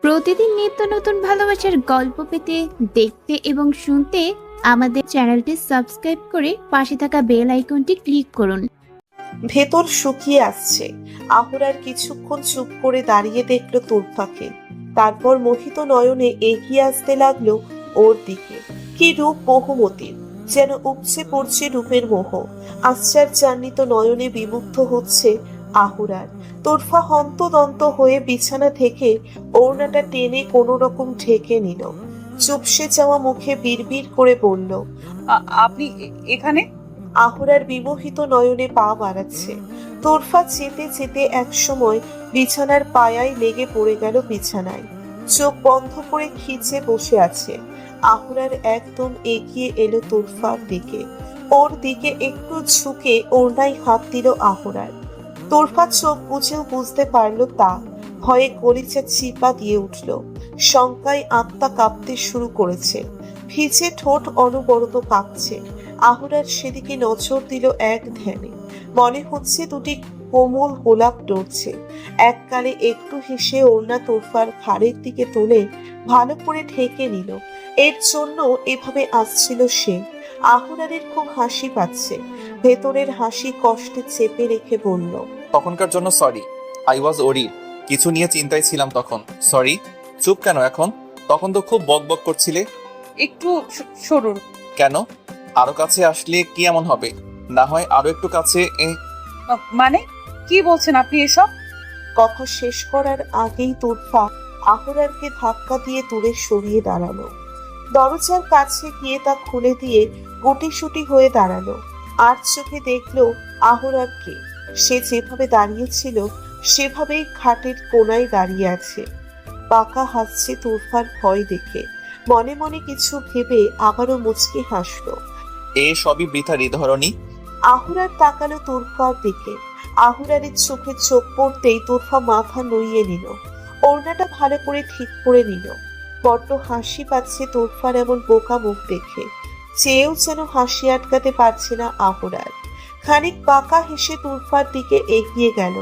প্রতিদিন নিত্য নতুন ভালোবাসার গল্প পেতে, দেখতে এবং শুনতে আমাদের চ্যানেলটি সাবস্ক্রাইব করে পাশে থাকা বেল আইকনটি ক্লিক করুন। ভেতর শুকিয়ে আসছে। আহরার কিছুক্ষণ চুপ করে দাঁড়িয়ে দেখলো তোরফাকে। তারপর মোহিত নয়নে এগিয়ে আসতে লাগলো ওর দিকে। কি রূপ বহুমতির, যেন উপচে পড়ছে রূপের মোহ। আশ্চর্যান্বিত নয়নে বিমুগ্ধ হচ্ছে আহুরার। তোরফা হন্তদন্ত হয়ে বিছানা থেকে ওড়নাটা টেনে কোনো রকম ঢেকে নিল। চুপসে যাওয়া মুখে বিড়বিড় করে বলল, আপনি এখানে? আহুরার বিমোহিত নয়নে পা বাড়াচ্ছে। তোরফা যেতে যেতে এক সময় বিছানার পায়ায় লেগে পড়ে গেল বিছানায়। চোখ বন্ধ করে খিচে বসে আছে। আহুরার একদম এগিয়ে এলো তোরফার দিকে। ওর দিকে একটু ঝুঁকে ওড়নায় হাত দিল আহুরার। তোরফা চোখ বুঝেও বুঝতে পারল তা। ভয়ে কলিজা চিপা দিয়ে উঠল। শঙ্কায় আত্মা কাঁপতে শুরু করেছে। ভিজে ঠোঁট অনবরত কাঁপছে। আহুরার সেদিকে নজর দিল এক ধ্যানে। মনে হচ্ছে দুটি কোমল গোলাপ নড়ছে। এককালে একটু হেসে ওড়না তোরফার ঘাড়ের দিকে তুলে ভালো করে ঢেকে নিল। এর জন্য এভাবে আসছিল সে। আহুরারের খুব হাসি পাচ্ছে। ভেতরের হাসি কষ্টে চেপে রেখে বলল, তখনকার জন্য সরি। আই ওয়াজ ওরিড, কিছু নিয়ে চিন্তায় ছিলাম তখন। সরি। চুপ কেন এখন? তখন তো খুব বক বক করছিলে। একটু সরুন। কেন? আরো কাছে আসলে কি এমন হবে? না হয় আরো একটু কাছে মানে কি বলছেন আপনি এসব? কথা শেষ করার আগেই তোরফা আহুরারকে ধাক্কা দিয়ে দূরে সরিয়ে দাঁড়ালো। দরজার কাছে গিয়ে তা খুলে দিয়ে গুটিসুটি হয়ে দাঁড়ালো। আর চোখে দেখলো আহুরারকে। সে যেভাবে দাঁড়িয়েছিল সেভাবেই খাটের কোনায় দাঁড়িয়ে আছে। বাঁকা হাসছে তোরফার ভয় দেখে। মনে মনে কিছু ভেবে আবারও মুচকি হাসলো। এ সবই বৃথা হৃদহরণী। আহুরার তাকালো তোরফার দিকে। আহুরারের চোখে চোখ পড়তেই তোরফা মাথা নইয়ে নিল। ওড়নাটা ভালো করে ঠিক করে নিল। বড্ড হাসি পাচ্ছে তোরফার এমন বোকা মুখ দেখে। চেয়েও যেন হাসি আটকাতে পারছে না আহুরার। খানিক বাঁকা হেসে তোরফার দিকে এগিয়ে গেল।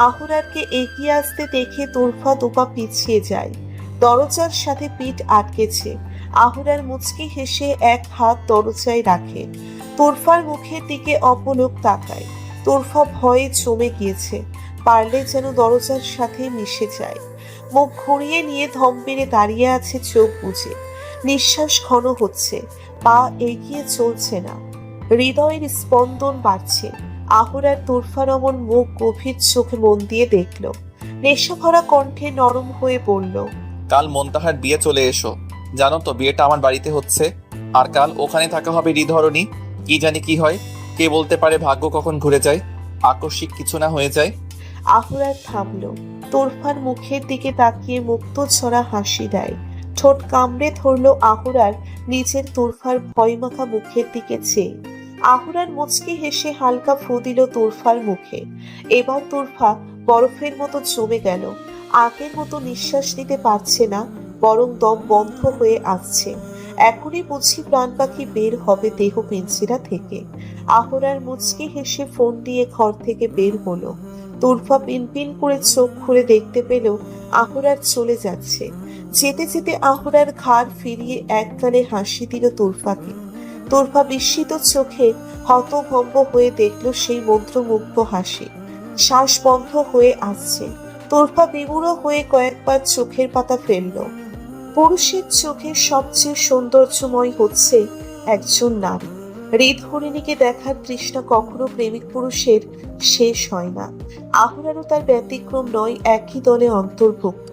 আহুরারকে এগিয়ে আসতে দেখে তোরফা দুপা পিছিয়ে যায়। দরজার সাথে পিঠ আটকেছে। আহুরার মুচকি হেসে এক হাত দরজায় রাখে। তোরফার মুখের দিকে অপলক তাকায়। তোরফা ভয়ে জমে গিয়েছে। পারলে যেন দরজার সাথে মিশে যায়। মুখ ঘুরিয়ে নিয়ে ধম মেরে দাঁড়িয়ে আছে চোখ বুজে। নিঃশ্বাস ঘন হচ্ছে। পা এগিয়ে চলছে না। হৃদয়ের স্পন্দন বাড়ছে। আহুরার তোরফার অমন মুখ গভীর চোখে মন দিয়ে দেখল। নেশা ভরা কণ্ঠে নরম হয়ে বলল, কাল মন্তাহার বিয়ে চলে এসো। জানো তো বিয়েটা আমার বাড়িতে হচ্ছে। আর কাল ওখানে থাকা হবে হৃদহরণী। কি জানি কি হয়, কে বলতে পারে ভাগ্য কখন ঘুরে যায়, আকস্মিক কিছু না হয়ে যায়। আহুরার থামলো। তোরফার মুখের দিকে তাকিয়ে মুক্ত ছড়া হাসি দেয়। ঠোঁট কামড়ে ধরলো আহুরার নিজের তোরফার ভয়মাখা মুখের দিকে চেয়ে। আহুরার মুচকি হেসে হালকা ফু দিল তোরফার মুখে। এবার তোরফা বরফের মতো জমে গেল। আগের মতো নিঃশ্বাস নিতে পারছে না, বরং দম বন্ধ হয়ে আসছে। এখনই বুঝি প্রাণ পাখি বের হবে দেহ পিঞ্জিরা থেকে। আহুরার মুচকি হেসে ফোন দিয়ে ঘর থেকে বের হলো। তোরফা পিনপিন করে চোখ খুলে দেখতে পেল আহুরার চলে যাচ্ছে। যেতে যেতে আহুরার ঘাড় ফিরিয়ে একগালে হাসি দিল তোরফাকে। তোরফা বিস্মিত চোখে হতভম্ব হয়ে দেখল সেই মন্ত্রমুগ্ধ হাসি। শ্বাস বন্ধ হয়ে আসছে। তোরফা বিমূঢ় হয়ে কয়েকবার চোখের পাতা ফেলল। পুরুষের চোখের সবচেয়ে সৌন্দর্যময় হচ্ছে একজন নারী। হৃদহরিণীকে দেখার তৃষ্ণা কখনো প্রেমিক পুরুষের শেষ হয় না। আহুরারও তার ব্যতিক্রম নয়, একই দলে অন্তর্ভুক্ত।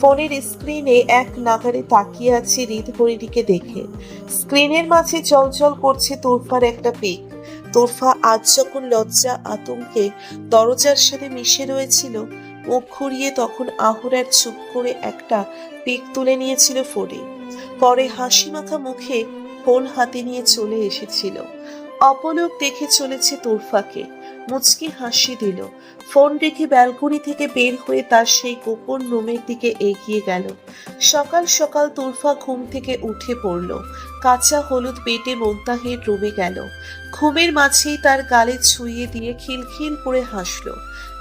ফোনের স্ক্রিনে এক নাগারে তাকিয়ে আছে হৃদহরিণীকে দেখে। স্ক্রিনের মাঝে জলজল করছে তোরফার একটা পিক। তোরফা আজ যখন লজ্জা আতঙ্কে দরজার সাথে মিশে রয়েছিল, মুখ ঘুরিয়ে তখন আহুরার চুপ করে একটা পিক তুলে নিয়েছিল ফোনে। পরে হাসি মাখা মুখে ফোন হাতে নিয়ে চলে এসেছিল। অপলক দেখে চলেছে তোরফাকে। মুচকি হাসি দিল। ফোন রেখে ব্যালকনি থেকে বের হয়ে তার সেই গোপন রুমের দিকে এগিয়ে গেল। সকাল সকাল তুরফা ঘুম থেকে উঠে পড়ল। কাঁচা হলুদ পেটে মোন্তাহের রুমে গেল। ঘুমের মাঝেই তার গালে ছুঁয়ে দিয়ে খিলখিল করে হাসলো।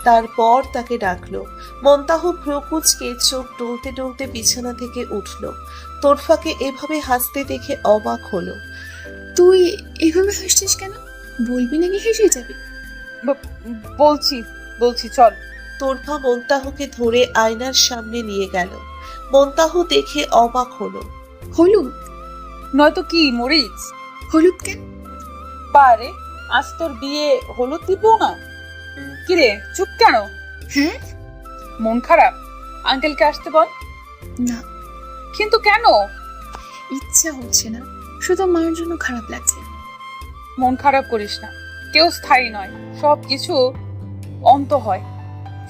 তারপর তাকে ডাকলো। মোন্তাহ ভ্রুকুচকে চোখ ডলতে ডলতে বিছানা থেকে উঠল। তোরফাকে এভাবে হাসতে দেখে অবাক হলো। তুই এভাবে হাসছিস কেন? বলবি নাকি হেসে যাবি? বলছি বলছি চল। তোরফা মোন্তাহকে ধরে আয়নার সামনে নিয়ে গেল। মোন্তাহ দেখে অবাক হলো। হলুদ? নয়তো কি মরিচ? হলুদ কেন? পারে আজ তোর বিয়ে, হলুদ দিব না? কিরে চুপ কেন? হ্যাঁ? মন খারাপ? আঙ্কেলকে আসতে বল। না, কিন্তু কেন? ইচ্ছা হচ্ছে না, শুধু মার জন্য খারাপ লাগছে। মন খারাপ করিস না, কেউ স্থায়ী নয়, সব কিছু অন্ত হয়।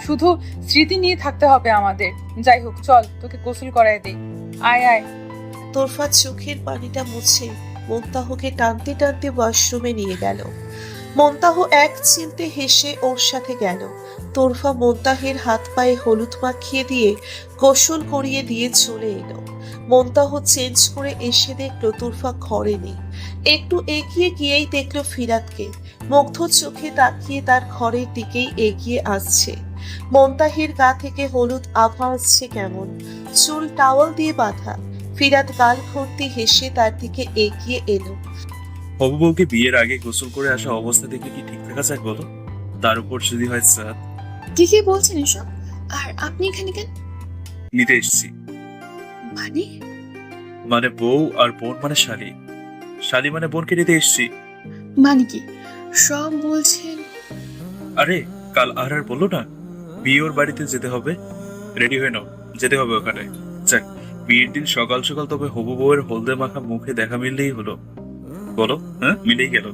শুধু স্মৃতি নিয়ে থাকতে হবে আমাদের। যাই হোক চল, তোকে গোসল করায় দেই। আয় আয়। তোরফা চোখের পানিটা মুছে মোন্তাহকে টানতে টানতে ওয়াশরুমে নিয়ে গেল। মোন্তাহ এক চিলতে হেসে ওর সাথে গেল। তোরফা মোন্তাহের হাত পায়ে হলুদ মাখিয়ে দিয়ে গোসল করিয়ে দিয়ে চলে এলো। মোন্তাহ চেঞ্জ করে এসে দেখলো তোরফা ঘরে নেই। একটু এগিয়ে গিয়েই দেখলো ফিরাতকে মুগ্ধ চোখে তাকিয়ে তার ঘরের দিকেই এগিয়ে আসছে। মোন্তাহের গা থেকে হলুদ আভা আসছে কেমন, চুল টাওয়াল দিয়ে বাঁধা। ফিরাত গাল ভর্তি হেসে তার দিকে এগিয়ে এলো। হবু বউকে বিয়ের আগে গোসল করে আসা অবস্থা দেখে কি ঠিক থাকা যায় বলো? তার উপর যদি হয় স্যার। কি বলছেন এসব? আর আপনি এখানে কেন? নিতে এসছি। মানে? মানে বউ আর বোন মানে শালি, শালি মানে বোনকে নিতে এসছি। মানে কি সব বলছেন? আরে কাল আর বললো না বিয়ে ওর বাড়িতে যেতে হবে, রেডি হয়ে নাও, যেতে হবে ওখানে। যাক, বিয়ের দিন সকাল সকাল তবে হবু বউয়ের হলদে মাখা মুখে দেখা মিললেই হলো। বলো, হ্যাঁ মিলেই গেল।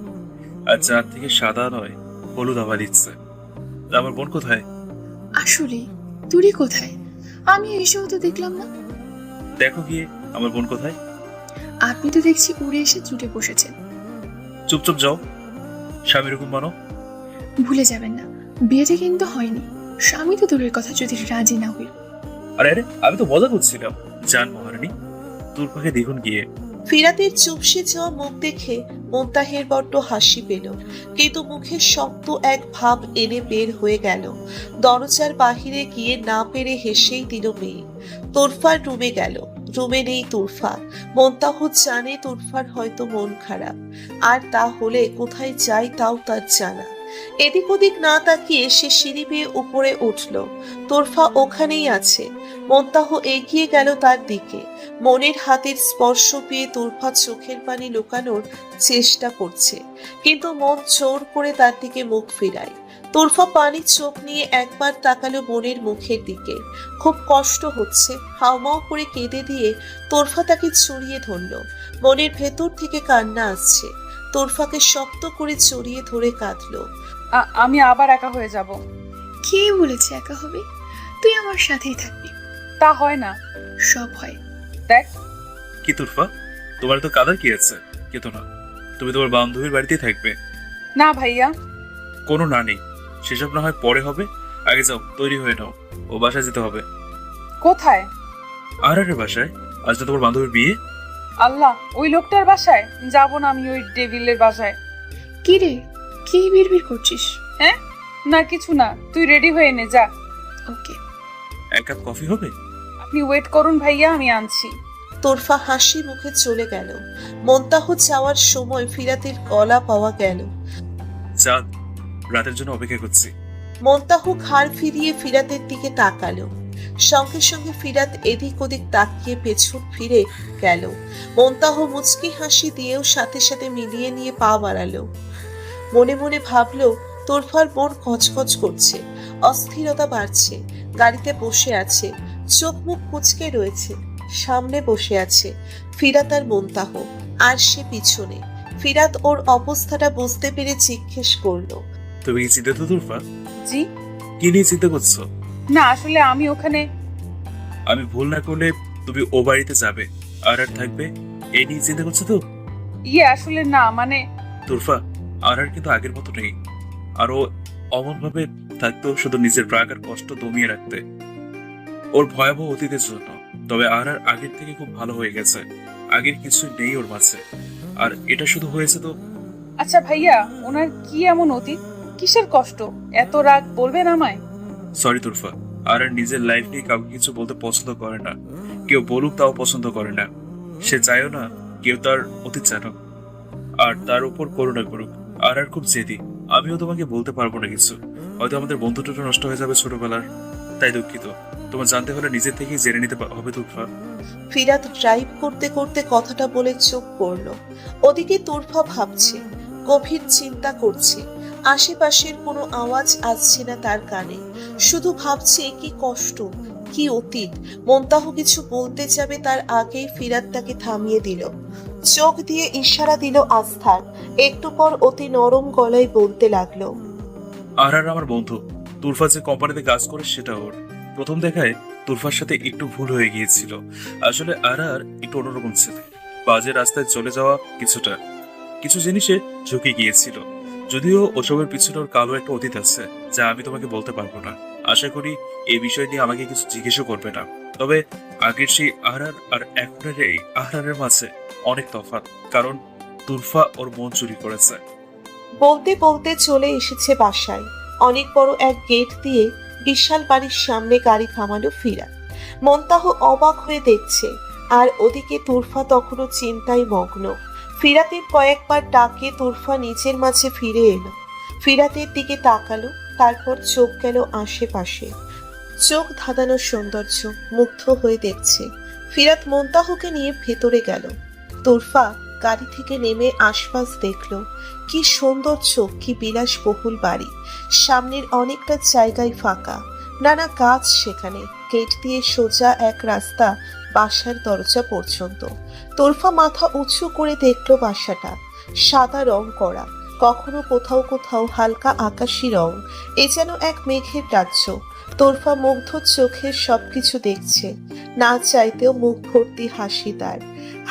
আর চার থেকে সাদা নয়, হলুদ আবার দিচ্ছে। আমার বোন কোথায়? আসলে তুই কোথায়? আমি এসেও তো দেখলাম না। দেখো গিয়ে আমার বোন কোথায়। আপনি তো দেখছি উড়ে এসে জুটে বসেছেন। চুপচাপ যাও, স্বামীর হুকুম মানো। ভুলে যাবেন না, বিয়েটা কিন্তু হয়নি। স্বামী তো দূরের কথা, যদি রাজি না হই। আরে আরে, আমি তো মজা করছিলাম। জান মহারানী, তোর পাখে দেখুন গিয়ে। ফিরাতের চুপসে যাওয়া মুখ দেখে মোন্তাহের বড্ড হাসি পেল, কিন্তু মুখে শক্ত এক ভাব এনে বের হয়ে গেল। দরজার বাহিরে গিয়ে না পেরে হেসেই দিল মেয়ে। তোরফার রুমে গেল। রুমে নেই তোরফা। মোন্তাহ জানে তোরফার হয়তো মন খারাপ, আর তা হলে কোথায় যায় তাও তার জানা। এদিক ওদিক না তাকিয়ে সে সিঁড়ি বেয়ে উপরে উঠল। তোরফা ওখানেই আছে। মোন্তাহ এগিয়ে গেল তার দিকে। মনের হাতের স্পর্শ পেয়ে তোরফা চোখের পানি লুকানোর চেষ্টা করছে, কিন্তু মন জোর করে তার দিকে মুখ ফিরায়। তোরফা পানির চোখ নিয়ে একবার তাকালো বোনের মুখের দিকে। খুব কষ্ট হচ্ছে, হাউমাউ করে কেঁদে দিয়ে তোরফা তাকে জড়িয়ে ধরল। মনের ভেতর থেকে কান্না আসছে। তোরফাকে শক্ত করে জড়িয়ে ধরে কাঁদলো। আমি আবার একা হয়ে যাব। কে বলেছে একা হবে? তুই আমার সাথেই থাকবি। তা হয় না। সব হয়। দেখ কি তুরফা, তোমার তো কাদার কি আছে? কেতো না, তুমি তোমার বান্ধবীর বাড়িতেই থাকবে। না ভাইয়া। কোনো না নেই, সেসব না হয় পরে হবে। আগে যাও, তৈরি হয়ে নাও, ও বাসায় যেতে হবে। কোথায়? আর বাসায়। আজ না তোমার বান্ধবীর বিয়ে। আল্লাহ, ওই লোকটার বাসায় যাব না আমি, ওই ডেভিলের বাসায়। কি রে, কি বিড়বিড় করছিস? হ্যাঁ না, কিছু না, তুই রেডি হয়ে নে, যা। ওকে। এক কাপ কফি হবে? আপনি ওয়েট করুন ভাইয়া, আমি আনছি। তোরফা হাসি মুখে চলে গেল। মোন্তাহ যাওয়ার সময় ফিরাতের গলা পাওয়া গেল। চাঁদ, রাতের জন্য অপেক্ষা করছি। মোন্তাহ ঘাড় ফিরিয়ে ফিরাতের দিকে তাকালো। সঙ্গে সঙ্গে ফিরাত এদিক ওদিক তাকিয়ে পেছন ফিরে গেল। মোন্তাহ মুচকি হাসি দিয়েও সাথে সাথে মিলিয়ে নিয়ে পা বাড়ালো। মনে মনে ভাবলো তোরফার মন কচকচ করছে, অস্থিরতা বাড়ছে। গাড়িতে বসে আছে, চোখ মুখ কুচকে রয়েছে। সামনে বসে আছে ফিরাত আর মোন্তাহ, আর সে পিছনে। ফিরাত ওর অবস্থাটা বুঝতে পেরে জিজ্ঞেস করলো, তুমি কি চিন্তিত তুরফা? জি কি নিয়ে চিন্তা করছো? না, আসলে আমি ওখানে। আমি ভুল না করলে তুমি ও বাড়িতে যাবে আর থাকবে, এই নিয়ে চিন্তা করছো তো? আসলে না, মানে। তুরফা, আর কিন্তু আগের মতো নেই। আর ও অমনভাবে থাকতো শুধু নিজের রাগ আর কষ্ট দমিয়ে রাখতে, ওর ভয়াবহ অতীতের জন্য। তবে আর আগের থেকে খুব ভালো হয়ে গেছে, আগের কিছু নেই ওর মাঝে। আর এটা শুধু হয়েছে তো। আচ্ছা ভাইয়া, ওনার কি এমন অতীত? কিসের কষ্ট? এত রাগ বলবেন আমায়? সরি তুরফা, আর নিজের লাইফ নিয়ে কাউকে কিছু বলতে পছন্দ করে না। কেউ বলুক তাও পছন্দ করে না। সে চায়ও না কেউ তার অতীত জানুক আর তার উপর করুণা করুক। আর খুব জেদি। আমিও তোমাকে বলতে পারবো না কিছু, হয়তো আমাদের বন্ধুত্বটা নষ্ট হয়ে যাবে ছোটবেলার। তাই দুঃখিত। তোমার জানতে হলে নিজের থেকেই জেনে নিতে হবে তুরফা। ফিরাত ড্রাইভ করতে করতে কথাটা বলে চুপ করল। ওদিকে তুরফা ভাবছে, গভীর চিন্তা করছে। আশেপাশের কোনো আওয়াজ আসছে না তার কানে, শুধু ভাবছে কি কষ্ট, কি অতীত। মন্তাহ কিছু বলতে যাবে তার আগেই ফিরাত তাকে থামিয়ে দিল। চোখ দিয়ে ইশারা দিল আস্থার। একটু পর অতি নরম গলায় বলতে লাগলো, আর আমার বন্ধু। তুরফা যে কোম্পানিতে কাজ করে সেটা ওর। প্রথম দেখায় তুরফার সাথে একটু ভুল হয়ে গিয়েছিল। আসলে আর একটু অন্যরকম ছিল। বাজে রাস্তায় চলে যাওয়া কিছু জিনিসে ঝুঁকে গিয়েছিল। যদিও ওসবের পিছনে ওর কালো একটা অতীত আছে, যা আমি তোমাকে বলতে পারবো না। আশা করি এই বিষয় নিয়ে আমাকে কিছু জিজ্ঞেসও করবে না। তবে আগের সেই আর এখনের এই আহরারের মাঝে অনেক তফাৎ, কারণ তুরফা ওর মন চুরি করেছে। বলতে বলতে চলে এসেছে বাসায়। অনেক বড় এক গেট দিয়ে বিশাল বাড়ির সামনে গাড়ি থামালো ফিরাত। মন্তাহ অবাক হয়ে দেখছে, আর ওদিকে তুরফা তখনও চিন্তায় মগ্ন। ফিরাতের কয়েকবার ডাকে তুরফা নিচের মাঝে ফিরে এলো। ফিরাতের দিকে তাকালো, তারপর চোখ গেল আশেপাশে। চোখ ধাঁধানো সৌন্দর্য, মুগ্ধ হয়ে দেখছে। ফিরাত মন্তাহকে নিয়ে ভেতরে গেল। তুরফা গাড়ি থেকে নেমে আশপাশ দেখলো। কি সৌন্দর্য, কি বিলাসবহুল বাড়ি। সামনের অনেকটা জায়গায় ফাঁকা, নানা গাছ সেখানে। গেট দিয়ে সোজা এক রাস্তা বাসার দরজা পর্যন্ত। তোরফা মাথা উঁচু করে দেখলো বাসাটা সাদা রং করা, কখনো কোথাও কোথাও হালকা আকাশি রং। এ যেন এক মেঘের রাজ্য। তোরফা মুগ্ধ চোখে সবকিছু দেখছে, না চাইতেও মুখ ভর্তি হাসি তার।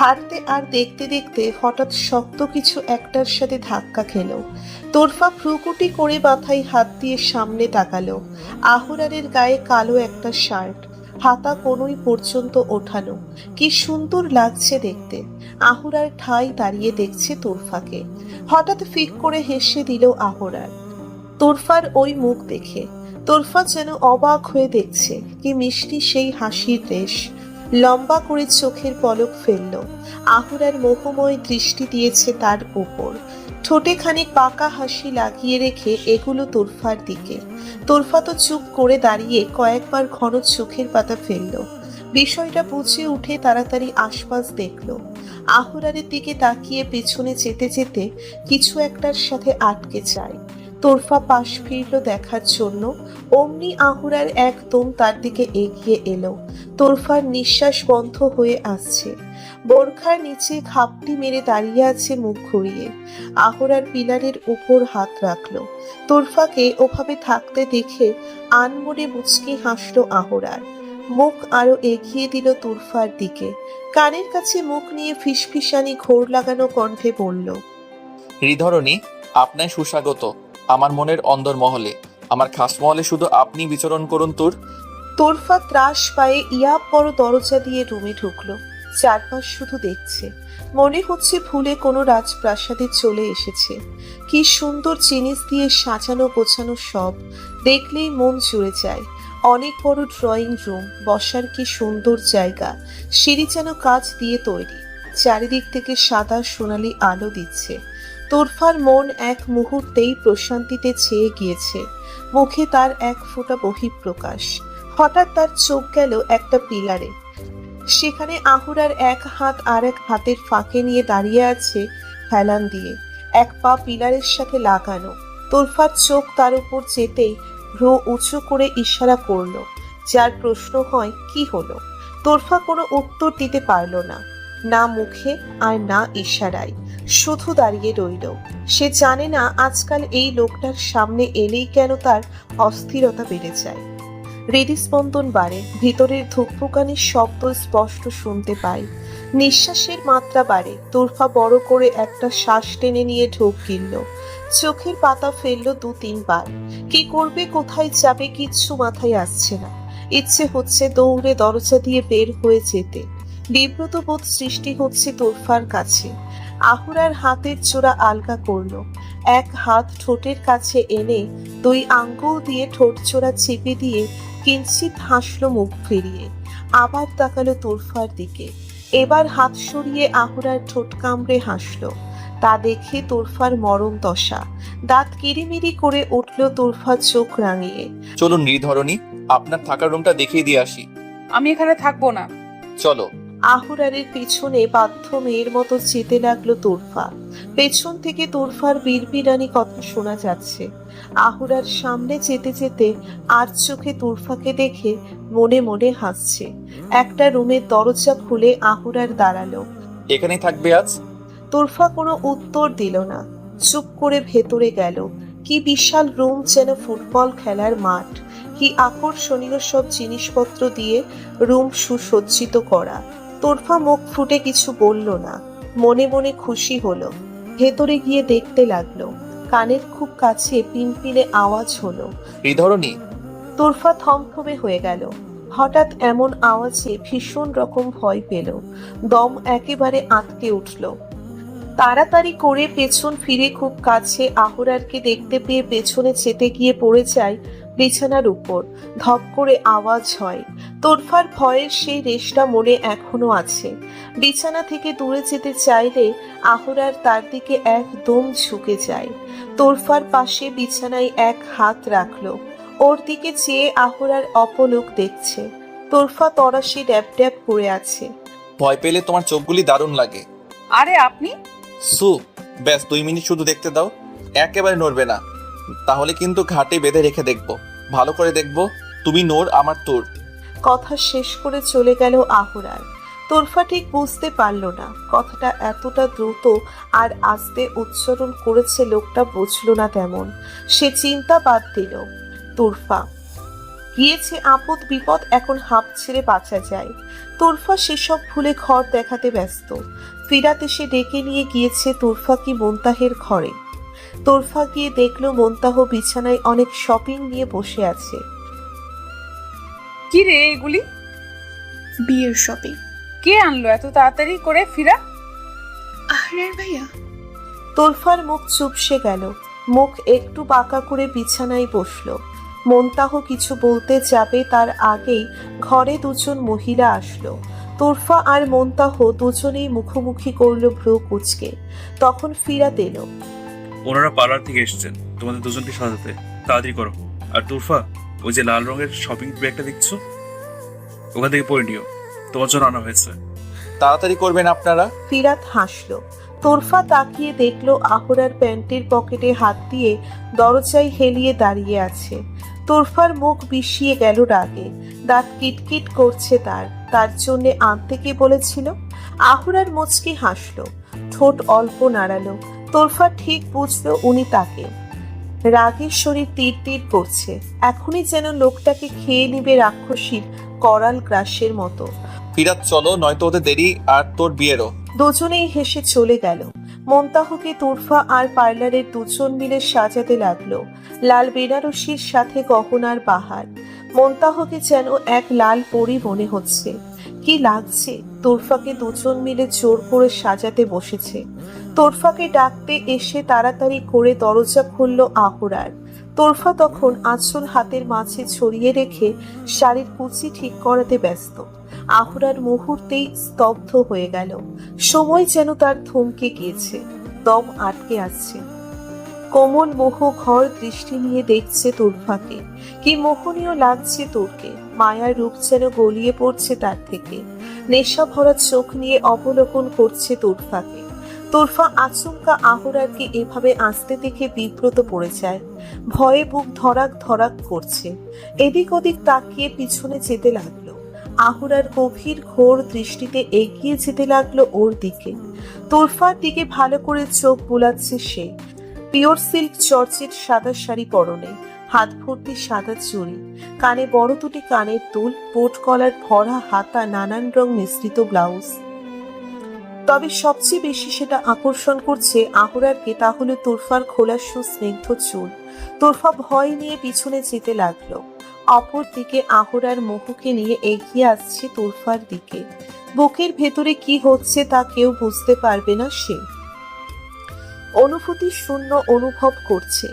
হাঁটতে আর দেখতে দেখতে হঠাৎ শক্ত কিছু একটার সাথে ধাক্কা খেলো। তোরফা ভ্রুকুটি করে মাথায় হাত দিয়ে সামনে তাকালো। আহরারের গায়ে কালো একটা শার্ট, হাতা কোনোই পর্যন্ত ওঠানো। কি সুন্দর লাগছে দেখতে। আহরার ঠাই দাঁড়িয়ে দেখছে তোরফাকে। হঠাৎ ফিক করে হেসে দিল আহরার তোরফার ওই মুখ দেখে। তোরফা যেন অবাক হয়ে দেখছে, কি মিষ্টি সেই হাসির রেশ। লম্বা করে চোখের পলক ফেলল। আহরার মোহময় দৃষ্টি দিয়েছে তার উপর। ঠোঁটে খানিক পাকা হাসি লাগিয়ে রেখে এগুলো তোরফার দিকে। তোরফা তো চুপ করে দাঁড়িয়ে কয়েকবার ঘন চোখের পাতা ফেলল। বিষয়টা বুঝে উঠে তাড়াতাড়ি আশপাশ দেখল। আহরারের দিকে তাকিয়ে পেছনে যেতে যেতে কিছু একটার সাথে আটকে যায়। তোরফা পাশ ফিরল দেখার জন্য, অমনি আহুরার একদম তার দিকে এগিয়ে এলো। তোরফার নিঃশ্বাস বন্ধ হয়ে আসছে। বোরখার নিচে ঘাপটি মেরে দাঁড়িয়ে আছে মুখ ঘুরিয়ে। আহুরার পিলারের উপর হাত রাখলো। তোরফাকে ওভাবে থাকতে দেখে আনমনে মুচকি হাসলো আহুরার। মুখ আরো এগিয়ে দিল তোরফার দিকে। কানের কাছে মুখ নিয়ে ফিসফিসানি ঘোর লাগানো কণ্ঠে বলল, হৃধরণী, আপনার সুস্বাগত আমার মনের অন্দরমহলে। আমার খাসমহলে শুধু আপনি বিচরণ করুন তোর। তোরফা ত্রাস পায়ে ইয়াব বড় দরজা দিয়ে রুমে ঢুকলো। চারপাশ শুধু দেখছে, মনে হচ্ছে ভুলে কোনো রাজপ্রাসাদে চলে এসেছে। কি সুন্দর জিনিস দিয়ে সাজানো গোছানো সব, দেখলেই মন জুড়ে যায়। অনেক বড় ড্রয়িং রুম, বসার কি সুন্দর জায়গা। সিঁড়ি যেন কাঁচ দিয়ে তৈরি, চারিদিক থেকে সাদা সোনালি আলো দিচ্ছে। তোরফার মন এক মুহূর্তেই প্রশান্তিতে ছেয়ে গিয়েছে। মুখে তার এক ফোঁটা বহিঃপ্রকাশ। হঠাৎ তার চোখ গেল একটা পিলারে। সেখানে আহুরার এক হাত আর এক হাতের ফাঁকে নিয়ে দাঁড়িয়ে আছে হেলান দিয়ে, এক পা পিলারের সাথে লাগানো। তোরফার চোখ তার উপর যেতেই ভ্রু উঁচু করে ইশারা করলো। যার প্রশ্ন হয় কি হলো। তোরফা কোনো উত্তর দিতে পারল না, না মুখে আর না ইশারায়। শুধু দাঁড়িয়ে রইল। সে জানে না আজকাল এই লোকটার সামনে এলেই কেন তার অস্থিরতা বেড়ে যায়। হৃদস্পন্দন বাড়ে, ভিতরের ধুকপুকানির শব্দ স্পষ্ট শুনতে পায়। নিঃশ্বাসের মাত্রা বাড়ে। তোরফা বড় করে একটা শ্বাস টেনে নিয়ে ঢোক গিলল। চোখের পাতা ফেললো 2-3 বার। কি করবে, কোথায় যাবে কিচ্ছু মাথায় আসছে না। ইচ্ছে হচ্ছে দৌড়ে দরজা দিয়ে বের হয়ে যেতে। বিব্রত বোধ সৃষ্টি হচ্ছে তোরফার কাছে। আহুরার হাতের চোরা আলগা করলো, এক হাত ঠোঁটের কাছে এনে 2 আঙ্গুল দিয়ে ঠোঁট চোরা চেপে দিয়ে কিঞ্চিত হাসলো মুখ ফিরিয়ে। আবার তাকালো তোরফার দিকে। এবার হাত সরিয়ে আহুরার ঠোঁট কামড়ে হাসলো। তা দেখে তোরফার মরণ দশা। দাঁত কিরিমিরি করে উঠল তোরফা চোখ রাঙিয়ে। চলুন নির্ধরণী, আপনার থাকার রুমটা দেখিয়ে দিয়ে আসি। আমি এখানে থাকবো না। চলো। আহুরারের পিছনে বাধ্য মেয়ের মতো যেতে লাগলো তোরফা। পেছন থেকে তোরফার বিড়বিড়ানি কথা শোনা যাচ্ছে। আহুরার সামনে যেতে যেতে আর চোখে তোরফাকে দেখে মনে মনে হাসছে। একটা রুমের দরজা খুলে আহুরার দাঁড়ালো। এখানেই থাকবে আজ? তোরফা কোনো উত্তর দিল না, চুপ করে ভেতরে গেল। কি বিশাল রুম, যেন ফুটবল খেলার মাঠ। কি আকর্ষণীয় সব জিনিসপত্র দিয়ে রুম সুসজ্জিত করা। তোরফা মুখ ফুটে কিছু বলল না, মনে মনে খুশি হলো। ভেতরে গিয়ে দেখতে লাগলো। কানের খুব কাছে পিনপিনে আওয়াজ হলো। নির্ধরণী। তোরফা থমথমে হয়ে গেল। হঠাৎ এমন আওয়াজে ভীষণ রকম ভয় পেল। দম একেবারে আটকে উঠল। তাড়াতাড়ি করে পেছন ফিরে খুব কাছে আহুরারকে দেখতে পেয়ে পেছনে যেতে গিয়ে পড়ে যায় বিছানার উপর। ধপ করে আওয়াজ হয়। তোরফার ভয়ের সেই রেশটা মনে এখনো আছে। বিছানা থেকে দূরে যেতে চাইলে আহুরার তার দিকে একদম ঝুঁকে যায়। তোরফার পাশে বিছানায় এক হাত রাখলো। ওর দিকে চেয়ে আহুরার অপলক দেখছে। তোরফা তরাসি ড্যাব ড্যাব করে আছে। ভয় পেলে তোমার চোখগুলি দারুণ লাগে। আরে আপনি? সু, ব্যাস 2 মিনিট শুধু দেখতে দাও, একেবারে নড়বে না। তাহলে কিন্তু ঘাটে বেঁধে রেখে দেখবো, ভালো করে দেখবো। তুমি নোর, আমার তোর। কথা শেষ করে চলে গেল আহুরার। তোরফা ঠিক বুঝতে পারল না কথাটা এতটা দ্রুত আর আস্তে উচ্চারণ করেছে লোকটা বুঝল না তেমন। সে চিন্তা বাদ দিল। তোরফা গিয়েছে আপদ বিপদ, এখন হাঁপ ছেড়ে বাঁচা যায়। তোরফা সেসব ভুলে ঘর দেখাতে ব্যস্ত। ফিরাতে সে ডেকে নিয়ে গিয়েছে তোরফা কি মোন্তাহের ঘরে। তোরফা গিয়ে দেখলো মোন্তাহ বিছানায় অনেক শপিং নিয়ে বসে আছে। কি রে এগুলি? বিয়ের শপিং। কে আনলো এত তাড়াতাড়ি করে ফিরা? আহরার ভাইয়া। তোরফার মুখ চুপসে গেল। মুখ একটু বাঁকা করে বিছানায় বসলো। মোন্তাহ কিছু বলতে যাবে তার আগেই ঘরে 2জন মহিলা আসলো। তোরফা আর মোন্তাহ দুজনেই মুখোমুখি করলো ভ্রু কুচকে। তখন ফিরাত এলো। ওনারা পার্লার থেকে এসেছেন তোমাদের দুজনকে সাজাতে, তাড়াতাড়ি করো। আর তুরফা, ওই যে লাল রঙের শপিং ব্যাগটা দেখছো, ওখান থেকে পরে নিও, তোমার জন্য আনা হয়েছে। তাড়াতাড়ি করবেন আপনারা। ফিরাত হাসলো। তোরফা তাকিয়ে দেখলো আহরার প্যান্টের পকেটে হাত দিয়ে দরজায় হেলিয়ে দাঁড়িয়ে আছে। তোরফার মুখ বিষিয়ে গেল রাগে। দাঁত কিটকিট করছে তার। তার জন্যে আনতে কে বলেছিল? আহরার মুচকি হাসলো, ঠোঁট অল্প নাড়ালো। তোরফা ঠিক বুঝলো উনি তাকে। রাগের শরীর তীর তীর করছে। এখনই যেন লোকটাকে খেয়ে নিবে রাক্ষসীর করাল গ্রাসের মতো। ফিরাত চলো, নয়তো ওদের দেরি আর তোর বিয়েরও। দুজনেই হেসে চলে গেল। মোন্তাহকে তোরফা আর পার্লারের 2জন মিলে সাজাতে লাগলো। লাল বেনারসির সাথে গহনার বাহার। মোন্তাহকে যেন এক লাল পরী মনে হচ্ছে। কি লাগছে! তোরফাকে 2জন মিলে জোর করে সাজাতে বসেছে। তোরফাকে ডাকতে এসে তাড়াতাড়ি করে দরজা খুলল আহরার। তোরফা তখন আঁচল হাতের মাঝে ছড়িয়ে রেখে শাড়ির কুচি ঠিক করাতে ব্যস্ত। আহরার মুহূর্তেই স্তব্ধ হয়ে গেল। সময় যেন তার থমকে গিয়েছে, দম আটকে আসছে। কোমল মোহ ঘর দৃষ্টি নিয়ে দেখছে তোরফাকে। কি মোহনীয় লাগছে তোরকে! মায়ার রূপ যেন গলিয়ে পড়ছে তার থেকে। নেশা ভরা চোখ নিয়ে অবলোকন করছে তোরফাকে। তোরফা আচমকা আহরারকে এভাবে আসতে দেখে বিব্রত পড়ে যায়। ভয়ে বুক ধরাক ধরাক করছে। এদিক ওদিক তাকিয়ে পিছনে যেতে লাগলো। আহরার গভীর ঘোর দৃষ্টিতে এগিয়ে যেতে লাগলো ওর দিকে। তোরফার দিকে ভালো করে চোখ বুলাচ্ছে সে। পিওর সিল্ক জর্জেট সাদা শাড়ি পরনে, হাত ভর্তি সাদা চুড়ি, কানে বড় দুটি কানের দুল, পোট কলার ভরা হাতা, নানান রং মিশ্রিত ব্লাউজ। তবে সবচেয়ে বেশি সেটা আকর্ষণ করছে আহুরারকে, তা হলো তোরফার খোলা সুস্নিগ্ধ চুল। তোরফা ভয় নিয়ে পিছনে যেতে লাগলো। অপরদিকে আহুরার মোহকে নিয়ে এগিয়ে আসছে তোরফার দিকে। বুকের ভেতরে কি হচ্ছে তা কেউ বুঝতে পারবে না সে। অনুভূতি শূন্য অনুভব করছে,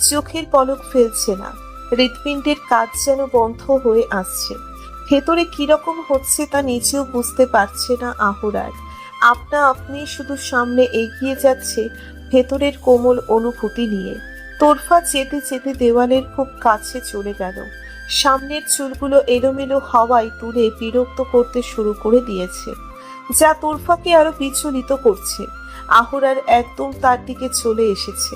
চোখের পলক ফেলছে না। হৃৎপিণ্ডের কাজ যেন বন্ধ হয়ে আসছে। ভেতরে কিরকম হচ্ছে তা নিজেও বুঝতে পারছে না আহুরার। আপনা আপনি শুধু সামনে এগিয়ে যাচ্ছে ভেতরের কোমল অনুভূতি নিয়ে। তোরফা যেতে যেতে দেওয়ালের খুব কাছে চলে গেল। সামনের চুলগুলো এলোমেলো হাওয়ায় তুলে বিরক্ত করতে শুরু করে দিয়েছে, যা তোরফাকে আরো বিচলিত করছে। আহুরার একদম তার দিকে চলে এসেছে।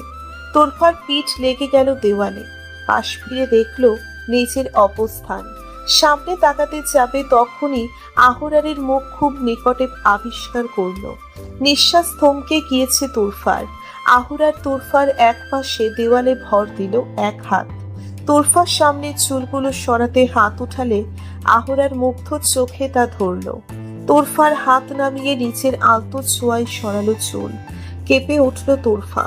তোরফার পিঠ লেগে গেল দেওয়ালে। পাশ ফিরে দেখলো নিজের অবস্থান। সামনে তাকাতে যাবে তখনই আহুরারের মুখ খুব নিকটে আবিষ্কার করলো। নিঃশ্বাস থমকে গিয়েছে তোরফার। আহুরার তোরফার এক পাশে দেওয়ালে ভর দিল এক হাত। তোরফার সামনে চুলগুলো সরাতে হাত উঠালে আহুরার মুগ্ধ চোখে তা ধরলো। তোরফার হাত নামিয়ে নিচের আলতো ছোঁয়ায় সরালো চুল। কেঁপে উঠল তোরফা।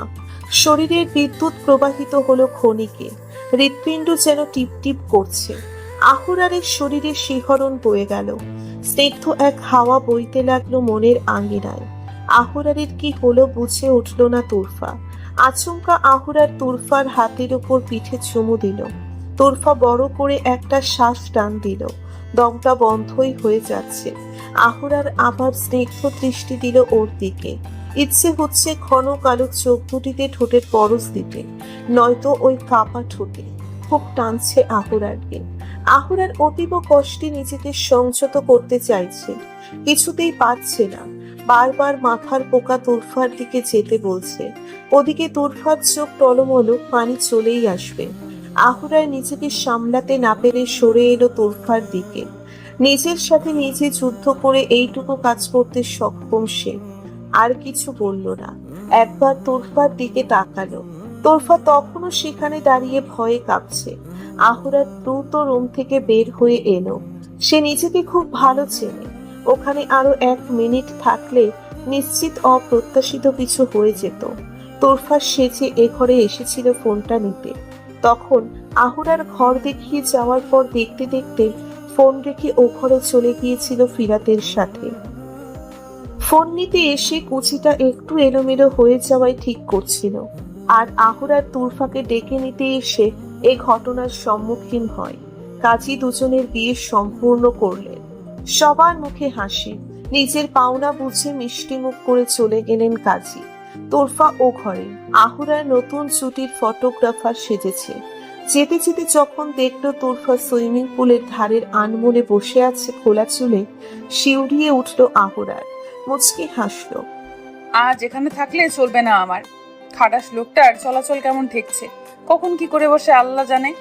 শরীরের বিদ্যুৎ প্রবাহিত হলো ক্ষণিকে। হৃৎপিণ্ড যেন টিপ টিপ করছে। আহুরারের শরীরে শিহরণ বয়ে গেল। স্নিগ্ধ এক হাওয়া বইতে লাগলো মনের আঙ্গিনায়। আহুরারের কি হলো বুঝে উঠল না তোরফা। আচমকা আহুরার তোরফার হাতের উপর পিঠে চুমু দিল। তোরফা বড় করে একটা শ্বাস টান দিল। দমটা বন্ধই হয়ে যাচ্ছে। আহুরার আবার স্নিগ্ধ দৃষ্টি দিল ওর দিকে। ইচ্ছে হচ্ছে ঘন কালো চোখ দুটিতে ঠোঁটের পরশ দিতে, নয়তো ওই কাপা ঠোঁটে। খুব টানছে আহুরারকে। আহুরার অতীব কষ্টে নিজেকে সংযত করতে চাইছে, কিছুতেই পারছে না। বারবার মাথার পোকা তোরফার দিকে যেতে বলছে। ওদিকে তোরফার চোখ টলমলো, পানি চলেই আসবে। আহুরার নিজেকে সামলাতে না পেরে সরে এলো তোরফার দিকে। নিজের সাথে নিজে যুদ্ধ করে এইটুকু কাজ করতে সক্ষম সে। আর কিছু বলল না, একবার তোরফার দিকে তাকালো। তোরফা তখনও সেখানে দাঁড়িয়ে ভয়ে কাঁপছে। আহুরার দ্রুত রুম থেকে বের হয়ে এলো। সে নিজেকে খুব ভালো চেনে। ওখানে আরো 1 মিনিট থাকলে নিশ্চিত অপ্রত্যাশিত কিছু হয়ে যেত। তোরফা সেজে এ ঘরে এসেছিল ফোনটা নিতে। তখন আহুরার ঘর দেখিয়ে যাওয়ার পর দেখতে দেখতে ফোন রেখে ও ঘরে চলে গিয়েছিল ফিরাতের সাথে। ফোন নিতে এসে কুচিটা একটু এলোমেলো হয়ে যাওয়ায় ঠিক করছিল। আর আহুরার তোরফাকে ডেকে নিতে এসে এ ঘটনার সম্মুখীন হয়। কাজী দুজনের বিয়ে সম্পূর্ণ করলেন। সবার মুখে হাসি। নিজের পাওনা বুঝে মিষ্টি মুখ করে চলে গেলেন কাজী। তোরফা ও ঘরে। আহুরার নতুন ছুটির ফটোগ্রাফার সেজেছে। যেতে যেতে যখন দেখলো তোরফা সুইমিং পুলের ধারের আনমনে বসে আছে খোলা চুলে, শিউরিয়ে উঠল আহুরার। মুচকি হাসলো। আজ এখানে থাকলে চলবে না আমার। খাটাস লোকটার চলাচল কেমন ঠেকছে, কখন কি করে বসে আল্লাহ জানে।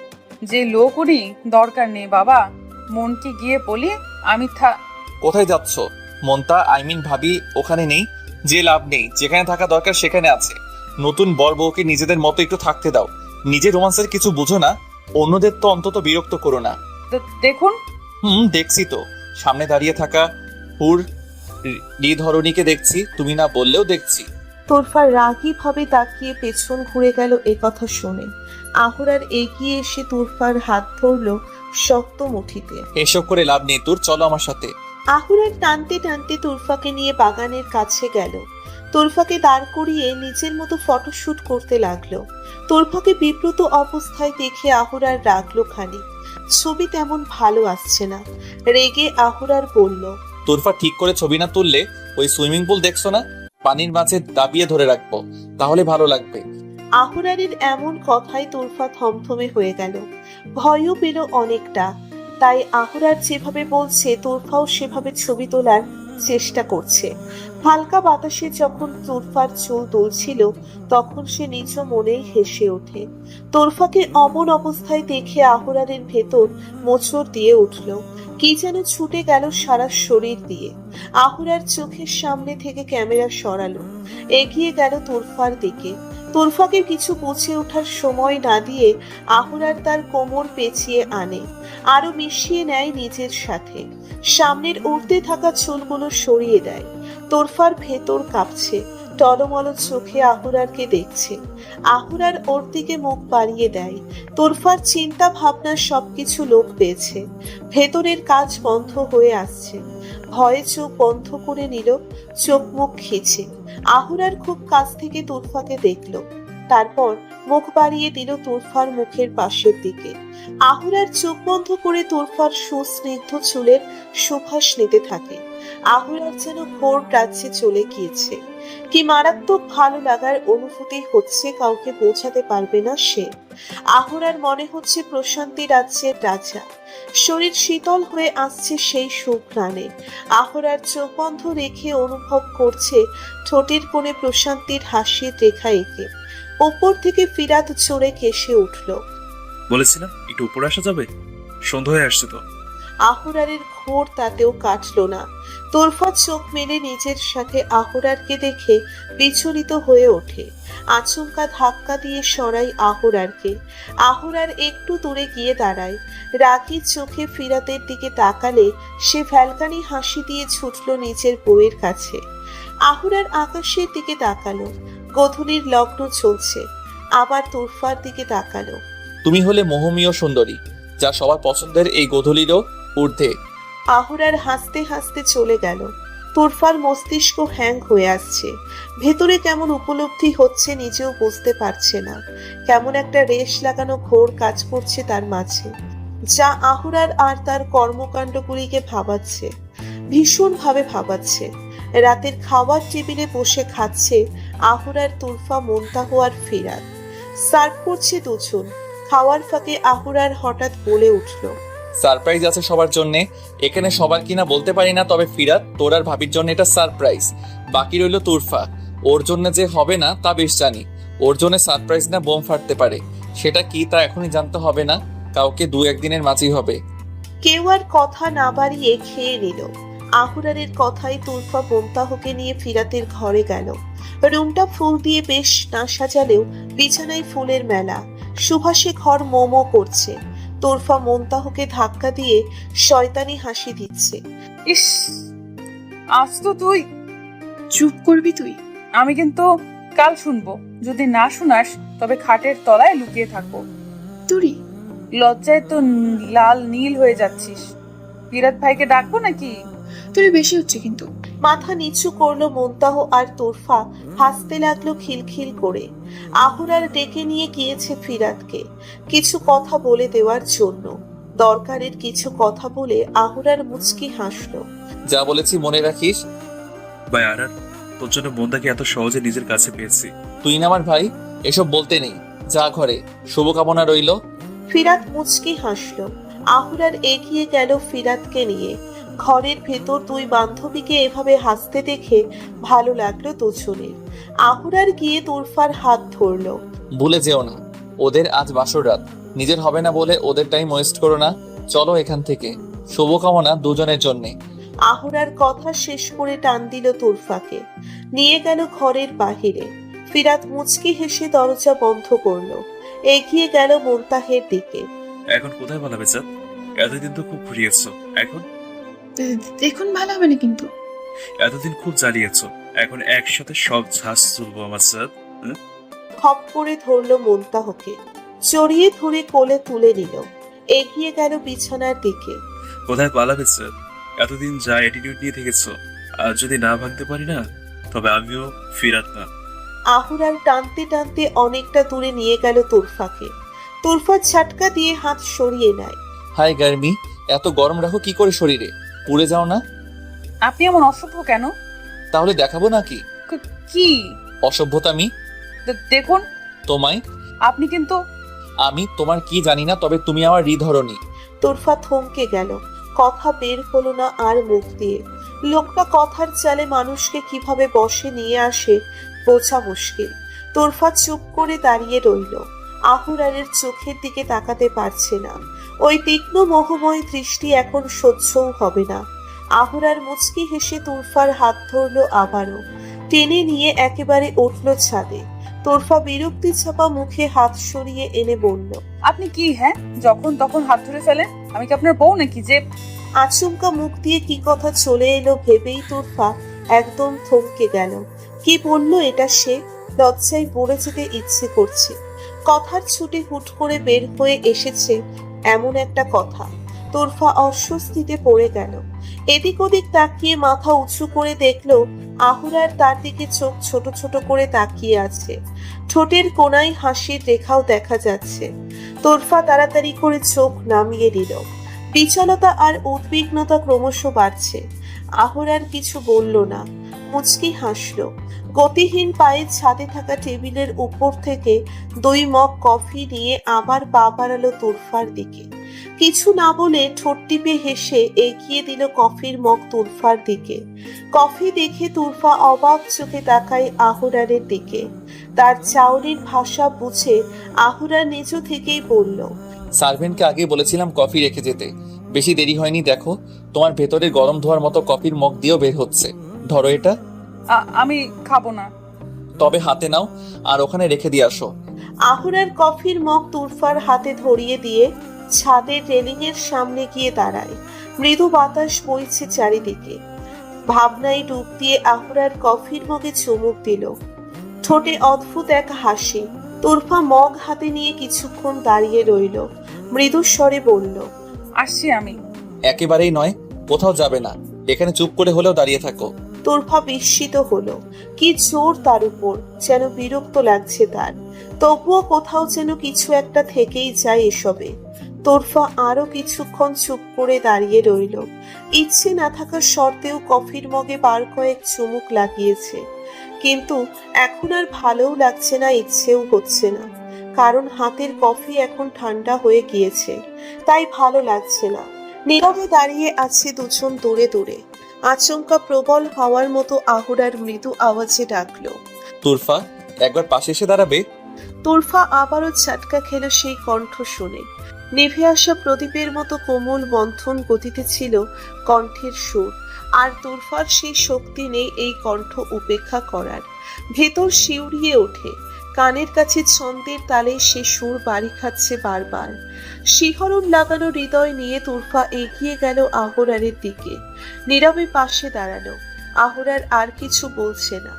যে লোক উনি দরকার নেই বাবা। মনকে গিয়ে বলি আমি কোথায় যাচ্ছ? মনতা ভাবি ওখানে নেই, যে লাভ নেই। যেখানে থাকা দরকার সেখানে আছে। নতুন বর বউকে নিজেদের মতো একটু থাকতে দাও। নিজের রোমান্সের কিছু বুঝো না, অন্যদের তো অন্তত বিরক্ত করো না। দেখুন। দেখছি তো, সামনে দাঁড়িয়ে থাকা হুর ধরণীকে দেখছি, তুমি না বললেও দেখছি। তোরফা রাগী ভাবে তাকিয়ে পেছন ঘুরে গেল একথা শুনে। আহুরার এগিয়ে এসে তোরফার হাত ধরলো শক্ত মুঠিতে। এসব করে লাভ নেই তোর, চলো আমার সাথে। আহুরার টানতে টানতে তোরফাকে নিয়ে বাগানের কাছে গেল। তোরফাকে দাঁড় করিয়ে নিজের মতো ফটোশুট করতে লাগলো। তোরফাকে বিব্রত অবস্থায় দেখে আহুরার রাগলো খালি। ছবি তেমন ভালো আসছে না। রেগে আহুরার বলল, তোরফা ঠিক করে ছবি না তুললে ওই সুইমিং পুল দেখছো না, পানির মাঝে দাবিয়ে ধরে রাখবো, তাহলে ভালো লাগবে। আহুরারের এমন কথায় তোরফা থমথমে হয়ে গেল। ভয়ও পেল অনেকটা। তাই আহুরার যেভাবে বলছে তোরফাও সেভাবে ছবি তোলার চেষ্টা করছে। হালকা বাতাসে যখন তোরফার চুল দুলছিল তখন সে নিজ মনেই হেসে ওঠে। তোরফাকে অমন অবস্থায় দেখে আহুরারের ভেতর মোচড় দিয়ে উঠল। কি যেন ছুটে গেল সারা শরীর দিয়ে। আহুরার চোখের সামনে থেকে ক্যামেরা সরালো, এগিয়ে গেল তোরফার দিকে। তোরফাকে কিছু বুঝে ওঠার সময় না দিয়ে আহুরার তার কোমর পেঁচিয়ে আনে, আরো মিশিয়ে নেয় নিজের সাথে। সামনের উড়তে থাকা চুলগুলো সরিয়ে দেয়। তোরফার ভেতর কাঁপছে, টলমল চোখে আহুরারকে দেখছে। আহুরার ওর দিকে মুখ বাড়িয়ে দেয়। তোরফার চিন্তা ভাবনা সবকিছু লোপ পেয়েছে, ভেতরের কাজ বন্ধ হয়ে আসছে। ভয়ে চোখ বন্ধ করে নিল, চোখ মুখ খিচে। আহুরার খুব কাছ থেকে তোরফাকে দেখলো, তারপর মুখ বাড়িয়ে দিল তোরফার মুখের পাশের দিকে। আহুরার চোখ বন্ধ করে তোরফার সুস্নিগ্ধ চুলের সুবাস নিতে থাকে। আহুরার যেন ঘোর রাজ্যে চলে গিয়েছে। কি মারাত্মক ভালো লাগার অনুভূতি হচ্ছে, কাউকে বোঝাতে পারবে না সে। আহুরার মনে হচ্ছে প্রশান্তি রাজ্যের রাজা। শরীর শীতল হয়ে আসছে সেই সুঘ্রাণে। আহুরার চোখ বন্ধ রেখে অনুভব করছে ঠোঁটের কোণে প্রশান্তির হাসির রেখা এঁকে। ওপর থেকে ফিরাত চড়ে কেসে উঠল। বলেছিলাম একটু উপরে আসা যাবে, সন্ধ্যা হয়ে আসছে তো। আহুরারের ঘোর তাতেও কাটলো না। তোরফা চোখ মেলে নিজের সাথে আহুরারকে দেখে বিচলিত হয়ে ওঠে। আচমকা ধাক্কা দিয়ে সরাই আহুরারকে। আহুরার একটু দূরে গিয়ে দাঁড়ায়। রাগী চোখে ফিরাতের দিকে তাকালে সে ভ্যালকানি হাসি দিয়ে ছুটল নিজের বউয়ের কাছে। আহুরার আকাশের দিকে তাকালো, গধূলির লগ্ন চলছে। আবার তোরফার দিকে তাকালো। তুমি হলে মোহমীয় সুন্দরী, যা সবার পছন্দের এই গোধূলিরও ঊর্ধ্বে। আহুরার হাসতে হাসতে চলে গেল। তোরফার মস্তিষ্ক হ্যাং হয়ে আসছে। ভেতরে কেমন উপলব্ধি হচ্ছে নিজেও বুঝতে পারছে না। কেমন একটা রেশ লাগানো ঘোর কাজ করছে তার মাঝে, যা আহুরার আর তার কর্মকাণ্ডগুলিকে ভাবাচ্ছে, ভীষণভাবে ভাবাচ্ছে। রাতের খাবার টেবিলে বসে খাচ্ছে আহুরার, তুরফা, মুনতাহ আর ফিরাত। সার্ভ করছে দুজন। খাওয়ার ফাঁকে আহুরার হঠাৎ বলে উঠল, সারপ্রাইজ আছে সবার জন্যে। এখানে সবার কিনা বলতে পারি না, তবে ফিরাত, তোর আর ভাবির জন্য এটা সারপ্রাইজ। বাকি রইল তুরফা, ওর জন্য যে হবে না তা বেশ জানি। ওর জন্য সারপ্রাইজ না বোম ফাটতে পারে, সেটা কি তা এখনই জানতে হবে না, কাউকে 2-1 দিনের মাঝেই হবে। কেউ আর কথা না বাড়িয়ে খেয়ে নিল। আহুরারের কথায় তুরফা মুনতাহকে নিয়ে ফিরাতের ঘরে গেল। রুমটা ফুল দিয়ে বেশ না সাজালেও বিছানায় ফুলের মেলা। সুভাষে ঘর মোমো করছে। তোরফা মুনতাহকে ধাক্কা দিয়ে শয়তানি হাসি দিচ্ছে। ইস, আজ তো তুই। চুপ করবি তুই? আমি কিন্তু কাল শুনবো, যদি না শোনাস তবে খাটের তলায় লুকিয়ে থাকবো। তুরি, লজ্জায় তো লাল নীল হয়ে যাচ্ছিস। ফিরাত ভাইকে ডাকবো নাকি? তুরি বেশি হচ্ছে কিন্তু। মাথা নিচু করলো মুনতাহ আর তোরফা হাসতে লাগলো খিলখিল করে। আহুরার ডেকে নিয়ে গিয়েছে ফিরাতকে কিছু কথা বলে দেওয়ার জন্য। দরকারের কিছু কথা বলে আহুরার মুচকি হাসলো। যা বলেছি মনে রাখিস। ভাই আরার, তোর জন্য মন্দাকে এত সহজে নিজের কাছে পেয়েছি। তুই না আমার ভাই, এসব বলতে নেই। যা ঘরে, শুভকামনা রইল। ফিরাত মুচকি হাসলো। আহুরার এগিয়ে গেল ফিরাতকে নিয়ে। ঘরের ভেতর দুই বান্ধবীকে এভাবে হাসতে দেখে ভালো লাগলো দুজনের। আহুরার গিয়ে তোরফার হাত ধরলো। ভুলে যেও না, ওদের আজ বাসর রাত। নিজের হবে না বলে ওদের টাইম ওয়েস্ট করো না। চলো এখান থেকে। শুভকামনা দুজনের জন্যে। আহুরার কথা শেষ করে টান দিল তোরফাকে, নিয়ে গেল ঘরের বাহিরে। ফিরাত মুচকি হেসে দরজা বন্ধ করলো। এগিয়ে গেল মুনতাহের দিকে। এখন কোথায় পালাবে চাঁদ? এতদিন তো খুব ঘুরিয়েছ, এখন দেখুন ভালো হবে না কিন্তু। এতদিন খুব জ্বালিয়েছ, এখন একসাথে সব ঝাঁস তুলবো আমার চাঁদ। খপ করে ধরলো মুনতাহকে, জড়িয়ে ধরে কোলে তুলে নিল। এগিয়ে গেল বিছানার দিকে। কোথায় পালাবে চাঁদ? এতদিন যা অ্যাটিটিউড নিয়ে থেকেছ, আর যদি না ভাঙতে পারি না, তবে আমিও ফিরাত না। আহুরার টানতে টানতে অনেকটা দূরে নিয়ে গেল তোরফাকে। তোরফা ঝাটকা দিয়ে হাত সরিয়ে নেয়। হাই গার্মি, এত গরম রাখো কি করে শরীরে? পুড়ে যাও না? আপনি এমন অসভ্য কেন? তাহলে দেখাবো নাকি কি অসভ্যতামি? দেখুন, তোমায় আপনি কিন্তু। আমি তোমার কি জানি না, তবে তুমি আমার হৃদরণী। তোরফা থমকে গেল, কথা বের হলো না আর মুখ দিয়ে। লোকটা কথার চালে মানুষকে কিভাবে বশে নিয়ে আসে বোঝা মুশকিল। তোরফা চুপ করে দাঁড়িয়ে রইল। আহুরারের চোখের দিকে তাকাতে পারছে না। ওই তীক্ষ্ণ মোহময় দৃষ্টি এখন সহ্যও হবে না। আহুরার মুচকি হেসে তোরফার হাত ধরলো আবারও, টেনে নিয়ে একেবারে উঠল ছাদে। তোরফা বিরক্তি ছাপা মুখে হাত সরিয়ে এনে বলল, আপনি কি, হ্যাঁ, যখন তখন হাত ধরে ফেলেন? আমি কি আপনার বউ নাকি যে? আচমকা মুখ দিয়ে কি কথা চলে এলো ভেবেই তোরফা একদম থমকে গেল। কি বললো এটা সে? লজ্জায় পড়ে যেতে ইচ্ছে করছে। কথার ছুটে হুট করে বের হয়ে এসেছে এমন একটা কথা। তোরফা অস্বস্তিতে পড়ে গেল। এদিক ওদিক তাকিয়ে মাথা উঁচু করে দেখলো আহুরার তার দিকে চোখ ছোট ছোট করে তাকিয়ে আছে। ঠোঁটের কোণায় হাসির রেখাও দেখা যাচ্ছে। তোরফা তাড়াতাড়ি করে চোখ নামিয়ে দিল। বিচলতা আর উদ্বিগ্নতা ক্রমশ বাড়ছে। আহুরার কিছু বলল না, মুচকি হাসলো। গতিহীন পায়ে ছাদে থাকা টেবিলের উপর থেকে 2 মগ কফি নিয়ে আবার পা বাড়ালো তোরফার দিকে। কিছু না বলে ঠোঁট টিপে হেসে এগিয়ে দিল কফির মগ তুরফার দিকে। কফি দেখে তুরফা অবাক চোখে তাকায় আহুরারের দিকে। তার চাউনির ভাষা বুঝে আহুরার নিচু থেকেই বলল, সার্ভেন্টকে আগেই বলেছিলাম কফি রেখে যেতে। বেশি দেরি হয়নি, দেখো তোমার ভেতরে গরম ধোয়ার মতো কফির মগ দিয়েও বের হচ্ছে। ধরো এটা। আমি খাবো না। তবে হাতে নাও আর ওখানে রেখে দিয়ে আসো। আহুরার কফির মগ তুরফার হাতে ধরিয়ে দিয়ে ছাদের রেলিং এর সামনে গিয়ে দাঁড়ায়। মৃদু বাতাস বইছে চারিদিকে। ভাবনায় ডুব দিয়ে আহুরার কফির মগে চুমুক দিল। ঠোঁটে অদ্ভুত এক হাসি। তুরফা মগ হাতে নিয়ে কিছুক্ষণ দাঁড়িয়ে রইল। মৃদু স্বরে বলল, আসছি আমি। একেবারেই নয়, কোথাও যাবে না, এখানে চুপ করে হলেও দাঁড়িয়ে থাকো। তোরফা বিস্মিত হলো। কি জোর তার উপর, যেন বিরক্ত লাগছে তার। তবুও কোথাও যেন কিছু একটা থেকেই যায় এসবে। তোরফা আরো কিছুক্ষণ চুপ করে দাঁড়িয়ে রইল। ইচ্ছে না থাকা সত্ত্বেও কফির মগে বার কয়েক চুমুক লাগিয়েছে। কিন্তু এখন আর ভালোও লাগছে না, ইচ্ছেও হচ্ছে না। কারণ হাতের কফি এখন ঠান্ডা হয়ে গিয়েছে, তাই ভালো লাগছে না। নীরবে দাঁড়িয়ে আছে দুজন দূরে দূরে। আচমকা প্রবল হওয়ার মতো আহুরার মৃদু আওয়াজে ডাকলো, তুরফা, একবার পাশে এসে দাঁড়াবে? তোরফা আবারও ঝাটকা খেল সেই কণ্ঠ শুনে। নিভে আসা প্রদীপের মতো কোমল মন্থন গতিতে ছিল কণ্ঠের সুর। আর তোরফার সেই শক্তি নেই এই কণ্ঠ উপেক্ষা করার। ভেতর শিউরিয়ে ওঠে। কানের কাছে ছন্দের তালে সে সুর বাড়ি খাচ্ছে বারবার। শিহরণ লাগানো হৃদয় নিয়ে তোরফা এগিয়ে গেল আহরারের দিকে। নীরবে পাশে দাঁড়ালো। আহরার আর কিছু বলছে না,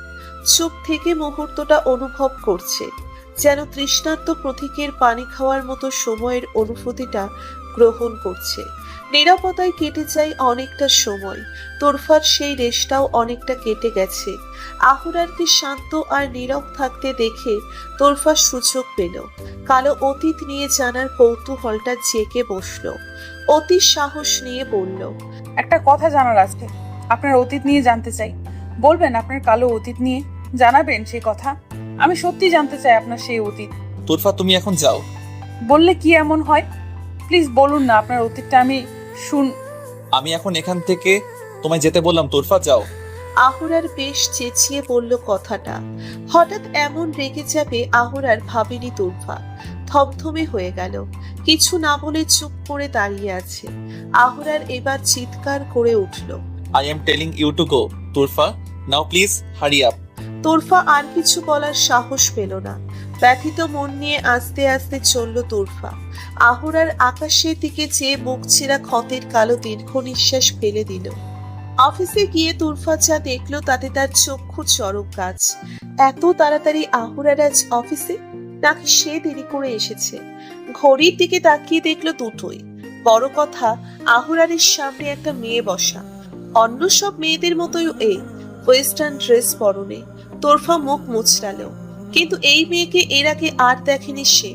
চুপ থেকে মুহূর্তটা অনুভব করছে। যেন তৃষ্ণার্ত প্রতীকের পানি খাওয়ার মতো সময়ের অনুভূতিটা গ্রহণ করছে। নিরাপত্তায় কেটে যায় অনেকটা সময়। তোরফার সেই রেশটাও অনেকটা কেটে গেছে। আহুরারকে শান্ত আর নীরব থাকতে দেখে তোরফা সুযোগ পেল। কালো অতীত নিয়ে জানার কৌতূহলটা জেগে বসলো। অতি সাহস নিয়ে বলল, একটা কথা জানার আছে। আপনার অতীত নিয়ে জানতে চাই। বলবেন আপনার কালো অতীত নিয়ে? জানাবেন সেই কথা। আমি সত্যি জানতে চাই আপনার সেই অতীত। তুরফা, তুমি এখন যাও। বললে কি এমন হয়? প্লিজ বলুন না আপনার অতীতটা, আমি আমি এখন এখান থেকে তোমায় যেতে বললাম। তুরফা, যাও। আহুরার বেশ চেঁচিয়ে বলল কথাটা। হঠাৎ এমন রেগে যাবে আহুরার ভাবেনি তোরফা। থমথমে হয়ে গেল। কিছু না বলে চুপ করে দাঁড়িয়ে আছে। আহুরার এবার চিৎকার করে উঠল, I am telling you to go. Turfa, now please hurry up. Torfa আর কিছু বলার সাহস পেল না। ব্যথিত মন নিয়ে আস্তে আস্তে চলল তোরফা। আহুরার আকাশের দিকে চেয়ে বুক ছিঁড়া ক্ষতের কালো দীর্ঘ নিঃশ্বাস ফেলে দিল। অফিসে গিয়ে তুরফা যা দেখলো তাতে তার চক্ষু চরক গাছ। এত তাড়াতাড়ি আহুরার আজ অফিসে, নাকি সে দেরি করে এসেছে? ঘড়ির দিকে তাকিয়ে দেখলো দুটোই। বড় কথা, আহুরারের সামনে একটা মেয়ে বসা। অন্য সব মেয়েদের মতোই ওয়েস্টার্ন ড্রেস পরনে। তোরফা মুখ মুচড়ালো। কিন্তু এই মেয়েকে এর আগে আর দেখেনি সে,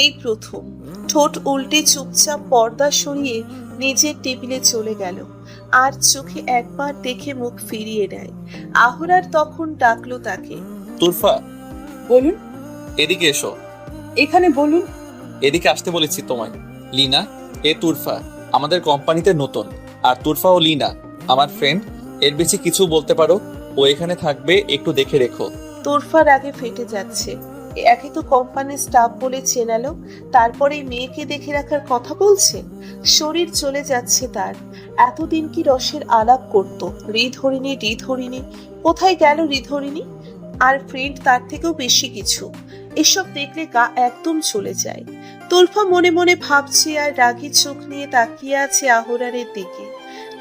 এই প্রথম। ঠোঁট উল্টে চুপচাপ পর্দা সরিয়ে নিজের টেবিলে চলে গেল। আর চোখে একবার দেখে মুখ ফিরিয়ে নেয়। আহুরার তখন ডাকলো তাকে, তুরফা, বলুন। এদিকে এসো। এখানে বলুন। এদিকে আসতে বলেছি তোমায়। লিনা, এ তুরফা আমাদের কোম্পানিতে নতুন। আর তুরফা ও লিনা আমার ফ্রেন্ড। এর বেশি কিছু বলতে পারো? ও এখানে থাকবে, একটু দেখে রেখো। তোরফার আগে ফেটে যাচ্ছে। একে তো কোম্পানির স্টাফ বলে চেনালো, তারপরে মেয়েকে দেখে রাখার কথা বলছে। শরীর চলে যাচ্ছে তার। এতদিন কি রসের আলাপ করত। ঋধরিণী কোথায় গেল ঋধরিণী? আর ফ্রেন্ড তার থেকেও বেশি কিছু। এসব দেখলে গা একদম চলে যায়। তোরফা মনে মনে ভাবছে আর রাগী চোখ নিয়ে তাকিয়ে আছে আহরারের দিকে।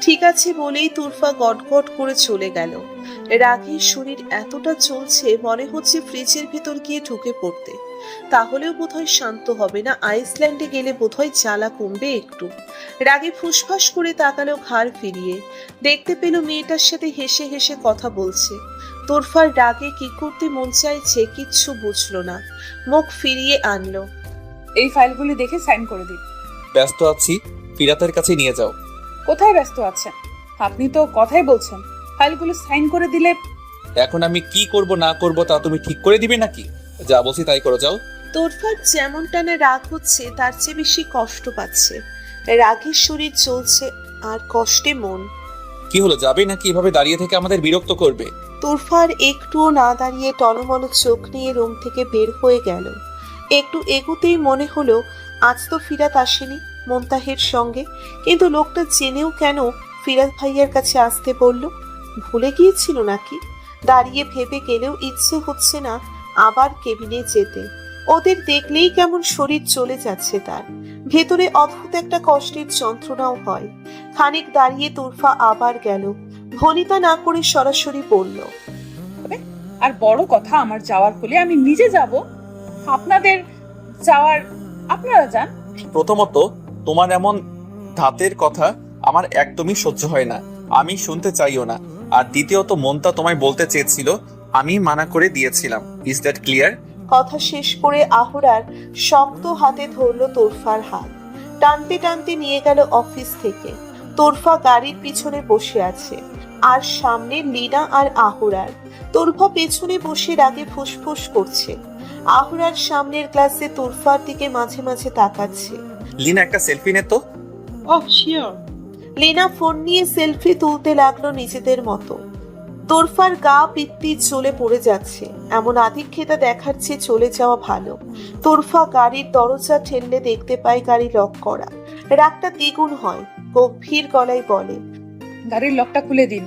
ঠিক আছে বলেই তুরফা গটগট করে চলে গেল। রাগের শরীর এতটা চলছে মনে হচ্ছে ফ্রিজের ভিতর গিয়ে ঢুকে পড়তে। তাহলেও বোধহয় শান্ত হবে না, আইসল্যান্ডে গেলে বোধহয় জ্বালা কমবে একটু। রাগে ফুসফাস করে তাকালো ঘাড় ফিরিয়ে, দেখতে পেল মেয়েটার সাথে হেসে হেসে কথা বলছে। তোরফার রাগে কি করতে মন চাইছে কিচ্ছু বুঝলো না, মুখ ফিরিয়ে আনলো। এই ফাইলগুলি দেখে সাইন করে দিন। ব্যস্ত আছি, ফিরাতের কাছে নিয়ে যাও। কোথায় ব্যস্ত আছেন? আপনি তো কথাই বলছেন, ফাইলগুলো সাইন করে দিলে। এখন আমি কি করব না করব তা তুমি ঠিক করে দিবে নাকি? যা বলছি তাই করো, যাও। তোরফার যেমনটা না রাগ হচ্ছে তার চেয়ে বেশি কষ্ট পাচ্ছে। রাগের শরীর চলছে আর কষ্টে মন। কি হলো, যাবে নাকি এভাবে দাঁড়িয়ে থেকে আমাদের বিরক্ত করবে? তোরফার একটুও না দাঁড়িয়ে টলমল চোখ নিয়ে রুম থেকে বের হয়ে গেল। একটু এগুতেই মনে হলো আজ তো ফিরাত আসেনি মুনতাহের সঙ্গে, কিন্তু লোকটা জেনেও কেন ফিরাত ভাইয়ার কাছে আসতে বলল? ভুলে গিয়েছিল নাকি? দাঁড়িয়ে ভেবে গেলেও ইচ্ছে হচ্ছে না আবার কেবিনে যেতে। ওদের দেখলেই কেমন শরীর চলে যাচ্ছে তার, ভেতরে অদ্ভুত একটা কষ্টের যন্ত্রণাও হয়। খানিক দাঁড়িয়ে তোরফা আবার গেল, ভনিতা না করে সরাসরি বলল, আর বড় কথা, আমার যাওয়ার হলে আমি নিজে যাব, আপনাদের যাওয়ার আপনারা যান। প্রথমত তোমার এমন ধাতের কথা আমার একদমই সহ্য হয় না, আমি শুনতে চাইও না। আর দ্বিতীয়ত মনটা তোমায় বলতে চেয়েছিল, আমি মানা করে দিয়েছিলাম। Is that clear? কথা শেষ করে আহরার শক্ত হাতে ধরলো তোরফার হাত, টানতে টানতে নিয়ে গেল অফিস থেকে। তোরফা গাড়ির পিছনে বসে আছে, আর সামনে লীনা আর আহরার। তোরফা পেছনে বসে রাগে ফুসফুস করছে। আহরার সামনের ক্লাসে তোরফার দিকে মাঝে মাঝে তাকাচ্ছে। লিনা একটা সেলফি নে তো। লীনা ফোন নিয়ে সেলফি তুলতে লাগলো নিজেদের মতো। তোরফার গা পিত্তি চলে পড়ে যাচ্ছে, এমন আধিক্যতা দেখার চেয়ে চলে যাওয়া ভালো। তোরফা গাড়ির দরজা ঠেললে দেখতে পায় গাড়ি লক করা। রাগটা দ্বিগুণ হয়, গম্ভীর গলায় বলে, গাড়ির লকটা খুলে দিন।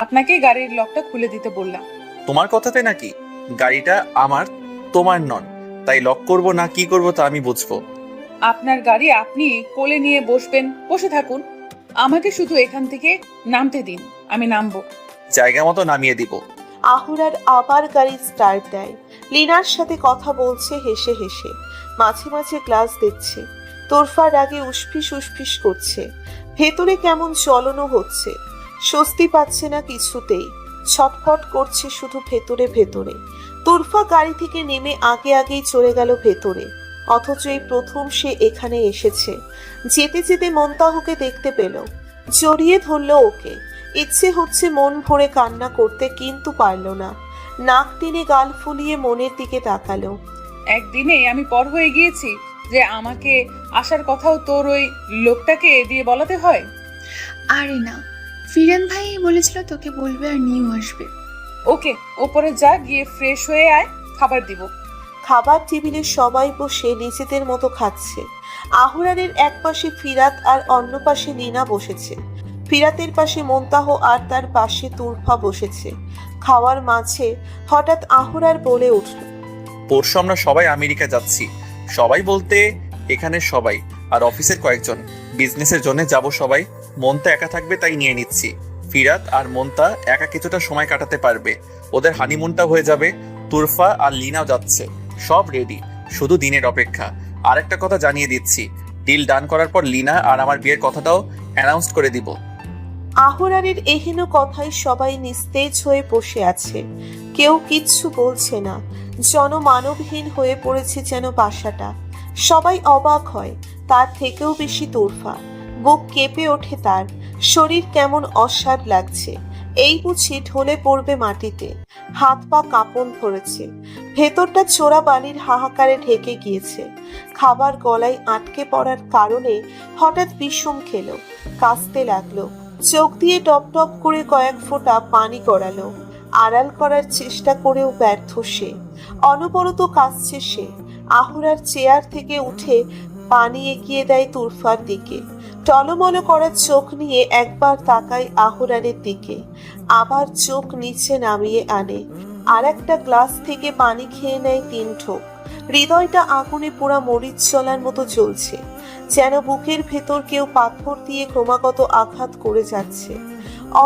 আপনাকে গাড়ির লকটা খুলে দিতে বললাম। তোমার কথাতে নাকি? গাড়িটা আমার, তোমার নন, তাই লক করব না কি করব তা আমি বুঝবো। আপনার গাড়ি আপনি কোলে নিয়ে বসবেন, বসে থাকুন, আমাকে শুধু এখান থেকে নামতে দিন, আমি নামবো। জায়গা মতো নামিয়ে দিব। আহুরার আবার গাড়ি স্টার্ট দেয়। লিনার সাথে কথা বলছে হেসে হেসে, মাঝে মাঝে গ্লাস দিচ্ছে। তোরফার আগে উসফিস উসফিস করছে, ভেতরে কেমন জ্বলনো হচ্ছে, স্বস্তি পাচ্ছে না কিছুতেই, ছটফট করছে শুধু ভেতরে ভেতরে। তোরফা গাড়ি থেকে নেমে আগে আগেই চলে গেল ভেতরে, অথচ এই প্রথম সে এখানে এসেছে। যেতে যেতে মুনতাহকে দেখতে পেল, জড়িয়ে ধরলো ওকে। ইচ্ছে হচ্ছে মন ভরে কান্না করতে, কিন্তু পারল না। নাক টেনে গাল ফুলিয়ে মনের দিকে তাকালো। একদিনে আমি পর হয়ে গিয়েছি যে আমাকে আসার কথাও তোর ওই লোকটাকে দিয়ে বলাতে হয়। আরে না, ফিরান ভাই বলেছিল তোকে বলবে আর নিয়েও আসবে। ওকে, ওপরে যা, গিয়ে ফ্রেশ হয়ে আয়, খাবার দিব। খাবার টেবিলে সবাই বসে নিজেদের মতো খাচ্ছে। আহরারের এক পাশে ফিরাত আর অন্য পাশে লীনা বসেছে। ফিরাতের পাশে মুনতাহ আর তার পাশে তুরফা বসেছে। খাওয়ার মাঝে হঠাৎ আহরার বলে উঠল, পরশু আমরা সবাই আমেরিকা যাচ্ছি। সবাই বলতে এখানে সবাই, আর অফিসের কয়েকজন। বিজনেসের জন্য যাব সবাই। মনটা একা থাকবে তাই নিয়ে নিচ্ছি। ফিরাত আর মনটা একা কিছুটা সময় কাটাতে পারবে, ওদের হানিমুনটা হয়ে যাবে। তুরফা আর লিনাও যাচ্ছে, সব রেডি, শুধু দিনের অপেক্ষা। আর একটা কথা জানিয়ে দিচ্ছি, ডিল ডান করার পর লিনা আর আমার বিয়ের কথাটাও অ্যানাউন্স করে দিব। আহরারের এহেন কথায় সবাই নিস্তেজ হয়ে বসে আছে, কেউ কিচ্ছু বলছে না। জনমানবহীন হয়ে পড়েছে যেন বাসাটা। সবাই অবাক হয়, তার থেকেও বেশি তোরফা। বুক কেঁপে ওঠে তার, শরীর কেমন অস্বাদ লাগছে। এই বুঝি ঢলে পড়বে মাটিতে। হাত পা কাঁপন ধরেছে, ভেতরটা চোরা বালির হাহাকারে ঢেকে গিয়েছে। খাবার গলায় আটকে পড়ার কারণে হঠাৎ বিষম খেলো, কাঁচতে লাগলো। চোখ দিয়ে টপ টপ করে কয়েক ফোঁটা পানি গড়ালো। আড়াল করার চেষ্টা করেও ব্যর্থ সে, অনবরত কাঁদছে সে। আহরার চেয়ার থেকে উঠে পানি এগিয়ে দেয় তুরফার দিকে। টলমল করার চোখ নিয়ে একবার তাকায় আহরারের দিকে, আবার চোখ নিচে নামিয়ে আনে। আর একটা গ্লাস থেকে পানি খেয়ে নেয় 3 ঢোক। হৃদয়টা আগুনে পোড়া মরিচ জ্বলার মতো জ্বলছে, যেন বুকের ভেতর কেউ পাথর দিয়ে ক্রমাগত আঘাত করে যাচ্ছে।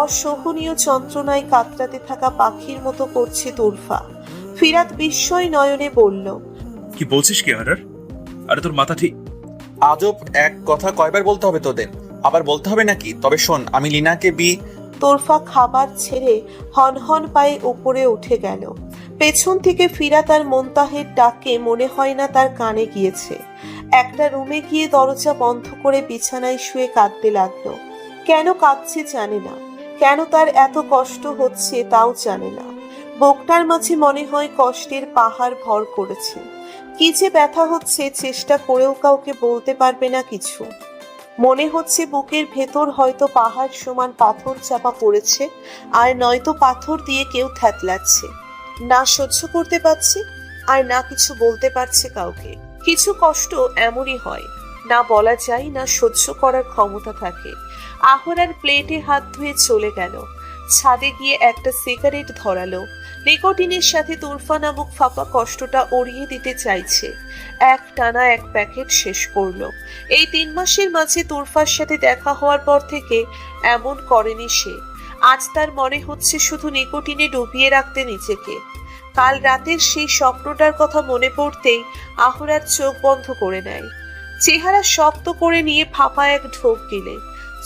অসহনীয় যন্ত্রণায় কাতরাতে থাকা পাখির মতো করছে তুরফা। ফিরাত বিস্ময় নয়নে বলল, কি বলছিস কি আরার? আরে তোর মাথা ঠিক? আজব এক কথা কয়বার বলতে হবে তোদের? আবার বলতে হবে নাকি? তবে শোন, আমি লিনাকে তোরফা খাবার ছেড়ে হনহন পায়ে উপরে উঠে গেল। পেছন থেকে ফিরাত আর মোন্তাহের ডাকে মনে হয় না তার কানে গিয়েছে। একটা রুমে গিয়ে দরজা বন্ধ করে বিছানায় শুয়ে কাঁদতে লাগলো। কেন কাঁদছে জানে না, কেন তার এত কষ্ট হচ্ছে তাও জানে না। বুকটার মাঝে মনে হয় কষ্টের পাহাড় ভর করেছে। কি যে ব্যথা হচ্ছে, চেষ্টা করেও কাউকে বলতে পারবে না কিছু। মনে হচ্ছে বুকের ভেতর হয়তো পাহাড় সমান পাথর চাপা পড়েছে, আর নয়তো পাথর দিয়ে কেউ থ্যাতলাচ্ছে। না সহ্য করতে পারছে, আর না কিছু বলতে পারছে কাউকে। কিছু কষ্ট এমনই হয়, না বলা যায়, না সহ্য করার ক্ষমতা থাকে। আহরার প্লেটে হাত ধুয়ে চলে গেল। ছাদে গিয়ে একটা সিগারেট ধরালো। নিকোটিনের সাথে তুরফা নামক ফাঁপা কষ্টটা উড়িয়ে দিতে চাইছে। এক টানা এক প্যাকেট শেষ করলো। এই 3 মাসের মাঝে তুরফার সাথে দেখা হওয়ার পর থেকে এমন করেনি সে। আজ তার মনে হচ্ছে শুধু নিকোটিনে ডুবিয়ে রাখতে নিজেকে। কাল রাতের সেই স্বপ্নটার কথা মনে পড়তেই আহরার চোখ বন্ধ করে নেয়। চেহারা শক্ত করে নিয়ে ফাঁপা এক ঢোক গিলে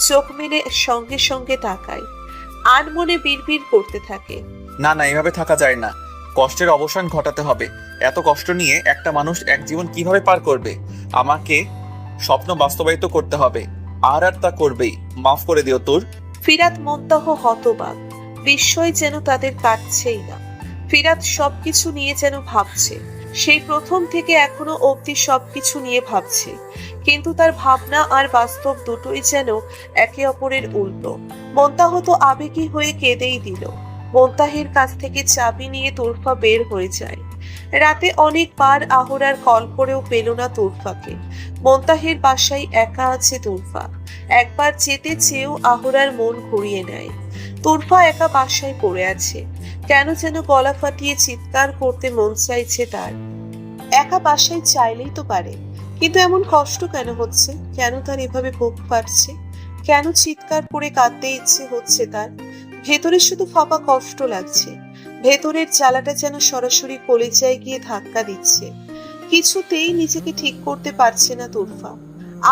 চোখ মেলে সঙ্গে সঙ্গে তাকায়। আনমনে বিড়বিড় করতে থাকে, না না, এভাবে থাকা যায় না। কষ্টের অবসান ঘটাতে হবে। এত কষ্ট নিয়ে একটা মানুষ এক জীবন কিভাবে পার করবে? আমাকে স্বপ্ন বাস্তবায়িত করতে হবে। আর তা করবেই। মাফ করে দিও তোর। ফিরাত মোন্তাহ হতবাক। বিস্ময় যেন তাদের কাটছেই না। ফিরাত সবকিছু নিয়ে যেন ভাবছে। সেই প্রথম থেকে এখনো অবধি সবকিছু নিয়ে ভাবছে, কিন্তু তার ভাবনা আর বাস্তব দুটোই যেন একে অপরের উল্টো। মোন্তাহ তো আবেগী হয়ে কেঁদেই দিল। মোন্তাহের কাছ থেকে চাবি নিয়ে তুরফা বের হয়ে যায়। রাতে অনেকবার আহরার কল করেও পেল না তুরফাকে। মোন্তাহের বাসায় একা আছে তুরফা। একবার যেতে চেয়েও আহরার মন ঘুরিয়ে নেয়। তুরফা একা বাসায় পড়ে আছে। কেন যেন গলা ফাটিয়ে চিৎকার করতে মন চাইছে তার। একা বাসায় চাইলেই তো পারে, কিন্তু এমন কষ্ট কেন হচ্ছে? কেন তার এভাবে বুক ফাটছে? কেন চিৎকার করে কাঁদতে ইচ্ছে হচ্ছে তার? ভেতরে শুধু ফাঁপা কষ্ট লাগছে। ভেতরের জ্বালাটা যেন সরাসরি কলিজায় গিয়ে ধাক্কা দিচ্ছে। কিছুতেই নিজেকে ঠিক করতে পারছে না তুরফা।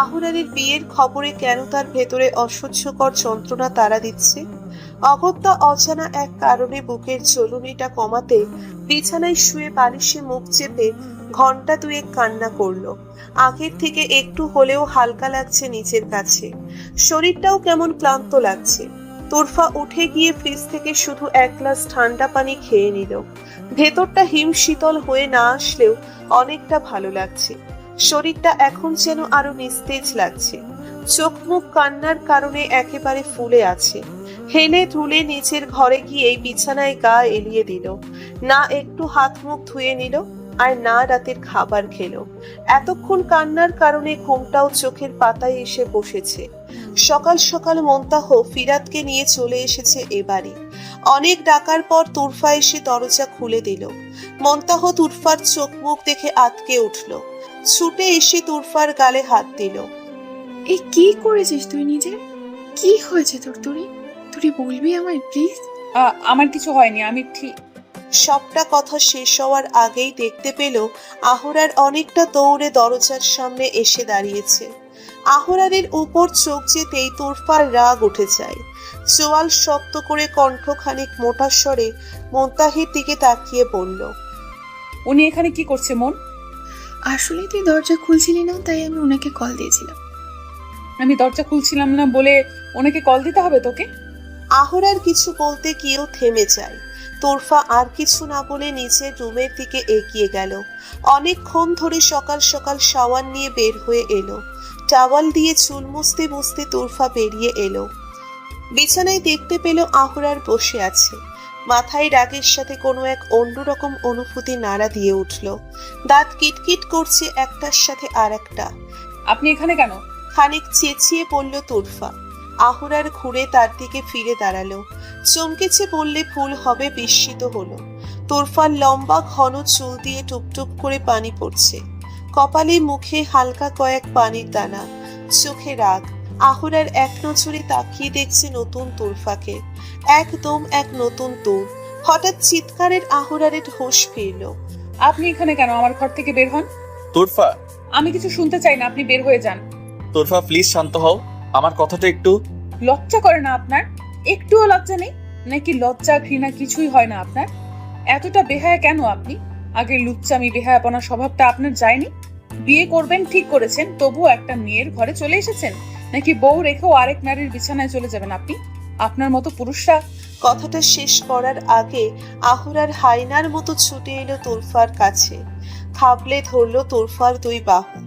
আহরারের বিয়ের খবরে কেন তার ভেতরে অসহ্যকর যন্ত্রণা তাড়া দিচ্ছে। অগত্যা অজানা এক কারণে বুকের জ্বলুনিটা কমাতে বিছানায় শুয়ে বালিশে মুখ চেপে ঘন্টা 2 কান্না করলো। আগের থেকে একটু হলেও হালকা লাগছে নিজের কাছে। শরীরটাও কেমন ক্লান্ত লাগছে। তুরফা উঠে গিয়ে ফ্রিজ থেকে শুধু 1 গ্লাস ঠান্ডা পানি খেয়ে নিল। ভেতরটা হিম শীতল হয়ে না আসলেও অনেকটা ভালো লাগছে। শরীরটা এখন যেন আরো নিস্তেজ লাগছে। চোখ মুখ কান্নার কারণে একেবারে ফুলে আছে। হেলে ধুলে নিচের ঘরে গিয়ে বিছানায় গা এলিয়ে দিল। না একটু হাত মুখ ধুয়ে নিল, আর না রাতের খাবার খেলো। এতক্ষণ কান্নার কারণে ঘুমটাও চোখের পাতায় এসে বসেছে। সকাল সকাল মোন্তাহ ফিরাতকে নিয়ে চলে এসেছে এবারে। অনেক ডাকার পর তুরফা এসে দরজা খুলে দিল। মোন্তাহ তুরফার চোখ মুখ দেখে আতকে উঠল। ছুটে এসে তুরফার গালে হাত দিল। এই কি করেছিস তুই নিজে? কি হয়েছে তোর? তুই বলবি আমায় প্লিজ? আমার কিছু হয়নি, আমি ঠিক। সবটা কথা শেষ হওয়ার আগেই দেখতে পেল আহরার অনেকটা দৌড়ে দরজার সামনে এসে দাঁড়িয়েছে। আহরারের উপর চোখ যেতেই তুরফার রাগ উঠে যায়। চোয়াল শক্ত করে কণ্ঠ খানিক মোটা স্বরে মোন্তাহের দিকে তাকিয়ে বলল, উনি এখানে কি করছে মন? আসলে তুই দরজা খুলছিলি না, তাই আমি ওনাকে কল দিয়েছিলাম। আমি দরজা খুলছিলাম না বলে ওনাকে কল দিতে হবে তোকে? আহরার কিছু বলতে গিয়েও থেমে যায়। তোরফা আর কিছু না বলে নিচের রুমের দিকে এগিয়ে গেল। অনেকক্ষণ ধরে সকাল সকাল শাওয়ার নিয়ে বের হয়ে এলো। টাওয়াল দিয়ে চুল মুছতে মুছতে তোরফা বেরিয়ে এলো। বিছানায় দেখতে পেল আহরার বসে আছে। মাথায় রাগের সাথে কোনো এক অন্যরকম অনুভূতি নাড়া দিয়ে উঠল। দাঁত কিটকিট করছে একটার সাথে আর একটা। আপনি এখানে কেন? খানিক চেঁচিয়ে পড়ল তোরফা। আহরার ঘুরে তার দিকে ফিরে দাঁড়ালো। চমকেছে বললে ভুল হবে, বিস্মিত হলো। তোরফার লম্বা ঘন চুল দিয়ে টুপটুপ করে পানি পড়ছে, কপালে মুখে হালকা কয়েক পানির দানা, চোখে রাগ। আহুরার এক নজরে তাকিয়ে দেখছে নতুন তোরফাকে, একদম এক নতুন তোর। হঠাৎ চিৎকারের আহুরারের হোশ ফিরল। আপনি এখানে কেন? আমার ঘর থেকে বের হন। তোরফা, আমি কিছু শুনতে চাই না, আপনি বের হয়ে যান। তোরফা প্লিজ শান্ত হও, আমার কথাটা একটু। লজ্জা করে না আপনার? একটুও লজ্জা নেই নাকি? লজ্জা ঘৃণা কিছুই হয় না আপনার? এতটা বেহায়া কেন আপনি? আগের লুচ্চামি বেহায়াপনা স্বভাবটা আপনার যায়নি? বিয়ে করবেন ঠিক করেছেন, তবুও একটা মেয়ের ঘরে চলে এসেছেন, নাকি বউ রেখেও আরেক নারীর বিছানায় চলে যাবেন আপনি? আপনার মতো পুরুষরা। কথাটা শেষ করার আগে আহুরার হায়নার মতো ছুটে এলো তোরফার কাছে, খাবলে ধরলো তোরফার দুই বাহু,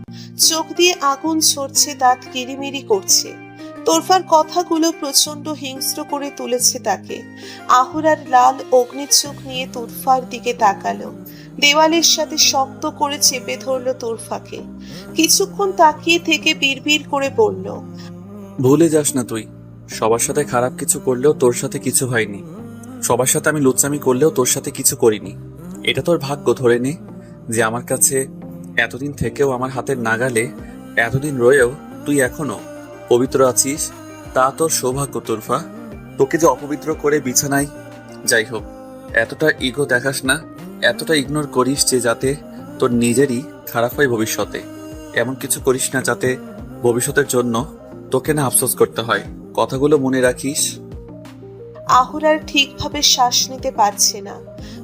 চোখ দিয়ে আগুন ঝরছে, দাঁত কিরিমিরি করছে। তোরফার কথাগুলো প্রচন্ড হিংস্র করে তুলেছে তাকে। আহুরার লাল অগ্নি চোখ নিয়ে তোরফার দিকে তাকালো, দেওয়ালের সাথে শক্ত করে চেপে ধরলো তোরফাকে। কিছুক্ষণ তাকিয়ে থেকে বিড়বিড় করে বলল, ভুলে যাস না তুই, সবার সাথে খারাপ কিছু করলেও তোর সাথে কিছু হয়নি। সবার সাথে আমি লুচ্চামি করলেও তোর সাথে কিছু করিনি। এটা তোর ভাগ্য ধরে নে যে আমার কাছে এতদিন থেকেও, আমার হাতের নাগালে এতদিন রয়েও তুই এখনো পবিত্র আছিস। তা তোর সৌভাগ্য তোরফা। তোকে যে অপবিত্র করে বিছানায়, যাই হোক, এতটা ইগো দেখাস না, এতটা ইগনোর করিস যে যাতে তোর নিজেরই খারাপ হয় ভবিষ্যতে। এমন কিছু করিস না যাতে ভবিষ্যতের জন্য তোকে না আফসোস করতে হয়। কথাগুলো মনে রাখিস। আহুরার ঠিকভাবে শ্বাস নিতে পারছে না।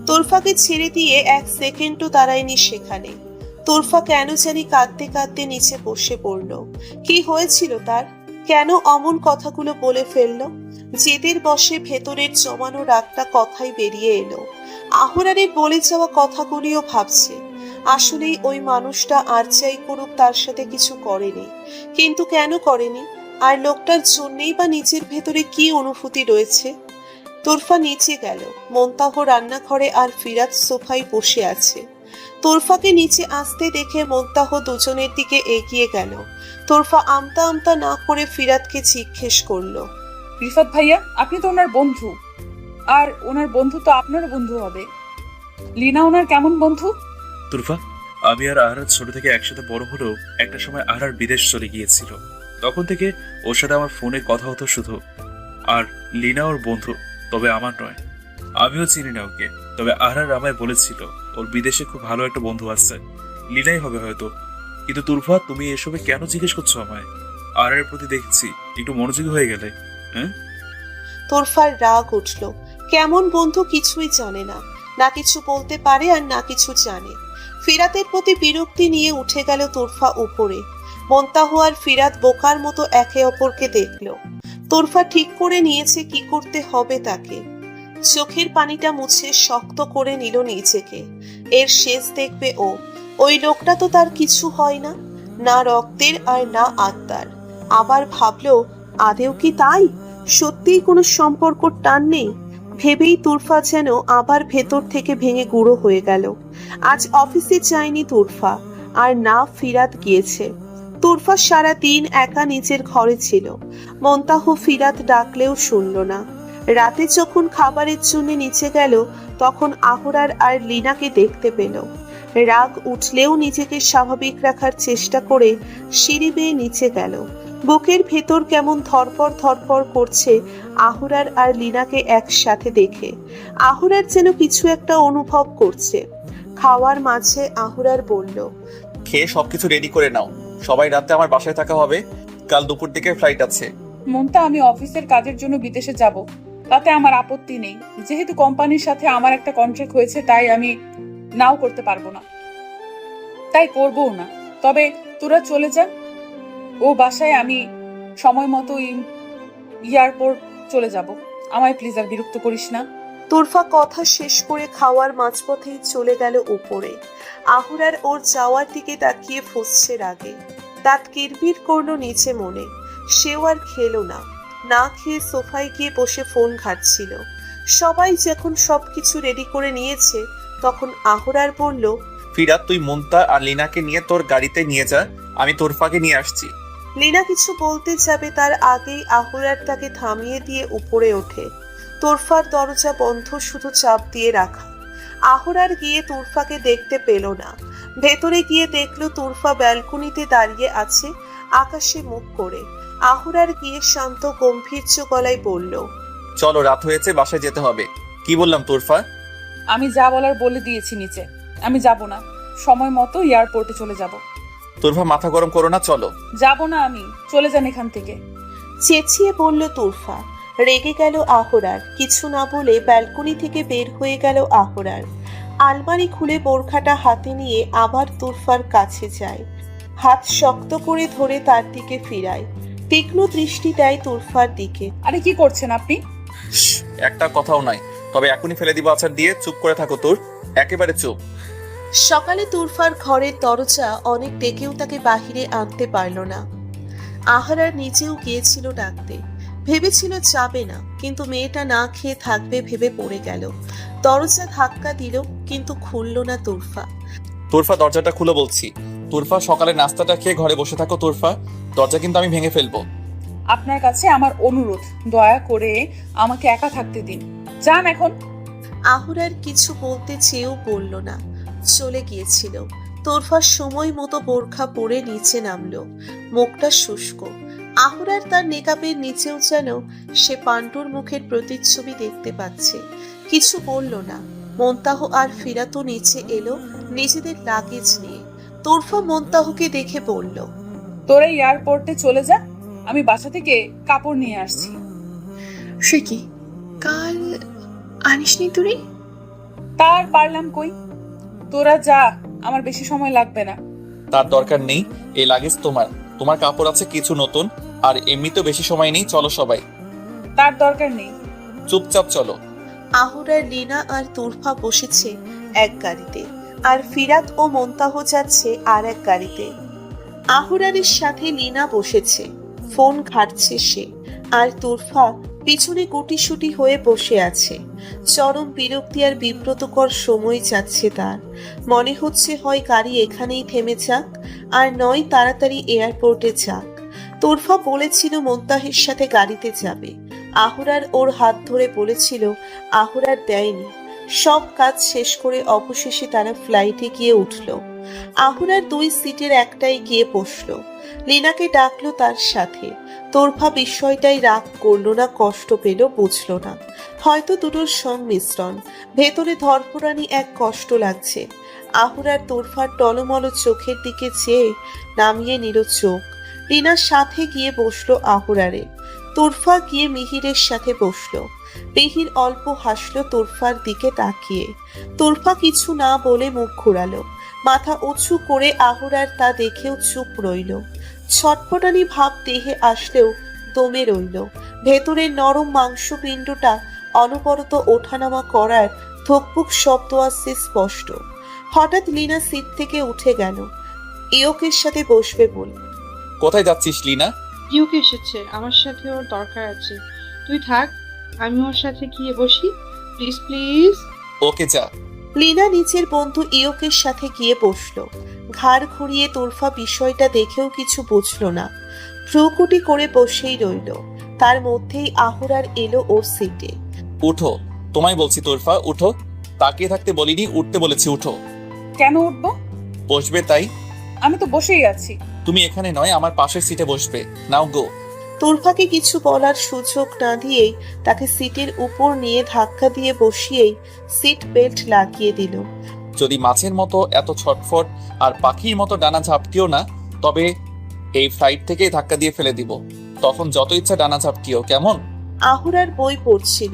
তোরফাকে ছেড়ে দিয়ে এক সেকেন্ডও দাঁড়ায়নি সেখানে। তোরফা কেন জানি কাঁদতে কাঁদতে নিচে বসে পড়ল। কি হয়েছিল তার? কেন অমন কথাগুলো বলে ফেললো? জেদের বশে ভেতরের জমানো রাগটা কথাই বেরিয়ে এলো। আহুরারের বলে যাওয়া কথাগুলিও ভাবছে, আসলেই ওই মানুষটা আর চাই করুক তার সাথে কিছু করেনি, কিন্তু কেন করেনি? আর লোকটার জন্যেই বা নিজের ভেতরে কি অনুভূতি রয়েছে? তোরফা নিচে গেল। মন্তাহ রান্নাঘরে আর ফিরাত সোফায় বসে আছে। তোরফাকে নিচে আসতে দেখে মন্তাহ দুজনের দিকে এগিয়ে গেল। তোরফা আমতা আমতা না করে ফিরাতকে জিজ্ঞেস করলো, রিফাত ভাইয়া, আপনি তো ওনার বন্ধু, আর ওনার বন্ধু তো আপনারও বন্ধু হবে। লিনা ওনার কেমন বন্ধু? তুরফা, আমি আর আহার ছোট থেকে একসাথে বড় হলেও একটা সময় আহার বিদেশ চলে গিয়েছিল। তখন থেকে ওর সাথে আমার ফোনে কথা হতো শুধু। আর লিনা ওর বন্ধু, তবে আমার নয়। আমিও চিনি না ওকে, তবে আহার আমায় বলেছিল ওর বিদেশে খুব ভালো একটা বন্ধু আছে, লিনাই হবে হয়তো। কিন্তু তুরফা, তুমি এসবে কেন জিজ্ঞেস করছো আমায়? আহারের প্রতি দেখছি একটু মনোযোগী হয়ে গেলে। হ্যাঁ, তোরফার রাগ উঠল। কেমন বন্ধু কিছুই জানে না, না কিছু বলতে পারে আর না কিছু জানে। ফিরাতের প্রতি বিরক্তি নিয়ে উঠে গেল তোরফা উপরে। মন্তাহ আর ফিরাত বোকার মতো একে অপরকে দেখলো। তোরফা ঠিক করে নিয়েছে কি করতে হবে তাকে। চোখের পানিটা মুছে শক্ত করে নিল নিজেকে। এর শেষ দেখবে ও। ওই লোকটা তো তার কিছু হয় না, না রক্তের আর না আত্মার। আবার ভাবলো, আদেও কি তাই? সত্যিই কোনো সম্পর্ক টান নেই? ভেবেই তুরফা যেন আবার ভেতর থেকে ভেঙে গুঁড়ো হয়ে গেল। আজ অফিসে যায়নি তুরফা, আর না ফিরাত গিয়েছে। তুরফা সারা দিন একা নিজের ঘরে ছিল। মন্তাহ ফিরাত ডাকলেও শুনল না। রাতে যখন খাবারের জন্য নিচে গেল, তখন আহরার আর লিনাকে দেখতে পেল। রাগ উঠলেও নিজেকে স্বাভাবিক রাখার চেষ্টা করে সিঁড়ি বেয়ে নিচে গেল। বুকের ভেতর কেমন ধরপর ধরপর করছে আহুরার আর লিনাকে একসাথে দেখে। আহুরার যেন কিছু একটা অনুভব করছে। খাওয়ার মাঝে আহুরার বলল, খেয়ে সবকিছু রেডি করে নাও, সবাই রাতে আমার বাসায় থাকা হবে, কাল দুপুর দিকে ফ্লাইট আছে। মনটা, আমি অফিসের কাজের জন্য বিদেশে যাব, তাতে আমার আপত্তি নেই। যেহেতু কোম্পানির সাথে আমার একটা কন্ট্রাক্ট হয়েছে, তাই আমি নাও করতে পারবো না, তাই করবও না। তবে তোরা চলে যা ও বাসায়, আমি সময় মতো এয়ারপোর্ট চলে যাব। আমায় প্লিজ আর বিরক্ত করিস না। তোরফা কথা শেষ করে খাওয়ার মাঝপথেই চলে গেল উপরে। আহুরার ওর যাওয়ার দিকে তাকিয়ে ফুঁসছে রাগে। দাঁত কিরবির করলো নিচে মনে। সেও আর খেলো না, না খেয়ে সোফায় গিয়ে বসে ফোন ঘাটছিল। সবাই যখন সবকিছু রেডি করে নিয়েছে, তখন আহুরার বলল, ফিরাত, তুই মুন্তা আর লিনাকে নিয়ে তোর গাড়িতে নিয়ে যা, আমি তোরফাকে নিয়ে আসছি। লীনা কিছু বলতে যাবে তার আগেই আহুরার তাকে থামিয়ে দিয়ে উপরে ওঠে। তোরফার দরজা বন্ধ, শুধু চাপ দিয়ে রাখা। আহরার গিয়ে তুরফাকে দেখতে পেল না। ভেতরে গিয়ে দেখলো তুরফা ব্যালকনিতে দাঁড়িয়ে আছে আকাশে মুখ করে। আহরার গিয়ে শান্ত গম্ভীর্য গলায় বলল, চলো, রাত হয়েছে, বাসায় যেতে হবে। কি বললাম তুরফা? আমি যা বলার বলে দিয়েছি নিচে। আমি যাব না, সময় মতো এয়ারপোর্টে চলে যাব। তুরফা, মাথা গরম করো না, চলো। যাব না আমি, চলে যান এখান থেকে। চেঁচিয়ে বলল তুরফা। রেগে গেল আহরার। কিছু না বলে ব্যালকনি থেকে বের হয়ে গেল আহরার। আলমারি খুলে বোরখাটা হাতে নিয়ে আবার তুরফার কাছে যায়। হাত শক্ত করে ধরে তার দিকে ফিরায়। তীক্ষ্ণ দৃষ্টি দেয় তুরফার দিকে। আরে কি করছেন আপনি? শ্শ্, একটা কথাও নাই, তবে এখনই ফেলে দিব আছাড় দিয়ে। চুপ করে থাকো তোর, একেবারে চুপ। সকালে তুরফার ঘরের দরজা অনেক ডেকেও তাকে বাহিরে আনতে পারল না। আহরার নিজেও গিয়েছিল ডাকতে, ভেবেছিল যাবে না, কিন্তু মেয়েটা না খেয়ে থাকবে ভেবে পড়ে গেল। দরজা ধাক্কা দিল, কিন্তু খুলল না তুরফা। তুরফা, দরজাটা খুলে বলছি। তুরফা, সকালে নাস্তাটা খেয়ে ঘরে বসে থাকো। তুরফা, দরজা কিন্তু আমি ভেঙে ফেলবো। আপনার কাছে আমার অনুরোধ, দয়া করে আমাকে একা থাকতে দিন। যান এখন। আহরার কিছু বলতে চেয়েও বলল না, চলে গিয়েছিল। তুরফা সময় মতো বোরখা পরে নিচে নামলো। মুখটা শুষ্ক। আহরার তার নেকাবের নিচেও যেন সে পান্ডুর মুখের প্রতিচ্ছবি দেখতে পাচ্ছে। কিছু বলল না। মন্তাহ আর ফিরাতো নিচে এলো নিজেদের লাগেজ নিয়ে। তুরফা মন্তাহকে দেখে বলল, তোরা এয়ারপোর্টে চলে যা, আমি বাসা থেকে কাপড় নিয়ে আসছি। সে কি, কাল আনিসনি তুই? তার পারলাম কই। তোরা যা, আমার বেশি সময় লাগবে না। তার দরকার নেই, এই লাগেজ তোমার। তোমার কাপড় আছে কিছু নতুন, আর এমনিতেও বেশি সময় নেই। চলো সবাই। তার দরকার নেই। চুপচাপ চলো। আহরার, লীনা আর তুরফা বসেছে এক গাড়িতে, আর ফিরাত ও মন্তাহ যাচ্ছে আর এক গাড়িতে। আহরারের সাথে লীনা বসেছে, ফোন ঘাটছে সে, আর তুরফা পিছনে গুটিসুটি হয়ে বসে আছে। চরম বিরক্তি আর বিব্রতকর সময় যাচ্ছে তার। মনে হচ্ছে হয় গাড়ি এখানেই থেমে যাক, আর নয় তাড়াতাড়ি এয়ারপোর্টে যাক। তুরফা বলেছিল মন্তাহের সাথে গাড়িতে যাবে। আহরার ওর হাত ধরে বলেছিল, আহরার দেয়নি। সব কাজ শেষ করে অবশেষে তারা ফ্লাইটে গিয়ে উঠল। আহরার 2 সিটের একটাই গিয়ে বসলো। লীনাকে ডাকলো তার সাথে। তোরফা বিষয়টাই রাগ করলো না, কষ্ট পেল, বুঝলো না। হয়তো দুটোর সংমিশ্রণ। ভেতরে ধরফরানি এক কষ্ট লাগছে। আহরার তোরফার টলমল চোখের দিকে চেয়ে নামিয়ে নিল চোখ। লীনার সাথে গিয়ে বসলো আহরারে। তোরফা গিয়ে মিহিরের সাথে বসলো। মিহির অল্প হাসলো তোরফার দিকে তাকিয়ে। তোরফা কিছু না বলে মুখ ঘোরালো। মাথা উঁচু করে আহরার তা দেখেও চুপ রইল। ছটফটানি ভাব দেহে আসলেও দমে রইল। ভেতরের নরম মাংসপিণ্ডটা অনবরত ওঠানামা করার ধুকপুক শব্দ আসছে স্পষ্ট। হঠাৎ লীনা সিট থেকে উঠে গেল, ইয়কের সাথে বসবে বলে। কোথায় যাচ্ছিস লীনা? ইউকে এসেছে, আমার সাথে ওর দরকার আছে। তুই থাক, আমি ওর সাথে গিয়ে বসি। Please please. ওকে, যা। লীনা নিচের বন্ধু ইয়কের সাথে গিয়ে বসলো। ঘাড় ঘুরিয়ে তোরফা বিষয়টা দেখেও কিছু বুঝলো না, ভ্রুকুটি করে বসেই রইল। তার মধ্যেই আহরার এলো ওর সিটে। উঠো, তোমায় বলছি তোরফা, উঠো। তাকিয়ে থাকতে বলিনি, উঠতে বলেছি, উঠো। কেন উঠবো? বসবে তাই। আমি তো বসেই আছি। তুমি এখানে নয়, আমার পাশের সিটে বসবে। নাও গো। তোরফাকে কিছু বলার সুযোগ না দিয়েই তাকে সিটের উপর নিয়ে ধাক্কা দিয়ে বসিয়েই সিট বেল্ট লাগিয়ে দিল। যদি মাছের মতো এত ছটফট আর পাখির মতো ডানা ঝাপটিও না, তবে এই ফ্লাইট থেকেই ধাক্কা দিয়ে ফেলে দিব। তখন যত ইচ্ছা ডানা ঝাপটিও, কেমন? আহুরার বই পড়ছিল।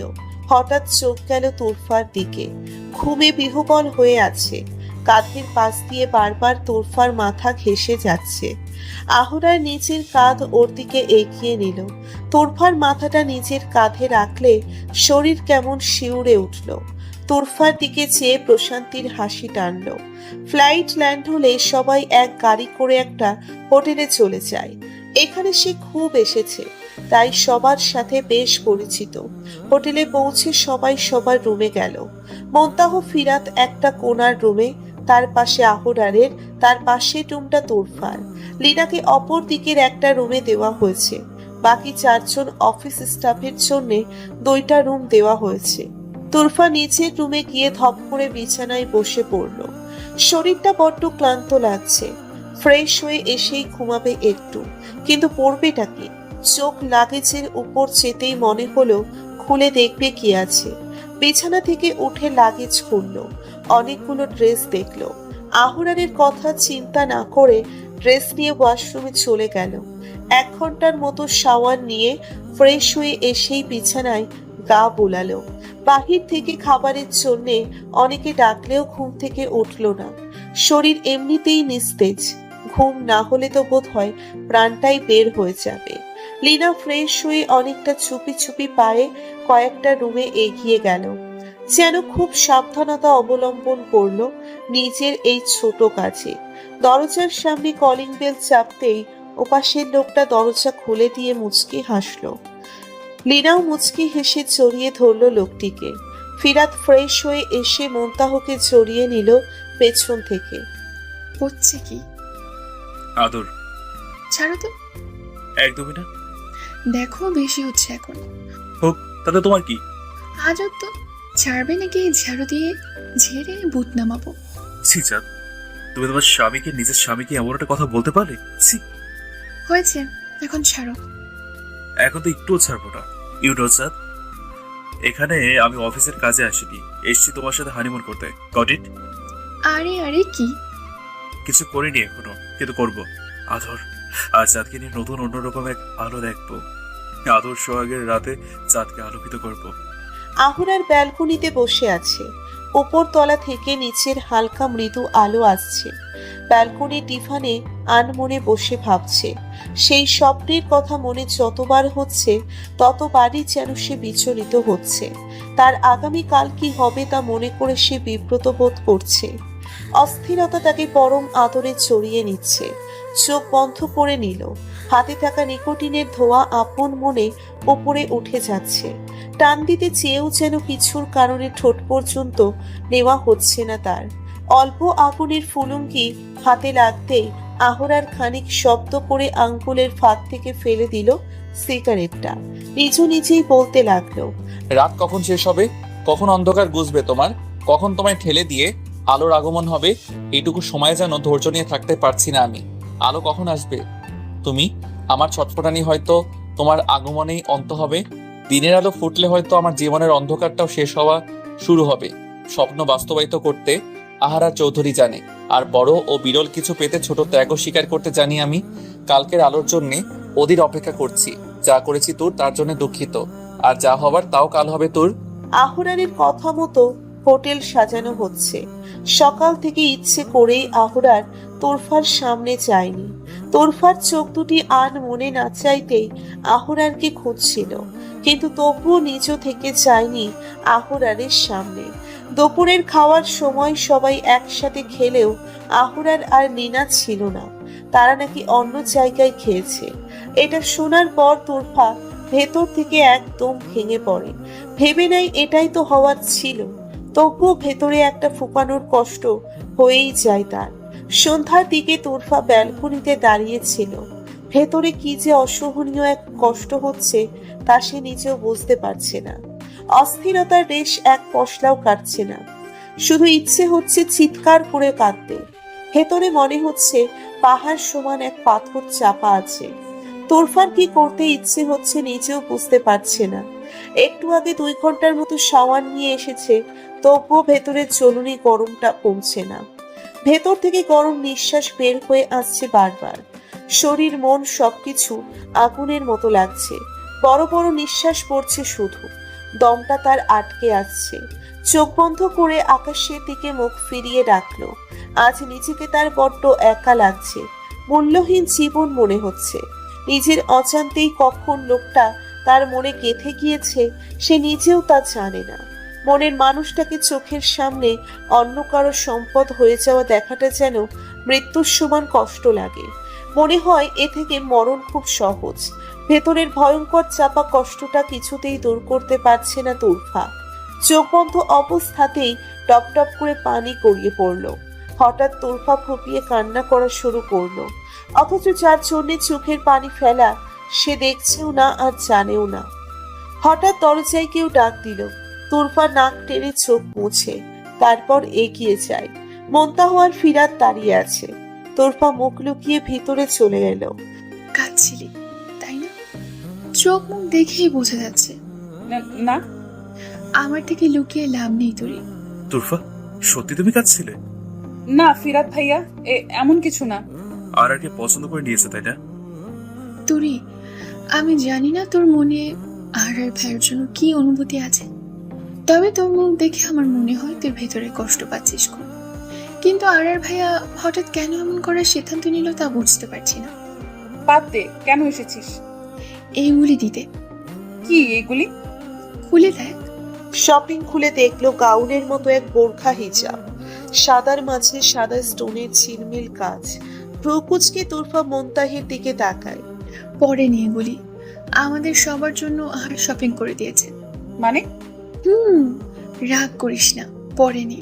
হঠাৎ চোখ গেল তোরফার দিকে। ঘুমে বিহ্বল হয়ে আছে। কাঁধের পাশ দিয়ে বারবার তোরফার মাথা ঘেঁষে যাচ্ছে। আহুরার নিচের কাঁধ ওর দিকে এগিয়ে নিল। তোরফার মাথাটা নিজের কাঁধে রাখলে শরীর কেমন শিউরে উঠল। তোরফার দিকে চেয়ে প্রশান্তির হাসি টানল। ফ্লাইট ল্যান্ড হলে সবাই এক গাড়ি করে একটা হোটেলে চলে যায়। এখানে সে খুব এসেছে, তাই সবার সাথে বেশ পরিচিত। হোটেলে পৌঁছে সবাই সবার রুমে গেল। মন্তাহ ফিরাত একটা কোণার রুমে, তার পাশে আহরারের, তার পাশে রুমটা তোরফার। লীনাকে অপর দিকের একটা রুমে দেওয়া হয়েছে। বাকি 4 জন অফিস স্টাফের জন্য 2টা রুম দেওয়া হয়েছে। তুরফা নিচের রুমে গিয়ে ধপ করে বিছানায় বসে পড়ল। শরীরটা বড্ড ক্লান্ত লাগছে। ফ্রেশ হয়ে এসেই ঘুমাবে একটু, কিন্তু পড়বেটা কি? চোখ লাগেজের উপর চেতেই মনে হলো খুলে দেখবে কি আছে। বিছানা থেকে উঠে লাগেজ খুলল, অনেকগুলো ড্রেস দেখলো। আহরারের কথা চিন্তা না করে ড্রেস নিয়ে ওয়াশরুমে চলে গেল। 1 ঘন্টার মতো শাওয়ার নিয়ে ফ্রেশ হয়ে এসেই বিছানায় গা বুলালো। বাহির থেকে খাবারের জন্যে অনেকে ডাকলেও ঘুম থেকে উঠল না। শরীর এমনিতেই নিস্তেজ, ঘুম না হলে তো বোধ হয় প্রাণটাই বের হয়ে যাবে। লীনা ফ্রেশ হয়ে অনেকটা চুপি চুপি পায়ে কয়েকটা রুমে এগিয়ে গেল, যেন খুব সাবধানতা অবলম্বন করলো নিজের এই ছোট কাজে। দরজার সামনে কলিং বেল চাপতেই ওপাশের লোকটা দরজা খুলে দিয়ে মুচকি হাসলো। লীনাও মুচকি হেসে জড়িয়ে ধরলো লোকটিকে। ফিরাত ফ্রেশ হয়ে এসে মুনতাহকে জড়িয়ে নিল পেছন থেকে। হচ্ছে কি? আদর। ছাড়ো তো। একদমই না। দেখো বেশি হচ্ছে এখন। হোক, তাতে তোমার কি? আজব তো, ছাড়বে নাকি ঝাড়ু দিয়ে ঝেড়ে বুট নামাবো? ছি চাঁদ, তুমি তোমার স্বামীকে, নিজের স্বামীকে এমন একটা কথা বলতে পারলে? ছি। হয়েছে, এখন ছাড়ো। এখন তো একটুও ছাড়বো না। ইউ নো চাঁদ, এখানে আমি অফিসের কাজে আসিনি, এসছি তোমার সাথে হানিমুন করতে। Got it? আরে আরে কি? কিছু করিনি এখনো, কিন্তু করব। আদর আর চাঁদকে নিয়ে নতুন অন্যরকম এক আলো দেখবো। আদর সোহাগের রাতে চাঁদকে আলোকিত করব। আহরার ব্যালকনিতে বসে আছে। উপর তলা থেকে নিচের হালকা মৃদু আলো আসছে। ব্যালকনি টিফানে আনমনে বসে ভাবছে। সেই স্বপ্নের কথা মনে যতবার হচ্ছে ততবারই যেন সে বিচলিত হচ্ছে। তার আগামীকাল কি হবে তা মনে করে সে বিব্রত বোধ করছে। অস্থিরতা তাকে পরম আদরে জড়িয়ে নিচ্ছে। চোখ বন্ধ করে নিল। হাতে থাকা নিকোটিনের ধোঁয়া আপন মনে উপরে উঠে যাচ্ছে। টান দিতে চেয়েও যেন কিছুর কারণে ঠোঁট পর্যন্ত নেওয়া হচ্ছে না তার। অল্প আগুনের ফুলুঙ্গি হাতে লাগতেই আহরার খানিক শব্দ করে আঙ্গুলের ফাঁক থেকে ফেলে দিল সিগারেটটা। নিজ নিজেই বলতে লাগলো, রাত কখন শেষ হবে? কখন অন্ধকার গুজবে তোমার? কখন তোমায় ঠেলে দিয়ে আলোর আগমন হবে? এইটুকু সময় যেন ধৈর্য নিয়ে থাকতে পারছি না আমি। আলো কখন আসবে? তুমি আমার ছটফটানি হয়তো তোমার আগমনেই অন্ত হবে। দিনের আলো ফুটলে হয়তো আমার জীবনের অন্ধকারটাও শেষ হওয়া শুরু হবে। স্বপ্ন বাস্তবায়িত করতে আহারা চৌধুরী জানে, আর বড় ও বিরল কিছু পেতে ছোট ত্যাগও স্বীকার করতে জানি আমি। কালকের আলোর জন্যে অধীর অপেক্ষা করছি। যা করেছি তোর তার জন্য দুঃখিত, আর যা হবার তাও কাল হবে তোর। আহরারের কথা মতো হোটেল সাজানো হচ্ছে। সকাল থেকে ইচ্ছে করেই আহরার তোরফার সামনে যায়নি। তোরফার চোখ দুটি আন মনে না চাইতেই আহরারকে খুঁজছিল, কিন্তু তবুও নিজ থেকে যায়নি আহরারের সামনে। দুপুরের খাওয়ার সময় সবাই একসাথে খেলেও আহরার আর নীনা ছিল না। তারা নাকি অন্য জায়গায় খেয়েছে। এটা শোনার পর তোরফা ভেতর থেকে একদম ভেঙে পড়ে। ভেবে নেয় এটাই তো হওয়ার ছিল, তবুও ভেতরে একটা ফুপানোর কষ্ট হয়েই যায় তার। সন্ধ্যার দিকে তোরফা ব্যালকনিতে দাঁড়িয়েছিল। ভেতরে কি যে অসহনীয় এক কষ্ট হচ্ছে তা সে নিজেও বুঝতে পারছে না। অস্থিরতার রেশ এক পশলাও কাটছে না। শুধু ইচ্ছে হচ্ছে চিৎকার করে কাঁদতে। ভেতরে মনে হচ্ছে পাহাড় সমান এক পাথর চাপা আছে। তোরফার কি করতে ইচ্ছে হচ্ছে নিজেও বুঝতে পারছে না। একটু আগে 2 ঘন্টার মতো শাওয়ার নিয়ে এসেছে, তবুও ভেতরের জ্বলুনি গরমটা কমছে না। ভেতর থেকে গরম নিঃশ্বাস বের হয়ে আসছে বারবার। শরীর মন সবকিছু আগুনের মতো লাগছে। বড় বড় নিঃশ্বাস পড়ছে শুধু। দমটা তার আটকে আসছে। চোখ বন্ধ করে আকাশের দিকে মুখ ফিরিয়ে রাখলো। আজ নিজেকে তার বড্ড একা লাগছে। মূল্যহীন জীবন মনে হচ্ছে। নিজের অজান্তেই কখন লোকটা তার মনে গেঁথে গিয়েছে সে নিজেও তা জানে না। মনের মানুষটাকে চোখের সামনে অন্য কারো সম্পদ হয়ে যাওয়া দেখাটা যেন মৃত্যুর সমান কষ্ট লাগে। মনে হয় এ থেকে মরণ খুব সহজ। ভেতরের ভয়ঙ্কর চাপা কষ্টটা কিছুতেই দূর করতে পারছে না তোরফা। চোখ বন্ধ অবস্থাতেই টপ টপ করে পানি গড়িয়ে পড়লো। হঠাৎ তোরফা ফুপিয়ে কান্না করা শুরু করলো, অথচ যার জন্যে চোখের পানি ফেলা সে দেখছেও না আর জানেও না। হঠাৎ দরজায় কেউ ডাক দিল, তোরফা নাক টেনে চোখ মুছে, তারপর এগিয়ে যায়। মন্তাহ আর ফিরাত দাঁড়িয়ে আছে। তোরফা মুখ লুকিয়ে ভিতরে চলে এলো। কাঁদছিলি তাই না? চোখ মুখ দেখেই বোঝা যাচ্ছে। না আমার থেকে লুকিয়ে লাভ নেই তুরি। তুরফা, সত্যি তুমি কাঁদছিলে? না ফিরাত ভাইয়া, এমন কিছু না। আরকে পছন্দ করে নিয়েছে তাই না? তুরি, আমি জানি না তোর মনে আর ভাইয়ের জন্য কি অনুভূতি আছে, তবে তোর মুখ দেখে আমার মনে হয় তুই ভেতরে কষ্ট পাচ্ছিস খুব। কিন্তু আর ভাইয়া হঠাৎ কেন এমন করার সিদ্ধান্ত নিল তা বুঝতে পারছি না। বাদ দে, কেন এসেছিস? এইগুলি দিতে। কি এগুলি? খুলে দেখ। শপিং খুলে দেখলো গাউনের মতো এক বোরখা হিজাব, সাদার মাঝে সাদা স্টোনের ঝিলমিল কাজ। ভ্রুকুচকে তোরফা মুনতাহির দিকে তাকায়। পরে নিয়ে এগুলি আমাদের সবার জন্য আর শপিং করে দিয়েছে। মানে? রাগ করিস না, পরে নি।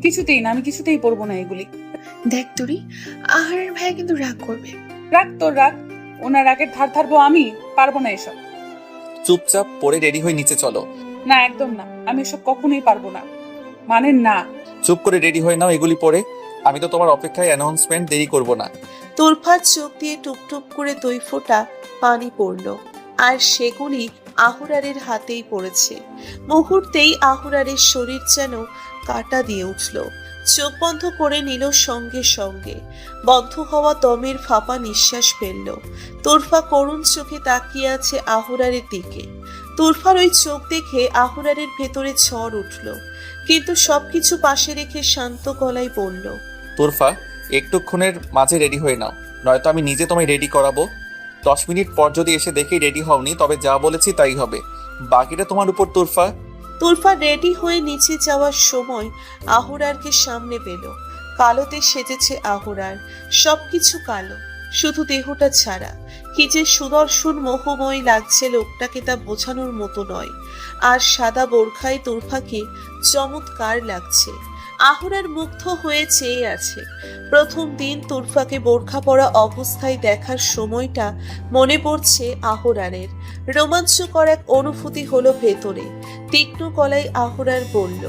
কিছুতেই না, আমি কিছুতেই পরবো না এগুলি। দেখ তুরি, আহারের ভাইয়া কিন্তু রাগ করবে। রাগ তোর রাগ, ওনার রাগের ধার ধারবো আমি? পারবো না এসব। চুপচাপ পরে রেডি হয়ে নিচে চলো। না একদম না, আমি এসব কখনোই পারবো না। মানে না। চুপ করে রেডি হয়ে নাও এগুলি পরে। আমি তো তোমার অপেক্ষায় অ্যানাউন্সমেন্ট দেরি করব না। তোরফার চোখ দিয়ে টুপটুপ করে 2 ফোঁটা পানি পড়লো, আর সেগুলি আহুরারের হাতেই পড়েছে। মুহূর্তেই আহুরারের শরীর যেন কাটা দিয়ে উঠল। চোখ বন্ধ করে নিল, সঙ্গে সঙ্গে বন্ধ হওয়া দমের ফাঁপা নিঃশ্বাস ফেলল। তোরফা করুণ চোখে তাকিয়ে আছে আহুরারের দিকে। তোরফার ওই চোখ দেখে আহুরারের ভেতরে ঝড় উঠল, কিন্তু সবকিছু পাশে রেখে শান্ত গলায় বলল, তোরফা, একটুক্ষণের মাঝে রেডি হয়ে নাও, নয়তো আমি নিজে তোমায় রেডি করাবো। 10 মিনিট পর যদি এসে দেখি রেডি হওনি, তবে যা বলেছি তাই হবে। বাকিটা তোমার উপর তোরফা। তোরফা রেডি হয়ে নিচে যাওয়ার সময় আহুরারকে সামনে পেল। কালোতে সেজেছে আহুরার, সবকিছু কালো, শুধু দেহটা ছাড়া। কি যে সুদর্শন মোহময় লাগছে লোকটাকে তা বোঝানোর মতো নয়। আর সাদা বোরখায় তোরফাকে চমৎকার লাগছে। আহুরার মুগ্ধ হয়ে চেয়ে আছে। প্রথম দিন তোরফাকে বোরখা পরা অবস্থায় দেখার সময়টা মনে পড়ছে আহুরারের। রোমাঞ্চকর এক অনুভূতি হলো ভেতরে। তীক্ষ্ণ গলায় আহুরার বলল,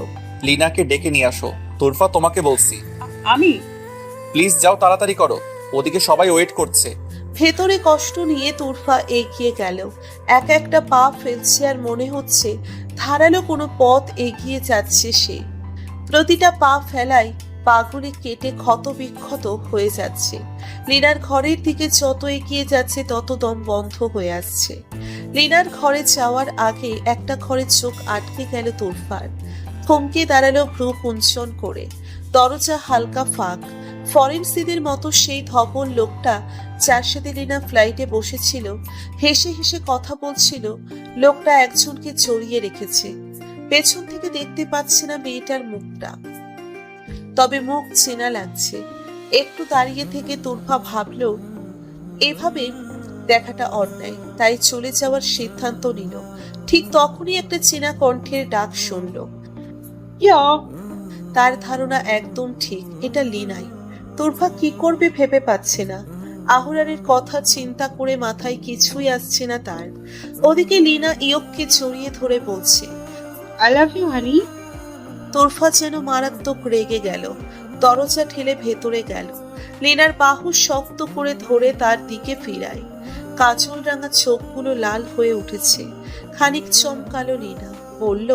লিনাকে ডেকে নিয়ে আসো। তোরফা, তোমাকে বলছি। আমি? প্লিজ যাও, তাড়াতাড়ি করো, ওদিকে সবাই ওয়েট করছে। ভেতরে কষ্ট নিয়ে তোরফা এগিয়ে গেল। এক একটা পা ফেলছে আর মনে হচ্ছে ধারালো কোনো পথ এগিয়ে যাচ্ছে সে। প্রতিটা পা ফেলায় পাগুলি কেটে ক্ষত বিক্ষত হয়ে যাচ্ছে। লিনার ঘরের দিকে যত এগিয়ে যাচ্ছে তত দম বন্ধ হয়ে আসছে। লিনার ঘরে যাওয়ার আগে একটা ঘরে চোখ আটকে গেল তোরফার। থমকে দাঁড়ালো ভ্রু কুঞ্চন করে। দরজা হালকা ফাঁক। ফরেনসিদের মতো সেই ধবল লোকটা যার সাথে লিনা ফ্লাইটে বসেছিল হেসে হেসে কথা বলছিল, লোকটা একজনকে জড়িয়ে রেখেছে। পেছন থেকে দেখতে পাচ্ছে না মেয়েটার মুখটা, তবে মুখ চেনা লাগছে। একটু দাঁড়িয়ে থেকে তোরফা ভাবল এভাবে দেখাটা অন্যায়, তাই চলে যাওয়ার সিদ্ধান্ত নিল। ঠিক তখনই একটা চেনা কণ্ঠের ডাক শুনল। ইয়া, তার ধারণা একদম ঠিক, এটা লিনাই। তোরফা কি করবে ভেবে পাচ্ছে না। আহুরারের কথা চিন্তা করে মাথায় কিছুই আসছে না তার। ওদিকে লিনা ইয়ককে জড়িয়ে ধরে বলছে, আই লাভ ইউ হানি। তোরফা যেন মারাত্মক রেগে গেল। দরজা ঠেলে ভেতরে গেল। লিনার বাহু শক্ত করে ধরে তার দিকে ফিরায়। কাজল রাঙা চোখগুলো লাল হয়ে উঠেছে। খানিক চমকালো লিনা, বলল,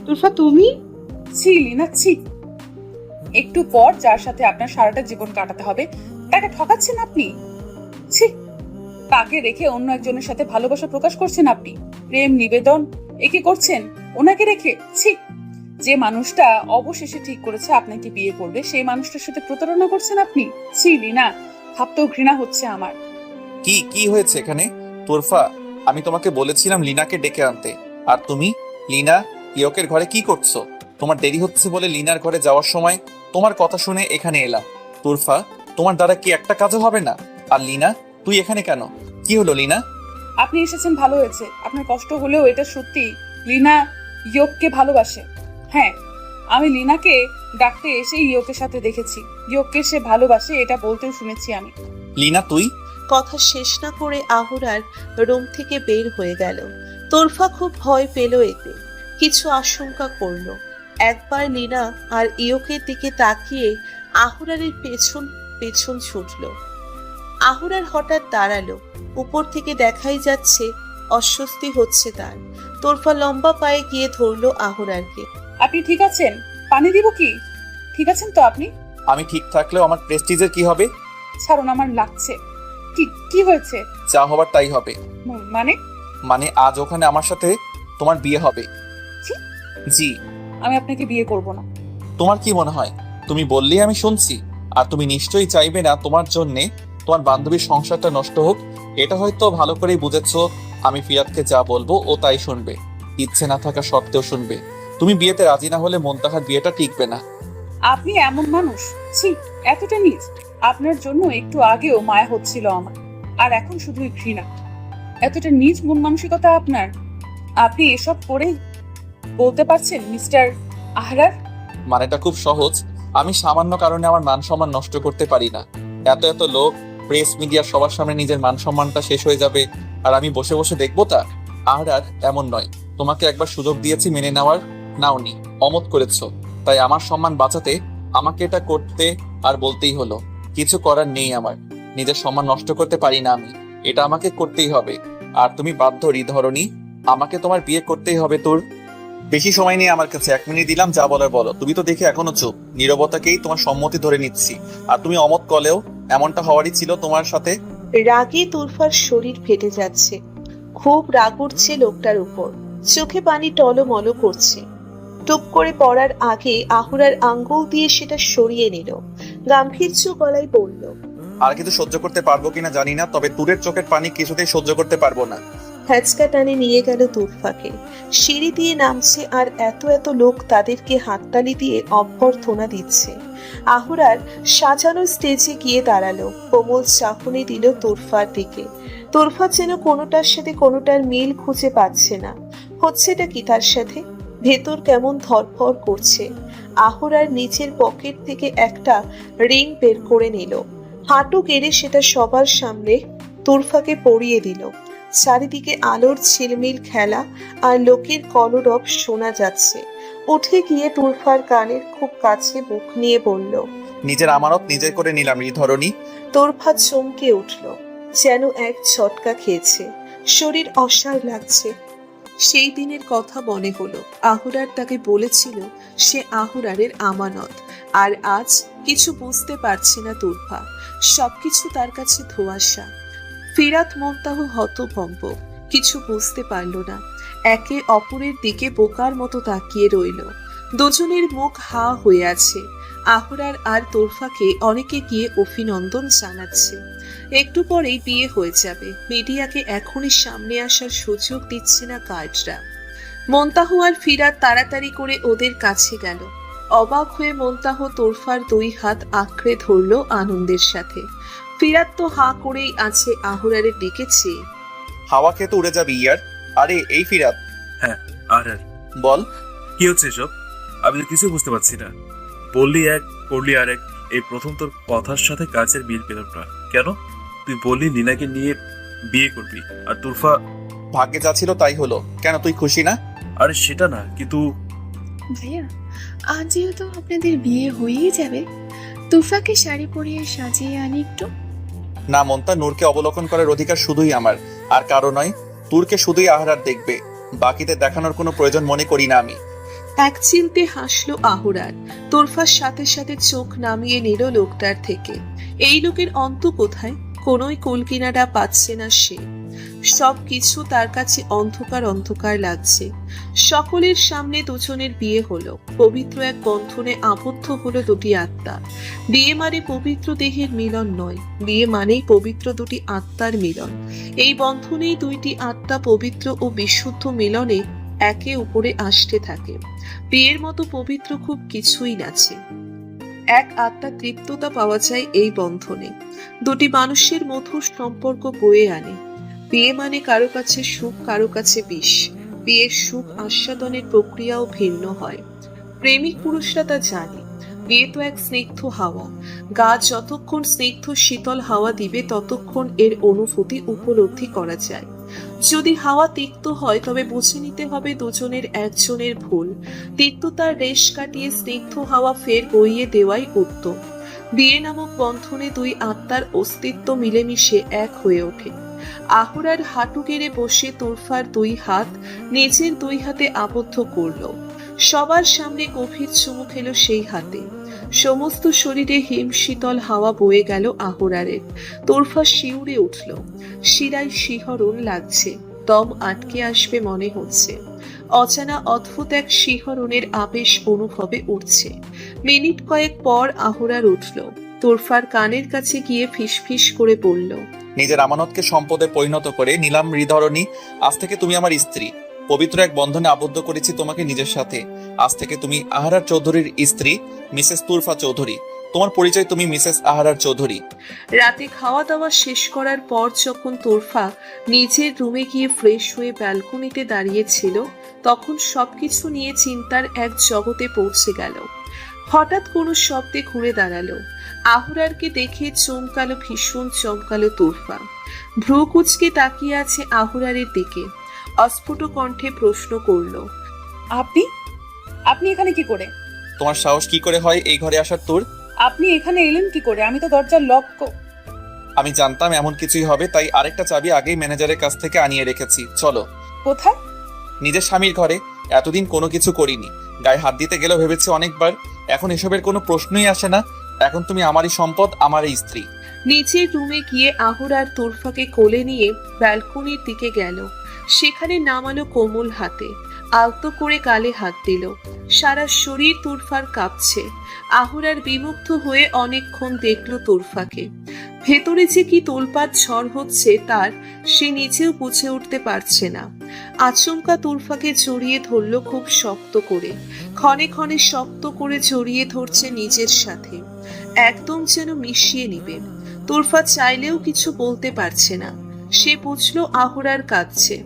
তুরফা তুমি? ছি লিনা, ছি। একটু পর যার সাথে আপনার সারাটা জীবন কাটাতে হবে তাকে ঠকাচ্ছেন আপনি। ছি, তাকে রেখে অন্য একজনের সাথে ভালোবাসা প্রকাশ করছেন আপনি। প্রেম নিবেদন একে করছেন ওনাকে রেখে। ছি, যে মানুষটা অবশেষে ঠিক করেছে আপনাকে বিয়ে করবে সেই মানুষটার সাথে প্রতারণা করছেন আপনি। ছি লিনা, ভাবতেও ঘৃণা হচ্ছে আমার। কি হয়েছে এখানে? তোরফা, আমি তোমাকে বলেছিলাম লিনাকে ডেকে আনতে, আর তুমি লিনা ইয়কের ঘরে কি করছো? তোমার দেরি হচ্ছে বলে লিনার ঘরে যাওয়ার সময় তোমার কথা শুনে এখানে এলাম। তোরফা, তোমার দ্বারা কি একটা কাজও হবে না? আর লিনা, তুই এখানে কেন? কি হলো লিনা? আপনি এসেছেন ভালো হয়েছে। আপনার কষ্ট হলেও এটা সত্যি, লিনা ইয়ককে ভালোবাসে। হ্যাঁ, আমি লিনাকে ডাকতে এসে ইয়কের সাথে দেখেছি। ইয়ককে সে ভালোবাসে, এটা বলতেও শুনেছি আমি। লিনা, তুই? কথা শেষ না করে আহুরার রুম থেকে বের হয়ে গেল। তোরফা খুব ভয় পেল এতে। কিছু আশঙ্কা করলো। একবার লীনা আর ইয়কের দিকে তাকিয়ে আহুরারের পেছন পেছন ছুটলো। আহুরার হঠাৎ দাঁড়ালো। উপর থেকে দেখাই যাচ্ছে অস্বস্তি হচ্ছে তার। তোরফা লম্বা পায়ে গিয়ে ধরলো আহুরারকে। আপনি ঠিক আছেন? পানি দিব কি? ঠিক আছেন তো আপনি? আমি ঠিক থাকলেও আমার প্রেস্টিজের কি হবে? ছাড়ুন, আমার লাগছে। কি কি হয়েছে? যা হবার তাই হবে। মানে? মানে আজ ওখানে আমার সাথে তোমার বিয়ে হবে। ছি! জি। আমি আপনাকে বিয়ে করব না। তোমার কি মনে হয় তুমি বললেই আমি শুনছি? আর তুমি নিশ্চয়ই চাইবে না তোমার জন্যে তোমার বান্ধবীর সংসারটা নষ্ট হোক। এটা হয়তো ভালো করেই বুঝেছো। আমি ফিরাতকে যা বলবো ও তাই শুনবে, ইচ্ছে না থাকা সত্ত্বেও শুনবে। তুমি বিয়েতে রাজি না হলে মুনতাহার বিয়েটা টিকবে না। আপনি এমন মানুষ? ছি, এতটা নীচ! আপনার জন্য একটু আগেও মায়া হচ্ছিল আমার, আর এখন শুধুই ঘৃণা। এতটা নীচ মন মানসিকতা আপনার! আপনি এসব করেই বলতে পারছেন মিস্টার আহরার? মানেটা খুব সহজ। আমি সামান্য কারণে আমার মান সম্মান নষ্ট করতে পারি না। এত এত লোক, প্রেস, মিডিয়া সবার সামনে নিজের মান সম্মানটা শেষ হয়ে যাবে আর আমি বসে বসে দেখবো তা? আর এমন নয়। তোমাকে একবার সুযোগ দিয়েছি মেনে নেওয়ার, নাওনি, অমত করেছো। তাই আমার সম্মান বাঁচাতে আমাকে এটা করতে আর বলতেই হলো। কিছু করার নেই আমার। নিজের সম্মান নষ্ট করতে পারি না আমি। এটা আমাকে করতেই হবে। আর তুমি বাধ্য হৃদহরণী, আমাকে তোমার বিয়ে করতেই হবে। তোর বেশি সময় নেই আমার কাছে, 1 মিনিট দিলাম, যা বলার বলো। তুমি তো দেখে এখনো চুপ। নীরবতাকেই তোমার সম্মতি ধরে নিচ্ছি। আর তুমি অমত কলেও এমনটা হওয়ারই ছিল তোমার সাথে। রাগে তুরফার শরীর ফেটে যাচ্ছে। খুব রাগ উঠছে লোকটার উপর। চোখে পানি টলমল করছে। টুপ করে পড়ার আগে আহুরার আঙ্গুল দিয়ে সেটা সরিয়ে নিল। গাম্ভীর্য গলায় বলল, আর কিছু সহ্য করতে পারবো কিনা জানি না, তবে তুরের চোখের পানি কিছুতেই সহ্য করতে পারবো না। হ্যাচকা টানে নিয়ে গেল তুরফাকে। সিঁড়ি দিয়ে নামছে আর এত এত লোক তাদেরকে হাততালি দিয়ে অভ্যর্থনা দিচ্ছে। আহুরার সাজানো স্টেজে গিয়ে দাঁড়ালো। কোমল চাহনি দিল তুরফার দিকে। তুরফা যেন কোনোটার সাথে কোনোটার মিল খুঁজে পাচ্ছে না। হচ্ছেটা কি তার সাথে? ভেতর কেমন ধরফর করছে। আহুরার নিচের পকেট থেকে একটা রিং বের করে নিল। হাঁটু গেড়ে সেটা সবার সামনে তুরফাকে পরিয়ে দিল। চারিদিকে আলোর ঝিলমিল খেলা আর লোকের কলরব শোনা যাচ্ছে। উঠে গিয়ে তুরফার কানের খুব কাছে মুখ নিয়ে বলল, নিজের আমানত নিজে করে নিলাম হৃদহরণী। তুরফা চমকে উঠল, যেন এক ঝটকা খেয়েছে। শরীর অসাড় লাগছে। সেই দিনের কথা মনে হলো। আহুরার তাকে বলেছিল সে আহুরারের আমানত। আর আজ কিছু বুঝতে পারছে না তুরফা। সবকিছু তার কাছে ধোঁয়াশা। ফিরাত মুনতাহ হতভম্ব, কিছু বুঝতে পারল না। একে অপরের দিকে বোকার মতো তাকিয়ে রইল। দুজনের মুখ হা হয়ে আছে। আহুরার আর তোরফাকে অনেকে গিয়ে অভিনন্দন জানাচ্ছে। একটু পরেই বিয়ে হয়ে যাবে। মিডিয়াকে এখনই সামনে আসার সুযোগ দিচ্ছে না গার্ডরা। মুনতাহ আর ফিরাত তাড়াতাড়ি করে ওদের কাছে গেল। অবাক হয়ে মুনতাহ তোরফার 2 হাত আঁকড়ে ধরল আনন্দের সাথে। ফিরাত তো হা করেই আছে আহুরারের দিকে চেয়ে। হাওয়া খেতে উড়ে যাবি ইয়ার। আরে এই ফিরাত, হ্যাঁ, আর বল। কি হচ্ছে এসব? আমি তো কিছু বুঝতে পারছি না। বললি এক, করলি আর এক। এই প্রথম তোর কথার সাথে কাজের মিল পেলাম না। কেন? তুই বললি লীনাকে নিয়ে বিয়ে করবি, আর তুরফা। ভাগ্যে যা ছিল তাই হলো। কেন তুই খুশি না? আরে সেটা না, কিন্তু ভাইয়া, আজ যেহেতু আপনাদের বিয়ে হয়েই যাবে, তুফাকে শাড়ি পরিয়ে সাজিয়ে আনি একটু। না মন্তা, নূরকে অবলোকন করার অধিকার শুধুই আমার, আর কারো নয়। তুরকে শুধুই আহরার দেখবে, বাকিদের দেখানোর কোনো প্রয়োজন মনে করি না আমি। এক চিলতে হাসলো আহুরার। তোরফার সাথে সাথে চোখ নামিয়ে নিল লোকটার থেকে। এই লোকের অন্ত কোথায়? কোনোই কুলকিনারা পাচ্ছে না সে। সবকিছু তার কাছে অন্ধকার অন্ধকার লাগছে। সকলের সামনে দুজনের বিয়ে হলো। পবিত্র এক বন্ধনে আবদ্ধ হলো দুটি আত্মা। বিয়ে মানে পবিত্র দেহের মিলন নয়, বিয়ে মানেই পবিত্র দুটি আত্মার মিলন। এই বন্ধনেই দুইটি আত্মা পবিত্র ও বিশুদ্ধ মিলনে একে উপরে আসতে থাকে। বিয়ের মতো পবিত্র খুব কিছুই আছে। এক আত্মা তৃপ্ততা পাওয়া যায় এই বন্ধনে। দুটি মানুষের মধুর সম্পর্ক বয়ে আনে। বিয়ে মানে কারো কাছে সুখ, কারো কাছে বিষ। বিয়ের সুখ আস্বাদনের প্রক্রিয়াও ভিন্ন হয়। প্রেমিক পুরুষরা তা জানে। বিয়ে তো এক স্নিগ্ধ হাওয়া। গা যতক্ষণ স্নিগ্ধ শীতল হাওয়া দিবে ততক্ষণ এর অনুভূতি উপলব্ধি করা যায়। যদি হাওয়া তিক্ত হয় তবে বুঝে নিতে হবে দুজনের একজনের ভুল। তিক্ততার রেশ কাটিয়ে স্নিগ্ধ হাওয়া ফের বইয়ে দেওয়াই উত্তম। বিয়ে নামক বন্ধনে দুই আত্মার অস্তিত্ব মিলেমিশে এক হয়ে ওঠে। আহুরার হাঁটু গেড়ে বসে তোরফার দুই হাত নিজের দুই হাতে আবদ্ধ করল। সবার সামনে গভীর চুমু খেল সেই হাতে। সমস্ত শরীরে হিমশীতল হাওয়া বয়ে গেল আহুরারের। তোরফা শিউরে উঠল। শিরায় শিহরণ লাগছে, দম আটকে আসবে মনে হচ্ছে। অজানা অদ্ভুত এক শিহরণের আবেশ অনুভবে উঠছে। মিনিট কয়েক পর আহুরার উঠল, তোরফার কানের কাছে গিয়ে ফিসফিস করে বলল, নিজের আমানতকে সম্পদে পরিণত করে নিলাম হৃদরণী। আজ থেকে তুমি আমার স্ত্রী। পবিত্র এক বন্ধনে আবদ্ধ করেছি তোমাকে নিজের সাথে। আজ থেকে তুমি আহারার চৌধুরীর স্ত্রী, মিসেস তুরফা চৌধুরী। তোমার পরিচয়, তুমি মিসেস আহারার চৌধুরী। রাতে খাওয়া দাওয়া শেষ করার পর যখন তোরফা নিজের রুমে গিয়ে ফ্রেশ হয়ে ব্যালকনিতে দাঁড়িয়েছিল, তখন সবকিছু নিয়ে চিন্তার এক জগতে পৌঁছে গেল। হঠাৎ কোনো শব্দে ঘুরে দাঁড়ালো। আহুরারকে দেখে চমকালো, ভীষণ চমকালো তোরফা। ভ্রু কুচকে তাকিয়ে আছে আহুরারের দিকে। অস্ফুট কণ্ঠে প্রশ্ন করলো, আপনি আপনি এখানে কি করে? তোমার সাহস কি করে হয় এই ঘরে আসার তোর? আপনি এখানে এলেন কি করে? আমি তো দরজার লক। আমি জানতাম এমন কিছুই হবে, তাই আরেকটা চাবি আগেই ম্যানেজারের কাছ থেকে আনিয়ে রেখেছি। চলো। কোথায়? নিজের স্বামীর ঘরে। এতদিন কোনো কিছু করিনি, গায়ে হাত দিতে গেলেও ভেবেছি অনেকবার। এখন এসবের কোনো প্রশ্নই আসে না। এখন তুমি আমারই সম্পদ, আমারই স্ত্রী। নিচের রুমে গিয়ে আহুরার তোরফাকে কোলে নিয়ে ব্যালকনির দিকে গেল। সেখানে নামালো কোমল হাতে, আলতো করে গালে হাত দিল। সারা শরীর তোরফার কাঁপছে। আহুরার বিমুগ্ধ হয়ে অনেকক্ষণ দেখল তোরফাকে। ভেতরে যে কি তোলপাড় ঝড় হচ্ছে তার সে নিজেও বুঝে উঠতে পারছে না। আচমকা তোরফাকে জড়িয়ে ধরল খুব শক্ত করে, ক্ষণে ক্ষণে শক্ত করে জড়িয়ে ধরছে নিজের সাথে, একদম যেন মিশিয়ে নিবে। তোরফা চাইলেও কিছু বলতে পারছে না। সে বুঝলো আহুরার কাঁদছে,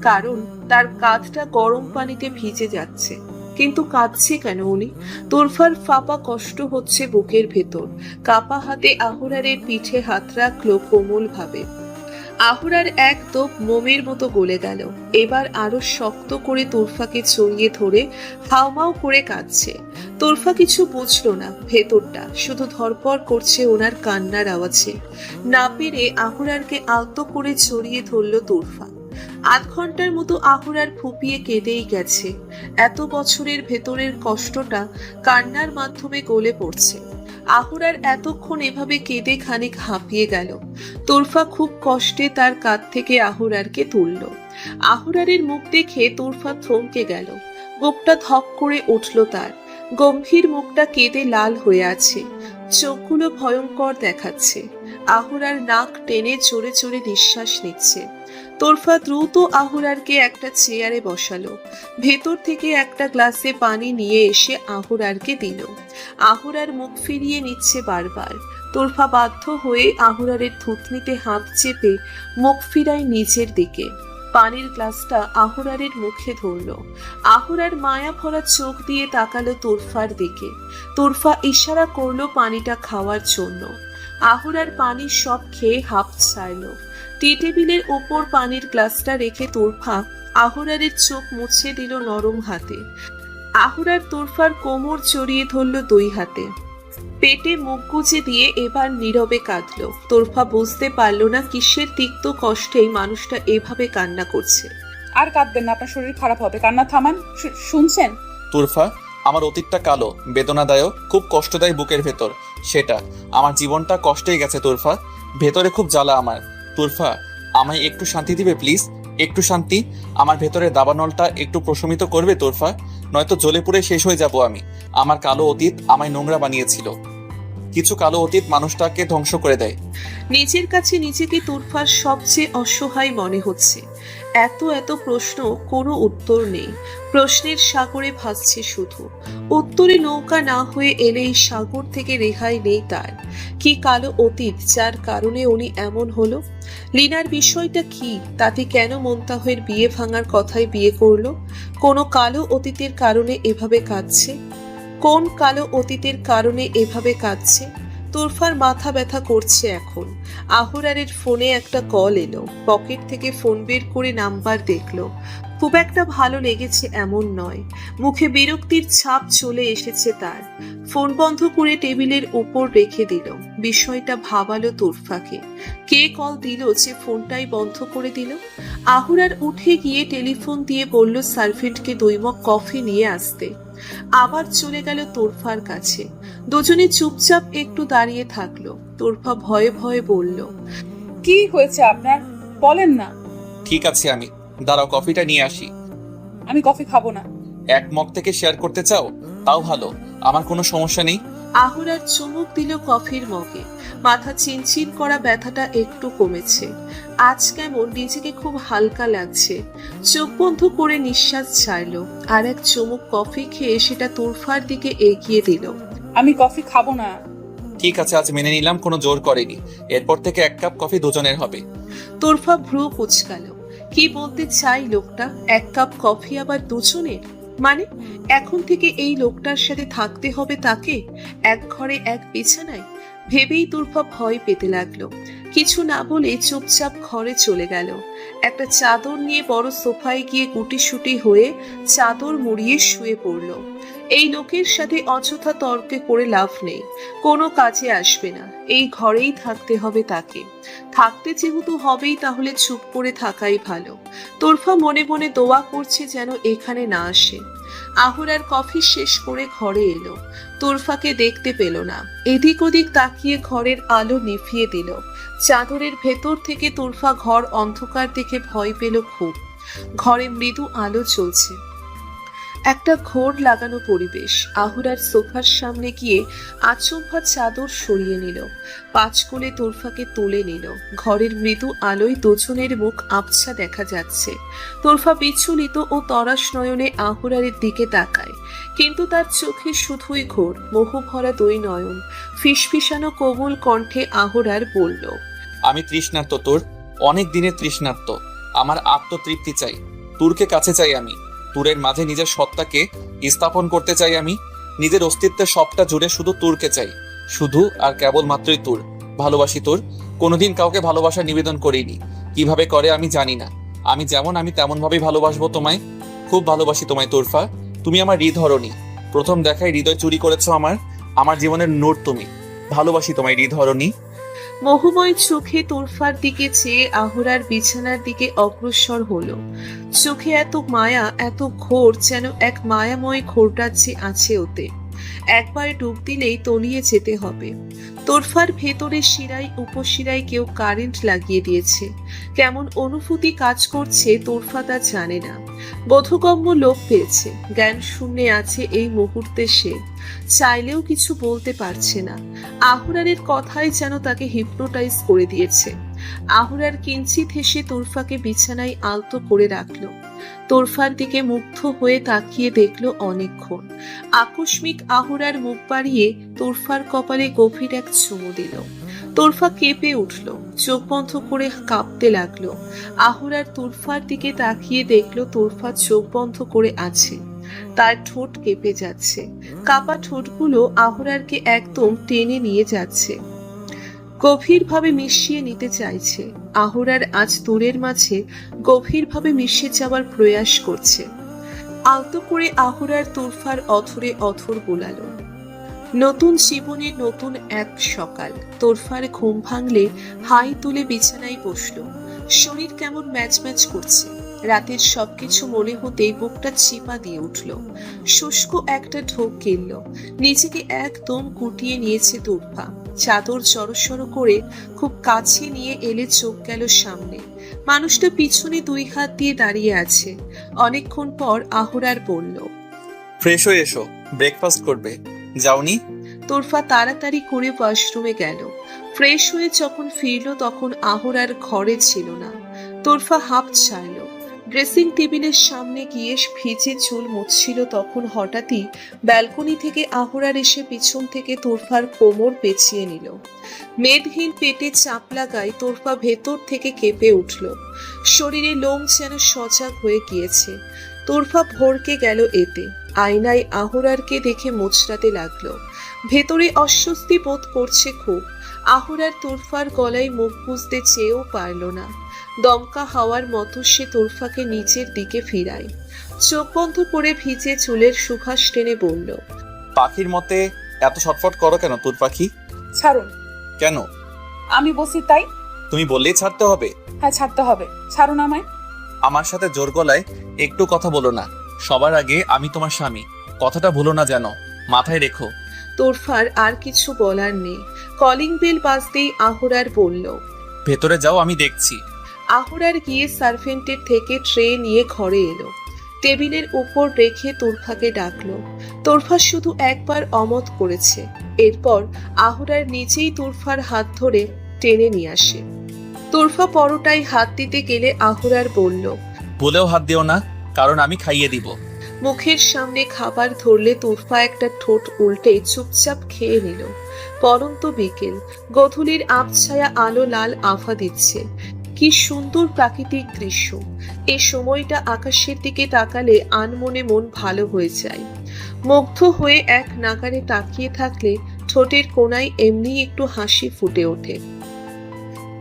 কারণ তার কাঁধটা গরম পানিতে ভিজে যাচ্ছে। কিন্তু কাঁদছে কেন উনি? তোরফার ফাঁপা কষ্ট হচ্ছে বুকের ভেতর। কাপা হাতে আহুরারের পিঠে হাত রাখলো কোমল ভাবে। আহুরার এক দোপ মোমের মতো গলে গেল। এবার আরো শক্ত করে তোরফাকে জড়িয়ে ধরে হাউমাউ করে কাঁদছে। তোরফা কিছু বুঝলো না, ভেতরটা শুধু ধরপড় করছে ওনার কান্নার আওয়াজে। না পেরে আহুরারকে আলতো করে জড়িয়ে ধরল তোরফা। আধ ঘন্টার মতো আহুরার ফুপিয়ে কেঁদেই গেছে। এত বছরের ভেতরের কষ্টটা কান্নার মাধ্যমে গলে পড়ছে। আহুরার এতক্ষণ এভাবে কেঁদে খানিক হাঁপিয়ে গেল। তোরফা খুব কষ্টে তার কাঁধ থেকে আহুরারকে তুলল। আহুরারের মুখ দেখে তোরফা থমকে গেল। বুকটা ধক করে উঠল তার। গম্ভীর মুখটা কেঁদে লাল হয়ে আছে, চোখগুলো ভয়ঙ্কর দেখাচ্ছে। আহুরার নাক টেনে জোরে জোরে নিঃশ্বাস নিচ্ছে। তোরফা দ্রুত আহুরারকে একটা চেয়ারে বসালো। ভেতর থেকে একটা গ্লাসে পানি নিয়ে এসে আহুরারকে দিল। আহুরার মুখ ফিরিয়ে নিচ্ছে বারবার। তোরফা বাধ্য হয়ে আহুরারের থুতনিতে হাত চেপে মুখ ফিরায় নিচের দিকে। পানির গ্লাসটা আহুরারের মুখে ধরল। আহুরার মায়া ভরা চোখ দিয়ে তাকালো তোরফার দিকে। তোরফা ইশারা করলো পানিটা খাওয়ার জন্য। আহুরার পানি সব খেয়ে হাঁপ ছাড়ল। টি টেবিলের ওপর পানির গ্লাসটা রেখে তোরফা আহুরারের চোখ মুছে দিল নরম হাতে। আহুরার তোরফার কোমর জড়িয়ে ধরল দুই হাতে। পেটে মুখ গুজে দিয়ে এবার নীরবে কাঁদল। তোরফা বুঝতে পারল না কিসের তিক্ত কষ্টেই মানুষটা এভাবে কান্না করছে। আর কাঁদবেন না, আপনার শরীর খারাপ হবে। কান্না থামান। শুনছেন? তুরফা, আমার অতীতটা কালো, বেদনাদায়ক, খুব কষ্টদায়ী বুকের ভেতর। সেটা আমার জীবনটা কষ্টেই গেছে তুরফা। ভেতরে খুব জ্বালা আমার। তুরফা, আমায় একটু শান্তি দিবে প্লিজ? একটু শান্তি। আমার ভেতরের দাবানলটা একটু প্রশমিত করবে তোরফা, নয়তো জ্বলে পুড়ে শেষ হয়ে যাব আমি। আমার কালো অতীত আমায় নোংরা বানিয়েছিল। কিছু কালো অতীত মানুষটাকে ধ্বংস করে দেয়। নিজের কাছে নিজেকে তোরফার সবচেয়ে অসহায় মনে হচ্ছে। এত এত প্রশ্ন, কোনো উত্তর নেই। প্রশ্নের সাগরে ভাসছে শুধু। উত্তরে নৌকা না হয়ে এলে এই সাগর থেকে রেহাই নেই তার। কি কালো অতীত যার কারণে উনি এমন হলো? লীনার বিষয়টা কি? তাতে কেন মন্তাহের বিয়ে ভাঙার কথায় বিয়ে করলো? কোনো কালো অতীতের কারণে এভাবে কাঁদছে? কোন কালো অতীতের কারণে এভাবে কাঁদছে? তোরফার মাথা ব্যথা করছে এখন। আহরারের ফোনে একটা কল এলো। পকেট থেকে ফোন বের করে নাম্বার দেখলো। খুব একটা ভালো লেগেছে এমন নয়, মুখে বিরক্তির ছাপ চলে এসেছে তার। ফোন বন্ধ করে টেবিলের উপর রেখে দিল। বিষয়টা ভাবালো তোরফাকে। কে কল দিল যে ফোনটাই বন্ধ করে দিল? আহরার উঠে গিয়ে টেলিফোন দিয়ে বলল সার্ভেন্টকে 2 মগ কফি নিয়ে আসতে। আবার চলে গেল তোরফার কাছে। দুজনে চুপচাপ একটু দাঁড়িয়ে থাকলো। তোরফা ভয়ে ভয়ে বলল, কি হয়েছে আপনার, বলেন না। ঠিক আছে, আমি দাঁড়াও, কফিটা নিয়ে আসি। আমি কফি খাবো না। 1 মগ থেকে শেয়ার করতে চাও? তাও ভালো, আমার কোনো সমস্যা নেই। আহরার চুমুক দিল কফির মগে। মাথা চিনচিন করা ব্যথাটা একটু কমেছে। আজ কেমন নিজেকে খুব হালকা লাগছে। চোখ বন্ধ করে নিঃশ্বাস ছাড়লো। আর এক চুমুক কফি খেয়ে সেটা তোরফার দিকে এগিয়ে দিল। আমি কফি খাবো না। ঠিক আছে, আজ মেনে নিলাম, কোনো জোর করেনি। এরপর থেকে 1 কাপ কফি দুজনের হবে। তোরফা ভ্রু কুঁচকাল। কি বলতে চাই লোকটা? 1 কাপ কফি আবার দুজনের? মানে এখন থেকে এই লোকটার সাথে থাকতে হবে তাকে, এক ঘরে এক বিছানায়? ভেবেই তোরফা ভয় পেতে লাগলো। কিছু না বলে চুপচাপ ঘরে চলে গেল। একটা চাদর নিয়ে বড় সোফায় গিয়ে গুটিসুটি হয়ে চাদর মুড়িয়ে শুয়ে পড়ল। এই লোকের সাথে অযথা তর্কে করে লাভ নেই, কোনো কাজে আসবে না। এই ঘরেই থাকতে হবে তাকে। থাকতে যেহেতু হবেই, তাহলে চুপ করে থাকাই ভালো। তোরফা মনে মনে দোয়া করছে যেন এখানে না আসে। আহরার কফি শেষ করে ঘরে এলো। তোরফাকে দেখতে পেল না। এদিক ওদিক তাকিয়ে ঘরের আলো নিভিয়ে দিল। চাদরের ভেতর থেকে তোরফা ঘর অন্ধকার দেখে ভয় পেল খুব। ঘরে মৃদু আলো চলছে, একটা ঘোর লাগানো পরিবেশ। আহুরার সোফার সামনে গিয়ে আচমকা চাদর সরিয়ে নিল। 5 কোলে তোরফাকে তুলে নিল। ঘরের মৃদু আলোয় দুজনের মুখ আবছা দেখা যাচ্ছে। তোরফা বিচলিত ও তরাস নয়নে আহুরারের দিকে তাকায়, কিন্তু তার চোখে শুধুই ঘোর, মোহভরা 2 নয়ন। ফিসফিসানো কোমল কণ্ঠে আহুরার বলল, আমি তৃষ্ণার্ত তোর, অনেক দিনের তৃষ্ণার্ত। আমার আত্মতৃপ্তি চাই, তোরকে কাছে চাই আমি। তোরের মাঝে নিজের সত্তাকে স্থাপন করতে চাই আমি। নিজের অস্তিত্বের সবটা জুড়ে শুধু তোরকে চাই, শুধু আর কেবলমাত্রই তোর। ভালোবাসি তোর, কোনোদিন কাউকে ভালোবাসা নিবেদন করিনি। কিভাবে করে আমি জানি না। আমি যেমন আমি তেমন ভাবেই ভালোবাসবো তোমায়। খুব ভালোবাসি তোমায় তোরফা। তুমি আমার হৃদহরণী। প্রথম দেখায় হৃদয় চুরি করেছো আমার জীবনের নূর তুমি। ভালোবাসি তোমায় হৃদহরণী। মোহময় চোখে তোরফার দিকে চেয়ে আহুরার বিছানার দিকে অগ্রসর হলো। চোখে এত মায়া, এত ঘোর, যেন এক মায়াময় ঘোরটাচ্ছে আছে ওতে। একবার ডুব দিলেই তলিয়ে যেতে হবে। তোরফার ভেতরে শিরায় উপশিরায় কেউ কারেন্ট লাগিয়ে দিয়েছে। কেমন অনুভূতি কাজ করছে তোরফা তা জানে না। বোধগম্য লোক পেয়েছে, জ্ঞান শূন্যে আছে এই মুহূর্তে সে। চাইলেও কিছু বলতে পারছে না। আহুরারের কথাই যেন তাকে হিপনোটাইজ করে দিয়েছে। আহুরার কিঞ্চিত হেসে তোরফাকে বিছানায় আলতো করে রাখলো। তোরফার দিকে মুগ্ধ হয়ে তাকিয়ে দেখলো অনেকক্ষণ। আকস্মিক আহুরার মুখ বাড়িয়ে তোরফার কপালে গভীর এক চুমু দিল। তোরফা কেঁপে উঠল, চোখ বন্ধ করে কাঁপতে লাগলো। আহুরার তোরফার দিকে তাকিয়ে দেখলো তোরফা চোখ বন্ধ করে আছে। তার ঠোঁট কেঁপে যাচ্ছে। কাপা ঠোঁটগুলো আহুরারকে একদম টেনে নিয়ে যাচ্ছে, গভীরভাবে মিশিয়ে নিতে চাইছে। আহুরার আজ তোরের মাঝে গভীরভাবে মিশে যাওয়ার প্রয়াস করছে। আলতো করে আহুরার তোরফার অথরে অথর বোলালো। নতুন জীবনের নতুন এক সকাল। তোরফার ঘুম ভাঙলে হাই তুলে বিছানায় বসলো। শরীর কেমন ম্যাচ ম্যাচ করছে। রাতের সবকিছু মনে হতেই বুকটা চিপা দিয়ে উঠল। শুষ্ক একটা ঢোক গিলল। নিজেকে একদম গুটিয়ে নিয়েছে তোরফা। চাদর জড়সড় করে খুব কাছে নিয়ে এলে চোখ গেল সামনে। মানুষটা পিছনে 2 হাত দিয়ে দাঁড়িয়ে আছে। অনেকক্ষণ পর আহুরার বলল, ফ্রেশ হয়ে এসো, ব্রেকফাস্ট করবে। যাওনি? তোরফা তাড়াতাড়ি করে ওয়াশরুমে গেল। ফ্রেশ হয়ে যখন ফিরল তখন আহুরার ঘরে ছিল না। তোরফা হাঁপ ছাড়ল। ড্রেসিং টেবিলের সামনে গিয়ে ভিজে চুল মুছছিল, তখন হঠাৎই ব্যালকনি থেকে আহুরার এসে পিছন থেকে তোরফার কোমর পেঁচিয়ে নিল। মেদহীন পেটে চাপ লাগায় তোরফা ভেতর থেকে কেঁপে উঠল। শরীরে লোম যেন সজাগ হয়ে গিয়েছে। তোরফা ভরকে গেল এতে। আয়নায় আহুরারকে দেখে মোচড়াতে লাগলো। ভেতরে অস্বস্তি বোধ করছে খুব। আহুরার তোরফার গলায় মুখ বুঝতে চেয়েও পারল না। দমকা হাওয়ার মতো সে তোরফাকে নিচের দিকে ফিরায়। চোখ বন্ধ করে ভিজে চুলের সুভাষ টেনে বলল, পাখির মতে এত ছটফট করো কেন তোর পাখি? ছাড়ুন। কেন? আমি বসি তাই। তুমি বললেই ছাড়তে হবে? হ্যাঁ, ছাড়তে হবে। ছাড়ুন আমায়। আমার সাথে জোর গলায় একটু কথা বলো না। সবার আগে আমি তোমার স্বামী, কথাটা ভুলো না যেন, মাথায় রেখো। তোরফার আর কিছু বলার নেই। কলিং বেল বাজতেই আহুরার বলল, ভেতরে যাও, আমি দেখছি। আহুরার গিয়ে সার্ভেন্টের থেকে ট্রে নিয়ে ঘরে এলো। টেবিলের উপর রেখে তোরফাকে ডাকলো। তোরফা শুধু একবার অমত করেছে। এরপর আহুরার নিজেই তোরফার হাত ধরে টেনে নিয়ে আসে। তোরফা পরোটায় হাত দিতে গেলে আহুরার বলল, বলেও হাত দিও না, কারণ আমি খাইয়ে দিব। মুখের সামনে খাবার ধরলে তোরফা একটা ঠোঁট উল্টে চুপচাপ খেয়ে নিল। পরন্ত বিকেল, গোধূলির আবছায়া আলো লাল আভা দিচ্ছে। কি সুন্দর প্রাকৃতিক দৃশ্য। এই সময়টা আকাশের দিকে তাকালে আনমনে মন ভালো হয়ে যায়। মুগ্ধ হয়ে এক নাগারে তাকিয়ে থাকলে ঠোঁটের কোণায় এমনি একটু হাসি ফুটে ওঠে।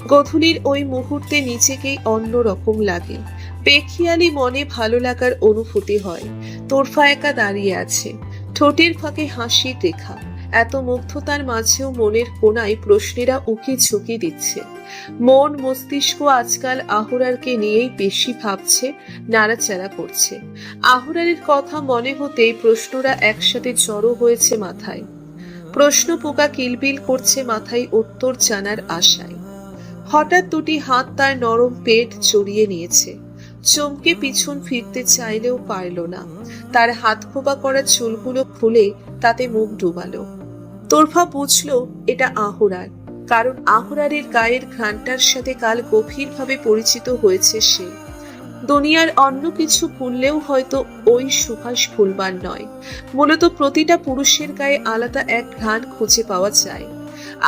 গোধূলির ওই মুহূর্তে নিজেকেই অন্যরকম লাগে। বেখিয়ালি মনে ভালো লাগার অনুভূতি হয়। তোরফা একা দাঁড়িয়ে আছে, ঠোঁটের ফাঁকে হাসির রেখা। এত মুগ্ধতার মাঝেও মনের কোণায় প্রশ্নেরা উকি ঝুঁকি দিচ্ছে। মন মস্তিষ্ক আজকাল আহুরারকে নিয়েই বেশি ভাবছে, নাড়াচাড়া করছে। আহুরারের কথা মনে হতেই প্রশ্নরা একসাথে জড়ো হয়েছে মাথায়। প্রশ্ন পোকা কিলবিল করছে মাথায় উত্তর জানার আশায়। হঠাৎ দুটি হাত তার নরম পেট জড়িয়ে নিয়েছে। চমকে পিছন ফিরতে চাইলেও পারল না। তার হাত খোপা করা চুলগুলো খুলে তাতে মুখ ডুবালো। তোরফা বুঝল এটা আহুরার, কারণ আহুরারের গায়ের ঘ্রাণটার সাথে কাল গভীরভাবে পরিচিত হয়েছে সে। দুনিয়ার অন্য কিছু ভুললেও হয়তো ওই সুভাষ ভুলবার নয়। মূলত প্রতিটা পুরুষের গায়ে আলাদা এক ঘ্রাণ খুঁজে পাওয়া যায়।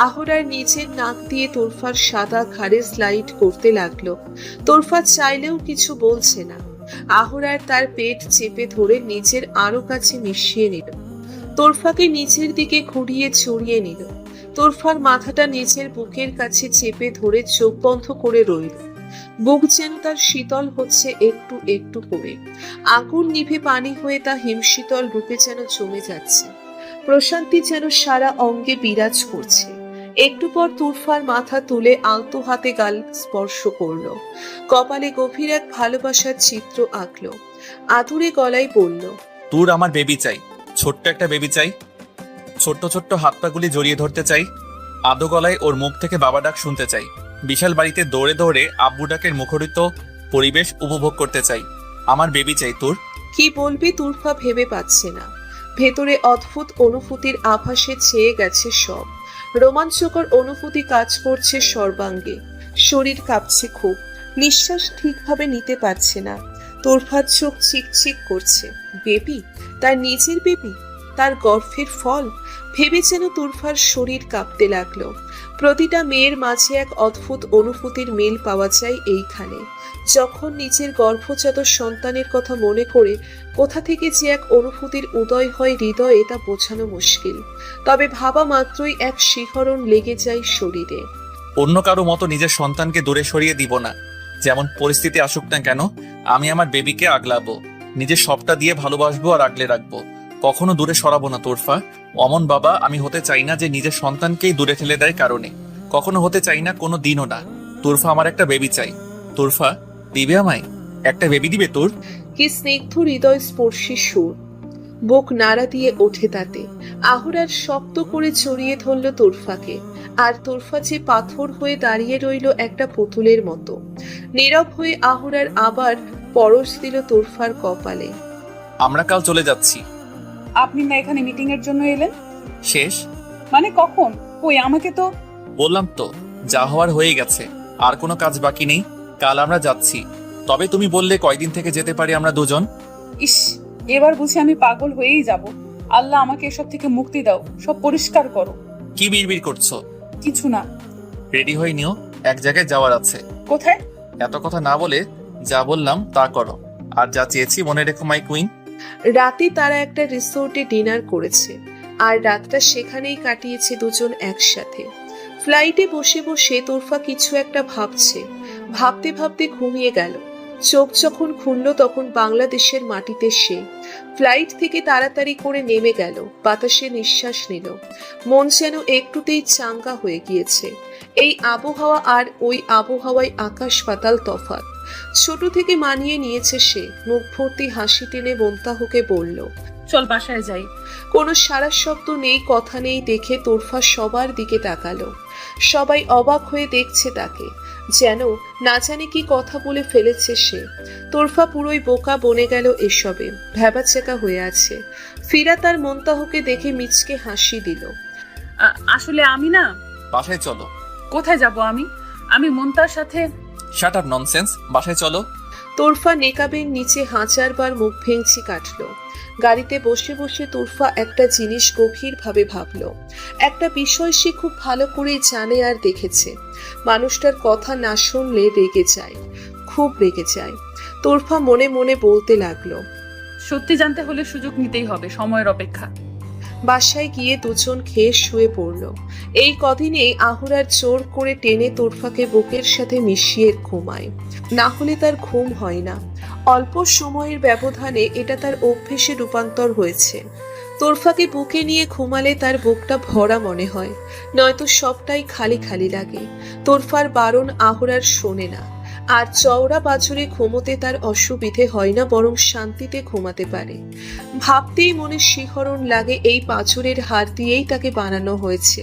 আহুরার নিচের নাক দিয়ে তোরফার সাদা ঘাড়ে স্লাইড করতে লাগলো। তোরফা চাইলেও কিছু বলছে না। আহুরার তার পেট চেপে ধরে নিচের আরো কাছে মিশিয়ে নিল। তোরফাকে নিচের দিকে ঘুরিয়ে ছড়িয়ে নিল। তোরফার মাথাটা নিচের বুকের কাছে চেপে ধরে চোখ বন্ধ করে রইল। বুক যেন তার শীতল হচ্ছে একটু একটু করে। আগুন নিভে পানি হয়ে তা হিমশীতল রূপে যেন জমে যাচ্ছে। প্রশান্তি যেন সারা অঙ্গে বিরাজ করছে। একটু পর তুরফার মাথা তুলে আলতো হাতে গাল স্পর্শ করলো। কপালে গভীর এক ভালোবাসার চিত্র আঁকলো। আদুরে গলায় বলল, তোর আমার বেবি চাই, ছোট্ট একটা বেবি চাই। ছোট্ট ছোট্ট হাত পাগুলি জড়িয়ে ধরতে চাই। আদো গলায় ওর মুখ থেকে বাবা ডাক শুনতে চাই। বিশাল বাড়িতে দৌড়ে দৌড়ে আব্বু ডাকের মুখরিত পরিবেশ উপভোগ করতে চাই। আমার বেবি চাই তোর। কি বলবে তুরফা ভেবে পাচ্ছে না। ভেতরে অদ্ভুত অনুভূতির আভাসে ছেয়ে গেছে সব। রোমাঞ্চকর অনুভূতি কাজ করছে সর্বাঙ্গে। শরীর কাঁপছে খুব। নিঃশ্বাস ঠিকভাবে নিতে পারছে না। তোরফার চোখ চিকচিক করছে। বেবি? তার নিজের বেবি? তার গর্ভের ফল? ভেবে যেন তোরফার শরীর কাঁপতে লাগলো। প্রতিটা মেয়ের মাঝে এক অদ্ভুত অনুভূতির মিল পাওয়া যায় এইখানে। যখন নিজের গর্ভজাত সন্তানের কথা মনে করে কোথা থেকে যে এক অনুভূতির উদয় হয় হৃদয়ে তা বোঝানো মুশকিল। তবে ভাবা মাত্রই এক শিহরণ লেগে যায় শরীরে। অন্য কারো মতো নিজের সন্তানকে দূরে সরিয়ে দিব না। যেমন পরিস্থিতি আসুক না কেন, আমি আমার বেবিকে আগলাবো। নিজের সবটা দিয়ে ভালোবাসবো আর আগলে রাখবো। কখনো দূরে সরাবো না তোরফা। অমন বাবা আমি হতে চাই না যে নিজের সন্তানকেই দূরে ঠেলে দেয় কারণে। কখনো হতে চাই না, কোনো দিনও না। তোরফা আমার একটা বেবি চাই। তোরফা দিবে আমায়? একটা বেবি দিবে তোর? কি স্নিগ্ধ হৃদয় স্পর্শী সুর। বুক নাড়া দিয়ে ওঠে তাতে। আহুরার শক্ত করে জড়িয়ে ধরল তোরফাকে। আর তোরফা যে পাথর হয়ে দাঁড়িয়ে রইল একটা পুতুলের মতো। নীরব হয়ে আহুরার আবার পরশ দিল তোরফার কপালে। আমরা কাল চলে যাচ্ছি। আপনি না এখানে মিটিং এর জন্য এলেন? শেষ মানে কখন? কই, আমাকে তো বললাম তো, যা হওয়ার হয়ে গেছে। আর কোনো কাজ বাকি নেই। কাল আমরা যাচ্ছি। তবে তুমি বললে কয়দিন থেকে যেতে পারি আমরা দুজন। ইস, এবার বুঝি আমি পাগল হয়েই যাব। আল্লাহ আমাকে এসব থেকে মুক্তি দাও, সব পরিষ্কার করো। কি বিড়বিড় করছো? কিছু না। রেডি হয়ে নিও, এক জায়গায় যাওয়ার আছে। কোথায়? এত কথা না বলে যা বললাম তা করো। আর যা চেয়েছি মনে রেখো মাই কুইন। রাতে তারা একটা রিসোর্টে ডিনার করেছে আর রাতটা সেখানেই কাটিয়েছে দুজন একসাথে। ফ্লাইটে বসে বসে তোরফা কিছু একটা ভাবছে, ভাবতে ভাবতে ঘুমিয়ে গেল। চোখ যখন খুলল তখন বাংলাদেশের মাটিতে সে। ফ্লাইট থেকে তাড়াতাড়ি করে নেমে গেল, বাতাসে নিঃশ্বাস নিল। মন যেন একটুতেই চাঙ্গা হয়ে গিয়েছে। এই আবহাওয়া আর ওই আবহাওয়ায় আকাশ পাতাল তফাৎ। ছোট থেকে মানিয়ে নিয়েছে সে। মুখ ভর্তি হাসি টেনে মোন্তাহকে বলল, চল বাসায় যাই। কোনো সারা শব্দ নেই, কথা নেই দেখে তোরফা সবার দিকে তাকালো। সবাই অবাক হয়ে দেখছে তাকে, যেন না জানে কি কথা বলে ফেলেছে সে। তোরফা পুরোই বোকা বনে গেল এসবে, ভ্যাবাচেকা হয়ে আছে। ফিরা তার মোন্তাহকে দেখে মিচকে হাসি দিল। আসলে আমি না। বাসায় চলো। কোথায় যাব আমি? আমি মন্তার সাথে। শাট আপ ননসেন্স, বাসায় চলো। তোরফা নেকাবের নিচে হাজারবার মুখ ভেঙচি কাটল। গাড়িতে বসে বসে তোরফা একটা জিনিস গভীরভাবে ভাবল। একটা বিষয় সে খুব ভালো করেই জানে আর দেখেছে। মানুষটার কথা না শুনলে রেগে যায়, খুব রেগে যায়। তোরফা মনে মনে বলতে লাগলো, সত্যি জানতে হলে সুযোগ নিতেই হবে, সময়ের অপেক্ষা। বাসায় গিয়ে দুজন খেয়ে শুয়ে পড়ল। এই কদিনে আহুরার জোর করে টেনে তোরফাকে বুকের সাথে মিশিয়ে ঘুমায়, না হলে তার ঘুম হয় না। অল্প সময়ের ব্যবধানে এটা তার অভ্যেসে রূপান্তর হয়েছে। তোরফাকে বুকে নিয়ে ঘুমালে তার বুকটা ভরা মনে হয়, নয়তো সবটাই খালি খালি লাগে। তোরফার বারণ আহুরার শোনে না, আর চওড়া বাছুরে ঘুমোতে তার অসুবিধে হয় না, বরং শান্তিতে ঘুমাতে পারে। ভাবতেই মনে শিহরণ লাগে, এই পাঁচুরের হাড় দিয়েই তাকে বানানো হয়েছে।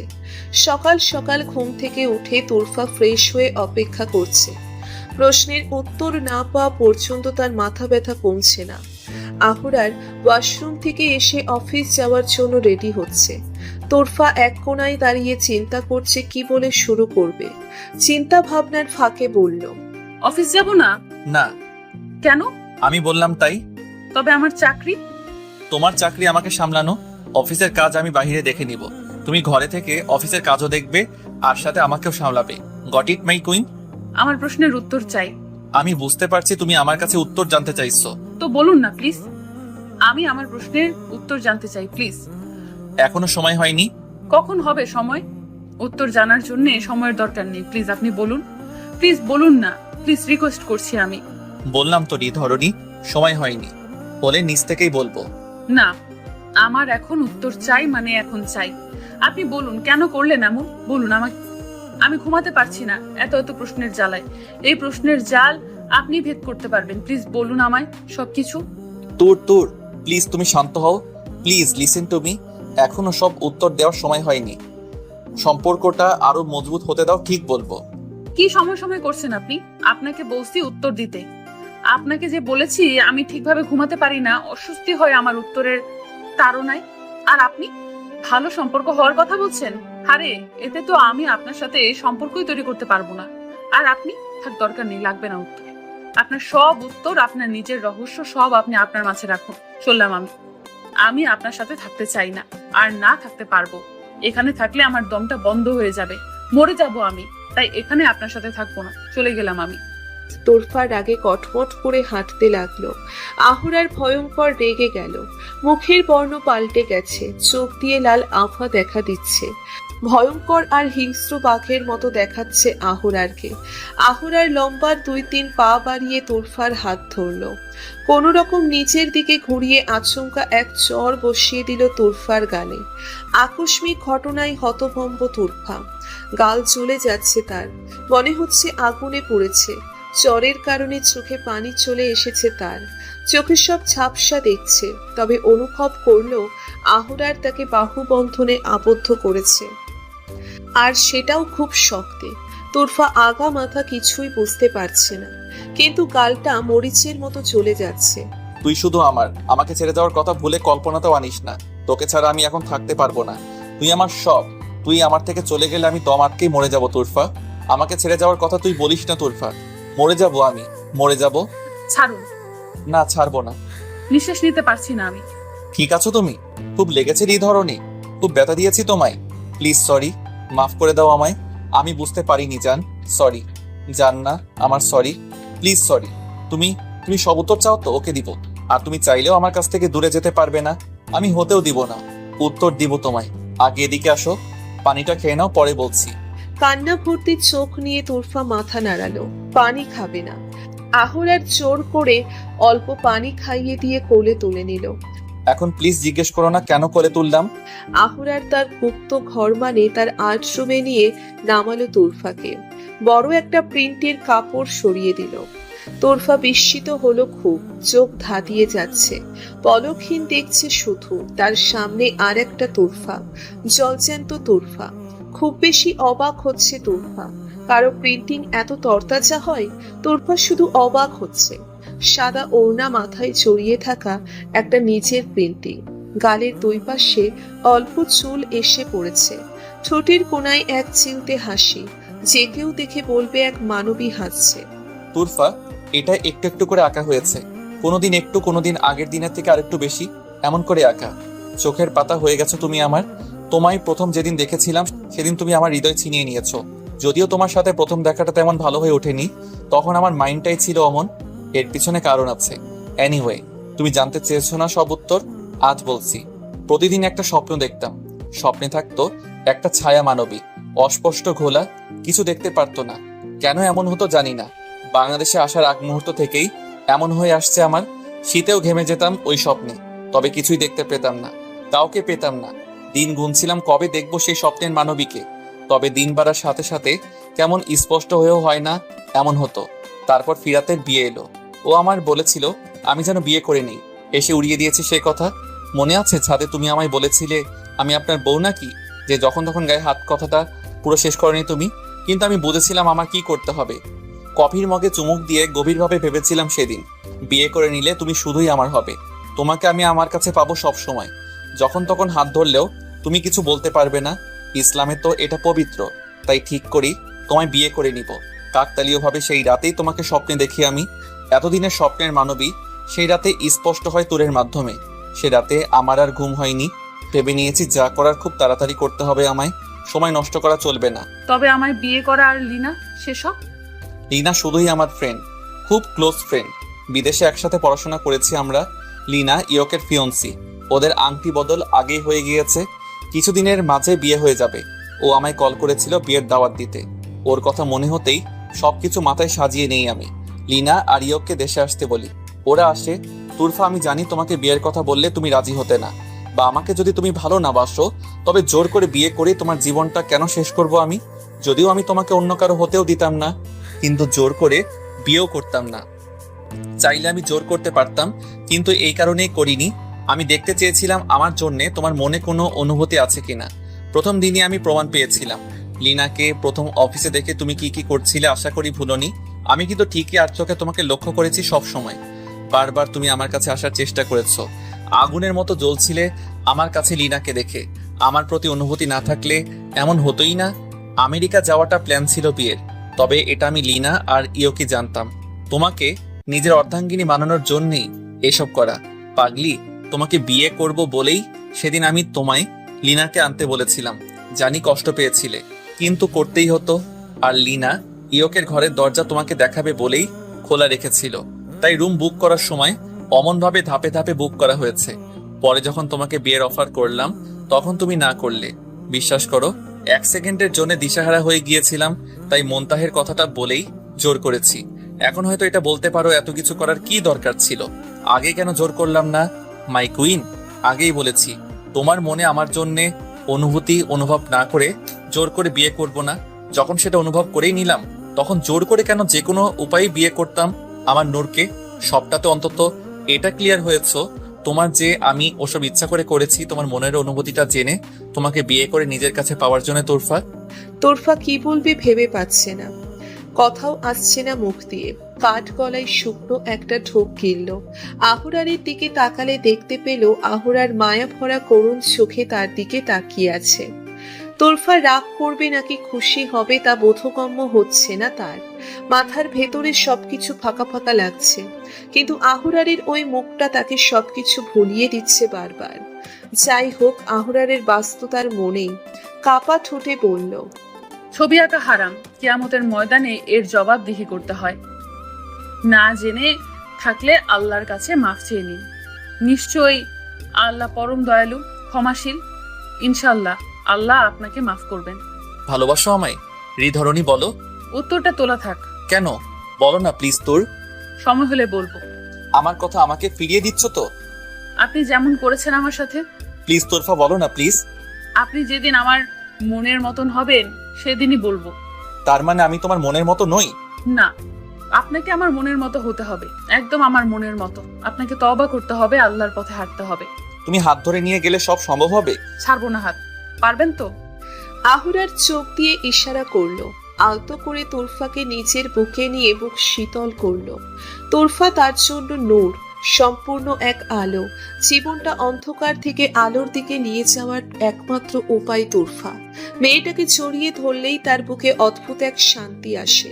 সকাল সকাল ঘুম থেকে উঠে তোরফা ফ্রেশ হয়ে অপেক্ষা করছে। প্রশ্নের উত্তর না পাওয়া পর্যন্ত তার মাথা ব্যথা কমছে না। আহুরার ওয়াশরুম থেকে এসে অফিস যাওয়ার জন্য রেডি হচ্ছে। তোরফা এক কোণায় দাঁড়িয়ে চিন্তা করছে কি বলে শুরু করবে। চিন্তা ভাবনার ফাঁকে বলল, অফিস যাব না। না। কেন? আমি বললাম তাই। তবে আমার চাকরি। তোমার চাকরি আমাকে সামলানো, অফিসের কাজ আমি বাইরে দেখে নিব। তুমি ঘরে থেকে অফিসের কাজও দেখবে আর সাথে আমাকেও সামলাবে। Got it my queen? আমার প্রশ্নের উত্তর চাই। আমি বুঝতে পারছি তুমি আমার কাছে উত্তর জানতে চাইছো। তো বলুন না প্লিজ। আমি আমার প্রশ্নের উত্তর জানতে চাই প্লিজ। এখনো সময় হয়নি। কখন হবে সময়? উত্তর জানার জন্য সময়ের দরকার নেই, প্লিজ আপনি বলুন। প্লিজ বলুন না, প্লিজ রিকোয়েস্ট করছি আমি। বললাম তো ধরনী, সময় হয়নি, বলে নিজ থেকেই বলবো। না, আমার এখন উত্তর চাই, মানে এখন চাই। আপনি বলুন কেন করলেন এমন, বলুন আমাকে। আমি ঘুমাতে পারছি না এত এত প্রশ্নের জ্বালায়। এই প্রশ্নের জাল আপনি ভেদ করতে পারবেন, প্লিজ বলুন আমায় সবকিছু। তোর প্লিজ তুমি শান্ত হও, প্লিজ লিসেন টু মি। এখনো সব উত্তর দেওয়ার সময় হয়নি, সম্পর্কটা আরো মজবুত হতে দাও, ঠিক বলবো। কি সময় সময় করছেন আপনি? আপনাকে বলছি উত্তর দিতে। আপনাকে যে বলেছি আমি ঠিকভাবে ঘুমাতে পারি না, অস্বস্তি হয় আমার উত্তরের তাড়নায়। আর আপনি ভালো সম্পর্ক হওয়ার কথা বলছেন। আরে এতে তো আমি আপনার সাথে সম্পর্কই তৈরি করতে পারবো না। আর আপনি থাক, দরকার নেই, লাগবে না উত্তর। আপনার সব উত্তর, আপনার নিজের রহস্য সব আপনি আপনার মাঝে রাখুন। চললাম আমি আপনার সাথে থাকতে চাই না, আর না থাকতে পারবো। এখানে থাকলে আমার দমটা বন্ধ হয়ে যাবে, মরে যাব আমি। তাই এখানে আপনার সাথে থাকবো না, চলে গেলাম আমি। তোরফা রাগে কটমট করে হাঁটতে লাগলো। আহুরার ভয়ঙ্কর রেগে গেল, মুখের বর্ণ পাল্টে গেছে, চোখ দিয়ে লাল আভা দেখা দিচ্ছে। ভয়ঙ্কর আর হিংস্র বাঘের মতো দেখাচ্ছে আহুরারকে। আহুরার লম্বা 2-3 পা বাড়িয়ে তোরফার হাত ধরলো। কোনো রকম নিচের দিকে ঘুরিয়ে আচমকা এক চর বসিয়ে দিল তোরফার গালে। আকস্মিক ঘটনায় হতভম্ব তোরফা, গাল জ্বলে যাচ্ছে তার, মনে হচ্ছে আগুনে পড়েছে। চরের কারণে চোখে পানি চলে এসেছে তার, চোখে সব ঝাপসা দেখছে। তবে অনুভব করলো আহুরার তাকে বাহুবন্ধনে আবদ্ধ করেছে, আর সেটাও খুব শক্তে। তোরফা আগা মাথা কিছুই বুঝতে পারছে না, কিন্তু গালটা মরিচের মতো চলে যাচ্ছে। তুই শুধু আমাকে ছেড়ে যাওয়ার কথা ভুলে কল্পনাতেও আনিস না। তোকে ছাড়া আমি এখন থাকতে পারবো না। তুই আমার সব। তুই আমার থেকে চলে গেলে আমি দম আটকেই মরে যাবো তোরফা। আমাকে ছেড়ে যাওয়ার কথা তুই বলিস না তোরফা। মরে যাবো আমি, মরে যাবো। ছাড়ুন। না, ছাড়বো না। নিঃশ্বাস নিতে পারছি না আমি। ঠিক আছো তুমি? খুব লেগেছে ধরনী, খুব ব্যথা দিয়েছি তোমায়। প্লিজ সরি, মাফ করে দাও আমায়। আমি বুঝতে পারিনি জান, সরি। জান না, আমার সরি, প্লিজ সরি। তুমি তুমি সব উত্তর চাও তো ওকে দিব, আর তুমি চাইলেও আমার কাছ থেকে দূরে যেতে পারবে না, আমি হতেও দিব না। উত্তর দিব তোমায়। আগে এদিকে আসো, পানিটা খেয়ে নাও, পরে বলছি। কান্না ভর্তি চোখ নিয়ে তোরফা মাথা নাড়ালো। পানি খাবে না। আহুরার জোর করে অল্প পানি খাইয়ে দিয়ে কোলে তুলে নিল। এখন প্লিজ জিজ্ঞেস করো না কেন কোলে তুললাম। আহুরার তার গুপ্ত ঘর মানে তার আর্ট রুমে নিয়ে নামালো তোরফাকে। বড় একটা প্রিন্টের কাপড় সরিয়ে দিল। তোরফা বিস্মিত হলো খুব, চোখ ধাঁধিয়ে যাচ্ছে। পলকহীন দেখছে শুধু, তার সামনে আর একটা তোরফা, জলজ্যান্ত তোরফা। খুব বেশি অবাক হচ্ছে তোরফা। কারো প্রিন্টিং এত তরতাজা হয়? তোরফা শুধু অবাক হচ্ছে। সাদা ওড়না মাথায় জড়িয়ে থাকা একটা নিচের প্রিন্টিং, গালের দুই পাশে অল্প চুল এসে পড়েছে, ঠোঁটের কোনায় এক চিলতে হাসি, যে কেউ দেখে বলবে এক মানবী হাসছে। তুরফা, এটা একটু একটু করে আঁকা হয়েছে, কোনোদিন একটু, কোনোদিন আগের দিনের থেকে আরেকটু বেশি, এমন করে আঁকা। চোখের পাতা হয়ে গেছো তুমি আমার। তোমায় প্রথম যেদিন দেখেছিলাম সেদিন তুমি আমার হৃদয় ছিনিয়ে নিয়েছো। যদিও তোমার সাথে প্রথম দেখাটা তেমন ভালো হয়ে ওঠেনি, তখন আমার মাইন্ডটাই ছিল অমন। এর পিছনে কারণ আছে। এনিওয়ে, তুমি জানতে চেয়েছো না সব উত্তর, আজ বলছি। প্রতিদিন একটা স্বপ্ন দেখতাম। স্বপ্নে থাকতো একটা ছায়া মানবী, অস্পষ্ট ঘোলা, কিছু দেখতে পারতো না। কেন এমন হতো জানি না। বাংলাদেশে আসার আগ মুহূর্ত থেকেই এমন হয়ে আসছে আমার। শীতেও ঘেমে যেতাম ওই স্বপ্নে, তবে কিছুই দেখতে পেতাম না, কাউকে পেতাম না। দিন গুনছিলাম কবে দেখবো সেই স্বপ্নের মানবীকে, তবে দিন বাড়ার সাথে সাথে কেমন স্পষ্ট হয়েও হয় না, এমন হতো। তারপর ফিরাতের বিয়ে এলো। ও আমার বলেছিল আমি যেন বিয়ে করে নিই, এসে উড়িয়ে দিয়েছি সে কথা। মনে আছে ছাদে তুমি আমায় বলেছিলে আমি আপনার বউ নাকি, যে যখন তখন গায়ে হাত, কথাটা পুরো শেষ করেনি তুমি। কিন্তু আমি বুঝেছিলাম আমার কি করতে হবে। কফির মগে চুমুক দিয়ে গভীরভাবে ভেবেছিলাম সেদিন, বিয়ে করে নিলে তুমি শুধুই আমার হবে, তোমাকে আমি আমার কাছে পাবো সব সময়। যখন তখন হাত ধরলেও তুমি কিছু বলতে পারবে না। ইসলামে তো এটা পবিত্র, তাই ঠিক করি তোমায় বিয়ে করে নিব। কাকতালীয়ভাবে সেই রাতেই তোমাকে স্বপ্নে দেখি আমি। এতদিনের স্বপ্নের মানবী সেই রাতে স্পষ্ট হয় তোরের মাধ্যমে। সে রাতে আমার আর ঘুম হয়নি। ভেবে নিয়েছি যা করার খুব তাড়াতাড়ি করতে হবে আমায়, সময় নষ্ট করা চলবে না। তবে আমায় বিয়ে করা আর লিনা সেসব? লিনা শুধুই আমার ফ্রেন্ড, খুব ক্লোজ ফ্রেন্ড। বিদেশে একসাথে পড়াশোনা করেছি আমরা। লিনা ইয়কের ফিয়ন্সি, ওদের আংটি বদল আগেই হয়ে গিয়েছে, কিছুদিনের মাঝে বিয়ে হয়ে যাবে। ও আমায় কল করেছিল বিয়ের দাওয়াত দিতে। ওর কথা মনে হতেই সবকিছু মাথায় সাজিয়ে নেই আমি। লিনা আর ইয়ককে দেশে আসতে বলি, ওরা আসে। তুরফা, আমি জানি তোমাকে বিয়ের কথা বললে তুমি রাজি হতে না, বা আমাকে যদি তুমি ভালো না বাসো তবে জোর করে বিয়ে করে তোমার জীবনটা কেন শেষ করব আমি। যদিও আমি তোমাকে অন্য কারো হতেও দিতাম না, কিন্তু জোর করে বিয়েও করতাম না। চাইলে আমি জোর করতে পারতাম, কিন্তু এই কারণেই করিনি। আমি দেখতে চেয়েছিলাম আমার জন্যে তোমার মনে কোনো অনুভূতি আছে কিনা। প্রথম দিনই আমি প্রমাণ পেয়েছিলাম। লিনাকে প্রথম অফিসে দেখে তুমি কি কি করছিলে আশা করি ভুলোনি। আমি কিন্তু ঠিকই আর চোখে তোমাকে লক্ষ্য করেছি সব সময়। বারবার তুমি আমার কাছে আসার চেষ্টা করেছো, আগুনের মতো জ্বলছিলে আমার কাছে লিনাকে দেখে। আমার প্রতি অনুভূতি না থাকলে এমন হতোই না। আমেরিকা যাওয়াটা প্ল্যান ছিল বিয়ের, তবে এটা আমি লিনা আর ইয়োকে জানতাম। তোমাকে নিজের অর্ধাঙ্গিনী বানানোর জন্যই এসব করা। পাগলি, তোমাকে বিয়ে করব বলেই সেদিন আমি তোমায় লিনাকে আনতে বলেছিলাম। জানি কষ্ট পেয়েছিলে, কিন্তু করতেই হতো। আর লিনা ইয়োকের ঘরের দরজা তোমাকে দেখাবে বলেই খোলা রেখেছিল, তাই রুম বুক করার সময় অমনভাবে ধাপে ধাপে বুক করা হয়েছে। পরে যখন তোমাকে বিয়ের অফার করলাম তখন তুমি না করলে। বিশ্বাস করো, 1 সেকেন্ডের জন্য দিশাহারা হয়ে গিয়েছিলাম, তাই মন্তাহের কথাটা বলেই জোর করেছি। এখন হয়তো এটা বলতে পারো এত কিছু করার কি দরকার ছিল, আগে কেন জোর করলাম না। মাই কুইন, আগেই বলেছি তোমার মনে আমার জন্যে অনুভূতি অনুভব না করে জোর করে বিয়ে করব না। যখন সেটা অনুভব করেই নিলাম তখন জোর করে কেন যে কোনো উপায়ে বিয়ে করতাম আমার নূরকে। সবটাতে অন্তত এটা ক্লিয়ার হয়েছো তোমার যে আমি ওসব ইচ্ছা করে করেছি তোমার মনের অনুভূতিটা জেনে তোমাকে বিয়ে করে নিজের কাছে পাওয়ার জন্য। তোরফা তোরফা কি বলবে ভেবে পাচ্ছে না, কথাও আসছে না মুখ দিয়ে। কাঠ গলায় শুকনো একটা ঢোক গিলল। আহুরারের দিকে তাকালে দেখতে পেল আহুরার মায়া ভরা করুণ চোখে তার দিকে তাকিয়ে আছে। তোরফা রাগ করবে নাকি খুশি হবে তা বোধগম্য হচ্ছে না তার। মাথার ভেতরে সবকিছু ফাঁকা ফাঁকা লাগছে, কিন্তু আহুরারের ওই মুখটা তাকে সবকিছু ভুলিয়ে দিচ্ছে বারবার। যাই হোক, আহুরারের বাস্তুতার মনেই কাপা ঠোঁটে বলল, ছবি আঁকা হারাম, কিয়ামতের ময়দানে এর জবাবদিহি করতে হয়। না জেনে থাকলে আল্লাহর কাছে মাফ চেয়ে নিন। নিশ্চয়ই আল্লাহ পরম দয়ালু, ক্ষমাশীল। ইনশাল্লাহ আল্লাহ আপনাকে মাফ করবেন। ভালোবাসো আমায় হৃদহরণী? বলো। উত্তরটা তোলা থাক, কেন বলো না প্লিজ। তোর সময় হলে বলবো। আমার কথা আমাকে ফিরিয়ে দিচ্ছ তো? আপনি যেমন করেছেন আমার সাথে। প্লিজ তোরফা বলো না প্লিজ। আপনি যেদিন আমার মনের মতন হবেন সেদিনই বলবো। তার মানে আমি তোমার মনের মতো নই? না, আপনাকে আমার মনের মতো হতে হবে, একদম আমার মনের মতো। আপনাকে তওবা করতে হবে, আল্লাহর পথে হাঁটতে হবে। তুমি হাত ধরে নিয়ে গেলে সব সম্ভব হবে? ছাড়বো না হাত। পারবেন তো? আহুরার চোখ দিয়ে ইশারা করলো। আলতো করে তোরফাকে নিচের বুকে নিয়ে বুক শীতল করলো। তোরফা তার জন্য নূর, সম্পূর্ণ এক আলো। জীবনটা অন্ধকার থেকে আলোর দিকে নিয়ে যাওয়ার একমাত্র উপায় তোরফা। মেয়েটাকে জড়িয়ে ধরলেই তার বুকে অদ্ভুত এক শান্তি আসে।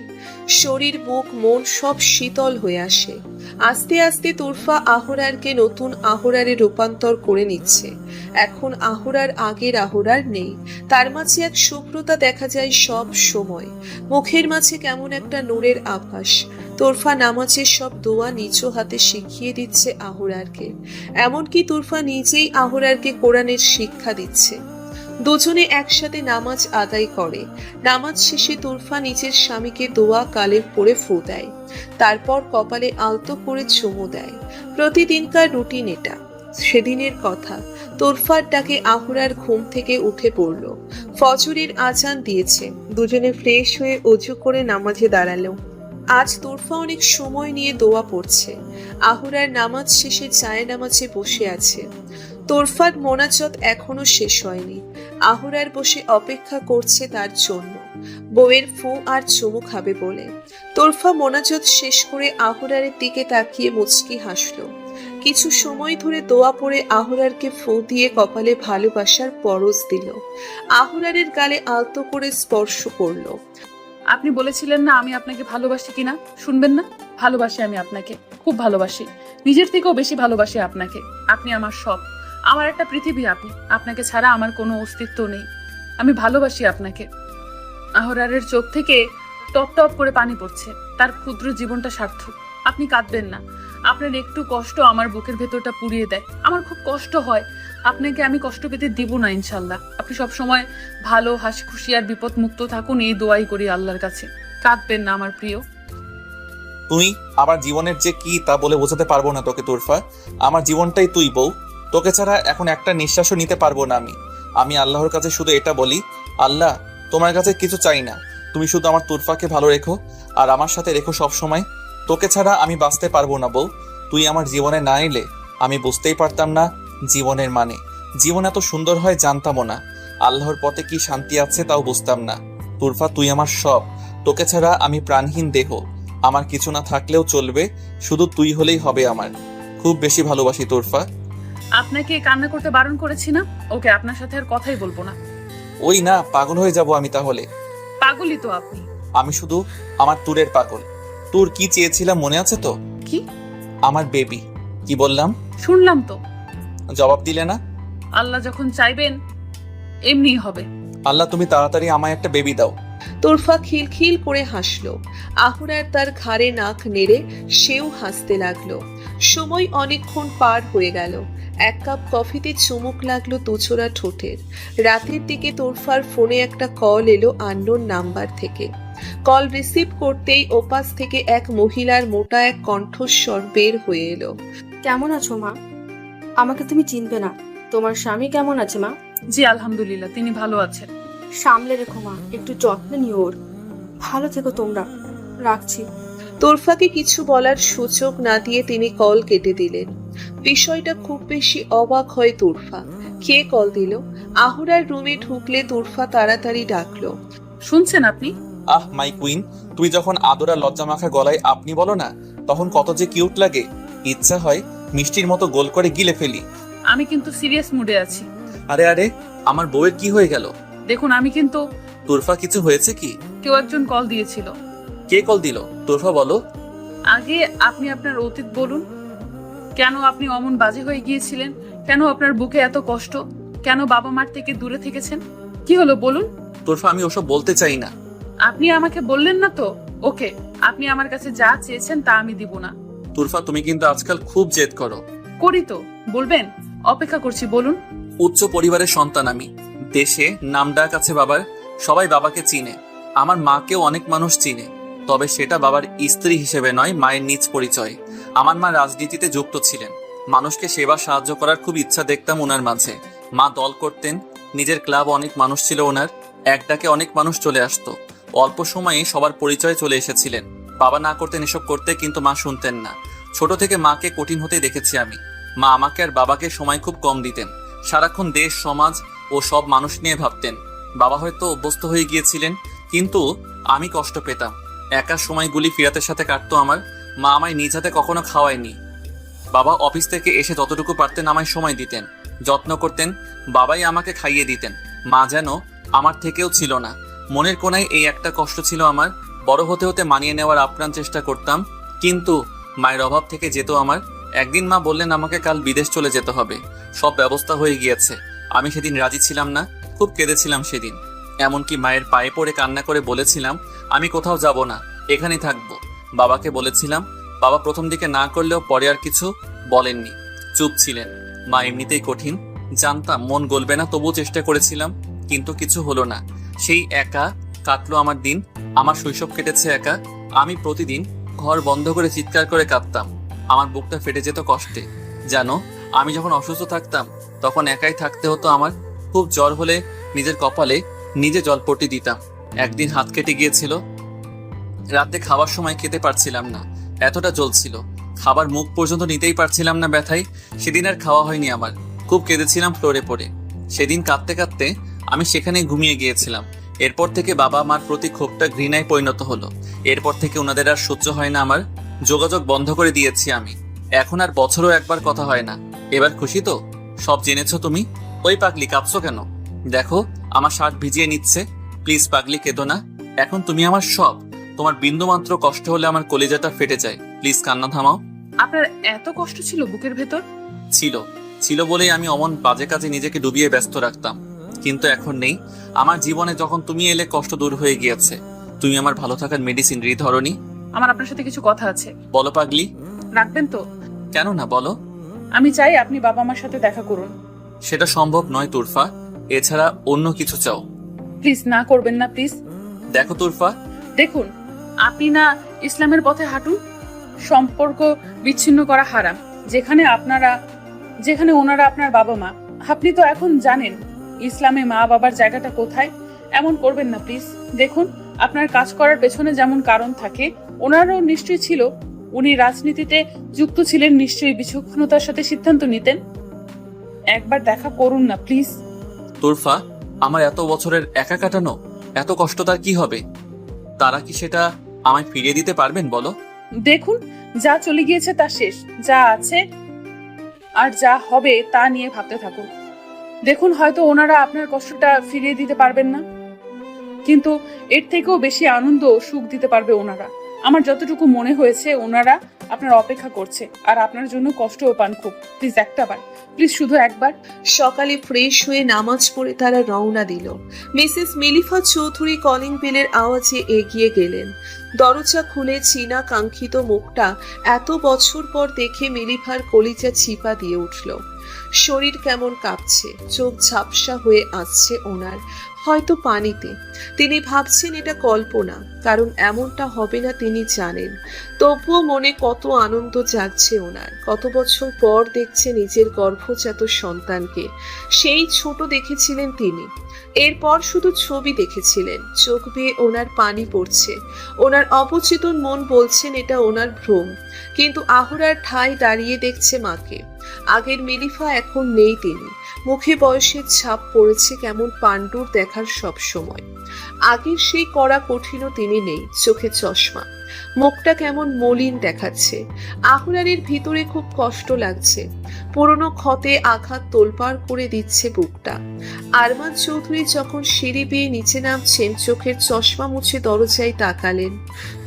শরীর, মুখ, মন সব শীতল হয়ে আসে। আস্তে আস্তে তোরফা আহরারকে নতুন আহরারে রূপান্তর করে নিচ্ছে। এখন আহরার আগের আহরার নেই, তার মাঝে এক শুভ্রতা দেখা যায় সব সময়। মুখের মাঝে কেমন একটা নূরের আভাস। তোরফা নামাজের সব দোয়া নিজ হাতে শিখিয়ে দিচ্ছে আহরারকে। এমনকি তোরফা নিজেই আহরারকে কোরআনের শিক্ষা দিচ্ছে। দুজনে একসাথে নামাজ আদায় করে। নামাজ শেষে তোরফা নিজের স্বামীকে দোয়া কালের পরে ফু দেয়, তারপর কপালে আলতো করে চুমু দেয়। প্রতিদিনকার রুটিন এটা। সেদিনের কথা, তোরফার ডাকে আহুরার ঘুম থেকে উঠে পড়ল। ফজরের আজান দিয়েছে। দুজনে ফ্রেশ হয়ে অজু করে নামাজে দাঁড়ালো। আজ তোরফা অনেক সময় নিয়ে দোয়া পড়ছে। আহুরার নামাজ শেষে চায়ে নামাজে বসে আছে। তোরফার মোনাজাত এখনো শেষ হয়নি। আহুরার বসে অপেক্ষা করছে তার জন্য, বউয়ের ফু আর চুমু খাবে বলে। তোরফা মোনাজাত শেষ করে আহুরারের দিকে তাকিয়ে মুচকি হাসলো। কিছু সময় ধরে দোয়া পড়ে আহুরারকে ফু দিয়ে কপালে ভালোবাসার পরশ দিল। আহুরারের গালে আলতো করে স্পর্শ করলো। আপনি বলেছিলেন না আমি আপনাকে ভালোবাসি কিনা? শুনবেন না? ভালোবাসি, আমি আপনাকে খুব ভালোবাসি, নিজের থেকেও বেশি ভালোবাসি আপনাকে। আপনি আমার সব, আমার একটা পৃথিবী। আপনি, আপনাকে ছাড়া আমার কোনো অস্তিত্ব নেই। আমি ভালোবাসি আপনাকে। আহরারের চোখ থেকে টপ টপ করে পানি পড়ছে। তার ক্ষুদ্র জীবনটা সার্থক। আপনি কাঁদবেন না। আপনার একটু কষ্ট আমার বুকের ভেতরটা পুড়িয়ে দেয়। আমার খুব কষ্ট হয়। আপনাকে আমি কষ্ট পেতে দিব না ইনশাল্লাহ। আপনি সব সময় ভালো, হাসি খুশি আর বিপদ মুক্ত থাকুন, এই দোয়াই করি আল্লাহর কাছে। কাঁদবেন না আমার প্রিয়। তুই আমার জীবনের যে কি তা বলে বোঝাতে পারবো না তোকে তোরফা। আমার জীবনটাই তুই বউ। তোকে ছাড়া এখন একটা নিঃশ্বাসও নিতে পারবো না আমি আল্লাহর কাছে শুধু এটা বলি, আল্লাহ তোমার কাছে কিছু চাই না, তুমি শুধু আমার তোরফাকে ভালো রেখো আর আমার সাথে রেখো সব সময়। তোকে ছাড়া আমি বাঁচতে পারবো না বউ। তুই আমার জীবনে না এলে আমি বুঝতেই পারতাম না জীবনের মানে। জীবন এত সুন্দর হয় জানতামও না। আল্লাহর পথে কি শান্তি আছে তাও বুঝতাম না। তোরফা তুই আমার সব। তোকে ছাড়া আমি প্রাণহীন দেহ। আমার কিছু না থাকলেও চলবে, শুধু তুই হলেই হবে আমার। খুব বেশি ভালোবাসি তোরফা। আপনাকে কান্না করতে বারণ করেছি না? ওকে, আপনার সাথে আর কথাই বলবো না। ওই না, পাগল হয়ে যাব আমি তাহলে। পাগলই তো আপনি। আমি শুধু আমার তুরের পাগল। তোর কি চেয়েছিলাম মনে আছে তো? কি? আমার বেবি। কি বললাম? শুনলাম তো। জবাব দিলে না। আল্লাহ যখন চাইবেন এমনিই হবে। আল্লাহ তুমি তাড়াতাড়ি আমায় একটা বেবি দাও। তোরফা খিলখিল করে হাসলো। আহুরার তার ঘাড়ে নাক নেড়ে সেও হাসতে লাগলো। সময় অনেকক্ষণ পার হয়ে গেল। এক কাপ কফিতে চুমুক লাগলো দুচোরা ঠোঁটের। রাতের দিকে তোরফার ফোনে একটা কল এলো আননোন নাম্বার থেকে। কল রিসিভ করতেই ওপাশ থেকে এক মহিলার মোটা এক কণ্ঠস্বর বের হয়ে এলো। কেমন আছো মা? আমাকে তুমি চিনবে না। তোমার স্বামী কেমন আছে মা? জি আলহামদুলিল্লাহ, তিনি ভালো আছেন। সামলে রেখো মা, একটু যত্ন নিও ওর। ভালো থেকো তোমরা, রাখছি। তোরফাকে কিছু বলার সুযোগ না দিয়ে তিনি কল কেটে দিলেন। বিষয়টা খুব বেশি অবাক হয় তোরফা। কে কল দিল? আহুরার রুমে ঢুকলে তোরফা তাড়াতাড়ি ডাকলো। শুনছেন আপনি? আহ মাই কুইন, তুই যখন আদরা লজ্জা মাখা গলায় আপনি বলো না, তখন কত যে কিউট লাগে। ইচ্ছা হয় মিষ্টির মতো গোল করে গিলে ফেলি। আমি কিন্তু সিরিয়াস মুডে আছি। আরে আরে, আমার বউয়ের কি হয়ে গেল? দেখুন আমি কিন্তু। তোরফা কিছু হয়েছে কি? কেউ একজন কল দিয়েছিল। কে কল দিল? তোরফা বলো। আগে আপনি আপনার অতীত বলুন। কেন আপনি অমন বাজে হয়ে গিয়েছিলেন? কেন আপনার বুকে এত কষ্ট? কেন বাবা মার থেকে দূরে থেকেছেন? কি হলো বলুন। তোরফা আমি ওসব বলতে চাই না। আপনি আমাকে বললেন না তো? ওকে, আপনি আমার কাছে যা চেয়েছেন তা আমি দিব না। তুরফা, তুমি কিন্তু আজকাল খুব জেদ করো। করি তো, বলবেন? অপেক্ষা করছি, বলুন। উচ্চ পরিবারের সন্তান আমি। দেশে নামডাক আছে বাবার, সবাই বাবাকে চিনে। আমার মাকেও অনেক মানুষ চিনে, তবে সেটা বাবার স্ত্রী হিসেবে নয়, মায়ের নিজ পরিচয়। আমার মা রাজনীতিতে যুক্ত ছিলেন, মানুষকে সেবা সাহায্য করার খুব ইচ্ছা দেখতাম ওনার মাঝে। মা দল করতেন, নিজের ক্লাব অনেক মানুষ ছিল ওনার, এক ডাকে অনেক মানুষ চলে আসতো। অল্প সময়ে সবার পরিচয় চলে এসেছিলেন। বাবা না করতেন এসব করতে, কিন্তু মা শুনতেন না। ছোট থেকে মাকে কঠিন হতে দেখেছি আমি। মা আমাকে আর বাবাকে সময় খুব কম দিতেন, সারাক্ষণ দেশ সমাজ ও সব মানুষ নিয়ে ভাবতেন। বাবা হয়তো অভ্যস্ত হয়ে গিয়েছিলেন, কিন্তু আমি কষ্ট পেতাম। একা সময়গুলি ফিরাতের সাথে কাটতো আমার। মা আমায় নিজ হাতে কখনো খাওয়ায়নি। বাবা অফিস থেকে এসে যতটুকু পারতেন আমায় সময় দিতেন, যত্ন করতেন। বাবাই আমাকে খাইয়ে দিতেন। মা যেন আমার থেকেও ছিল না। মনের কোনায় এই একটা কষ্ট ছিল আমার। বড় হতে হতে মানিয়ে নেওয়ার আপ্রাণ চেষ্টা করতাম, কিন্তু মায়ের অভাব থেকে যেত আমার। একদিন মা বললেন আমাকে কাল বিদেশ চলে যেতে হবে, সব ব্যবস্থা হয়ে গিয়েছে। আমি সেদিন রাজি ছিলাম না, খুব কেঁদেছিলাম সেদিন। এমনকি মায়ের পায়ে পড়ে কান্না করে বলেছিলাম আমি কোথাও যাব না, এখানেই থাকবো। বাবাকে বলেছিলাম। বাবা প্রথম দিকে না করলেও পরে আর কিছু বলেননি, চুপ ছিলেন। মা এমনিতেই কঠিন, জানতাম মন গলবে না, তবুও চেষ্টা করেছিলাম, কিন্তু কিছু হলো না। সেই একা কাটলো আমার দিন। আমার শৈশব কেটেছে একা। আমি প্রতিদিন ঘর বন্ধ করে চিৎকার করে কাঁদতাম। আমার বুকটা ফেটে যেত কষ্টে। জানো, আমি যখন অসুস্থ থাকতাম তখন একাই থাকতে হতো আমার। খুব জ্বর হলে নিজের কপালে নিজে জলপট্টি দিতাম। একদিন হাত কেটে গিয়েছিল, রাতে খাওয়ার সময় খেতে পারছিলাম না, এতটা জ্বলছিল। খাবার মুখ পর্যন্ত নিতেই পারছিলাম না ব্যথায়। সেদিন আর খাওয়া হয়নি আমার। খুব কেঁদেছিলাম ফ্লোরে পড়ে। সেদিন কাঁদতে কাঁদতে আমি সেখানে ঘুমিয়ে গিয়েছিলাম। এরপর থেকে বাবা মার প্রতি ক্ষোভটা ঘৃণায় পরিণত হলো। এরপর থেকে ওনাদের আর সহ্য হয় না আমার। যোগাযোগ বন্ধ করে দিয়েছি আমি। এখন আর বছরও একবার কথা হয় না। এবার খুশি তো? সব জেনেছো তুমি? ওই পাগলি, কাঁপছো কেন? দেখো আমার শার্ট ভিজিয়ে নিচ্ছে। প্লিজ পাগলি, কেঁদো না। এখন তুমি আমার সব। তোমার বিন্দুমাত্র কষ্ট হলে আমার কলিজাটা ফেটে যায়। প্লিজ কান্না থামাও। আপনার এত কষ্ট ছিল বুকের ভেতর? ছিল বলেই আমি অমন বাজে কাজে নিজেকে ডুবিয়ে ব্যস্ত রাখতাম, কিন্তু এখন নেই। আমার জীবনে যখন তুমি এলে কষ্ট দূর হয়ে গিয়েছে। তুমি আমার ভালো থাকার মেডিসিন, হৃদরণী। আমার আপনার সাথে কিছু কথা আছে। বলো পাগলি। রাখবেন তো? কেন না, বলো। আমি চাই আপনি বাবা মার সাথে দেখা করুন। সেটা সম্ভব নয় তুরফা, এছাড়া অন্য কিছু চাও। প্লিজ না করবেন না, প্লিজ। দেখো তুরফা, দেখুন, আপনি না ইসলামের পথে হাঁটুন। সম্পর্ক বিচ্ছিন্ন করা হারাম। যেখানে ওনারা আপনার বাবা মা, আপনি তো এখন জানেন ইসলামে মা বাবার জায়গাটা কোথায়। এমন করবেন না প্লিজ। দেখুন, আপনার কাজ করার পেছনে যেমন কারণ থাকে, ওনারও নিশ্চয়ই ছিল। উনি রাজনীতিতে যুক্ত ছিলেন, নিশ্চয়ই বিচক্ষণতার সাথে সিদ্ধান্ত নিতেন। একবার দেখা করুন না প্লিজ। তুরফা, আমার এত বছরের একা কাটানো এত কষ্ট তার কি হবে? তারা কি সেটা আমায় ফিরিয়ে দিতে পারবেন বলো? দেখুন, যা চলে গিয়েছে তা শেষ। যা আছে আর যা হবে তা নিয়ে ভাবতে থাকুন। দেখুন, হয়তো ওনারা আপনার কষ্টটা ফিরিয়ে দিতে পারবেন না, কিন্তু এর থেকেও বেশি আনন্দ ও সুখ দিতে পারবে ওনারা। আমার যতটুকু মনে হয়েছে ওনারা আপনার অপেক্ষা করছে, আর আপনার জন্য কষ্টও পান খুব। প্লিজ একটাবার, প্লিজ শুধু একবার। সকালে ফ্রেশ হয়ে নামাজ পড়ে তারা রওনা দিল। মিসেস মিলিফা চৌধুরী কলিং বেলের আওয়াজে এগিয়ে গেলেন। দরজা খুলে চীনা কাঙ্ক্ষিত মুখটা এত বছর পর দেখে মিলিফার কলিজা চিপা দিয়ে উঠল। শরীর কেমন কাঁপছে, চোখ ঝাপসা হয়ে আসছে ওনার, হয়তো পানিতে। তিনি ভাবছেন এটা কল্পনা, কারণ এমনটা হবে না তিনি জানেন। তবুও মনে কত আনন্দ জাগছে ওনার। কত বছর পর দেখছে নিজের গর্ভজাত সন্তানকে। সেই ছোট দেখেছিলেন তিনি, এরপর শুধু ছবি দেখেছিলেন। চোখ বেয়ে ওনার পানি পড়ছে। ওনার অবচেতন মন বলছেন এটা ওনার ভ্রম, কিন্তু আহুরার ঠাই দাঁড়িয়ে দেখছে মাকে। আগের মিলিফা এখন নেই তিনি। মুখে বয়সের ছাপ পড়েছে কেমন পাণ্ডুর দেখার সব সময়। আগের সেই কড়া কঠিনও তিনি নেই, চোখে চশমা, মুখটা কেমন মলিন দেখাচ্ছে। আহুরারের ভিতরে খুব কষ্ট লাগছে। পুরনো ক্ষতে আঘাত তোলপাড় করে দিচ্ছে বুকটা। আরমান চৌধুরী যখন সিঁড়ি বেয়ে নিচে নামছেন, চোখের চশমা মুছে দরজায় তাকালেন,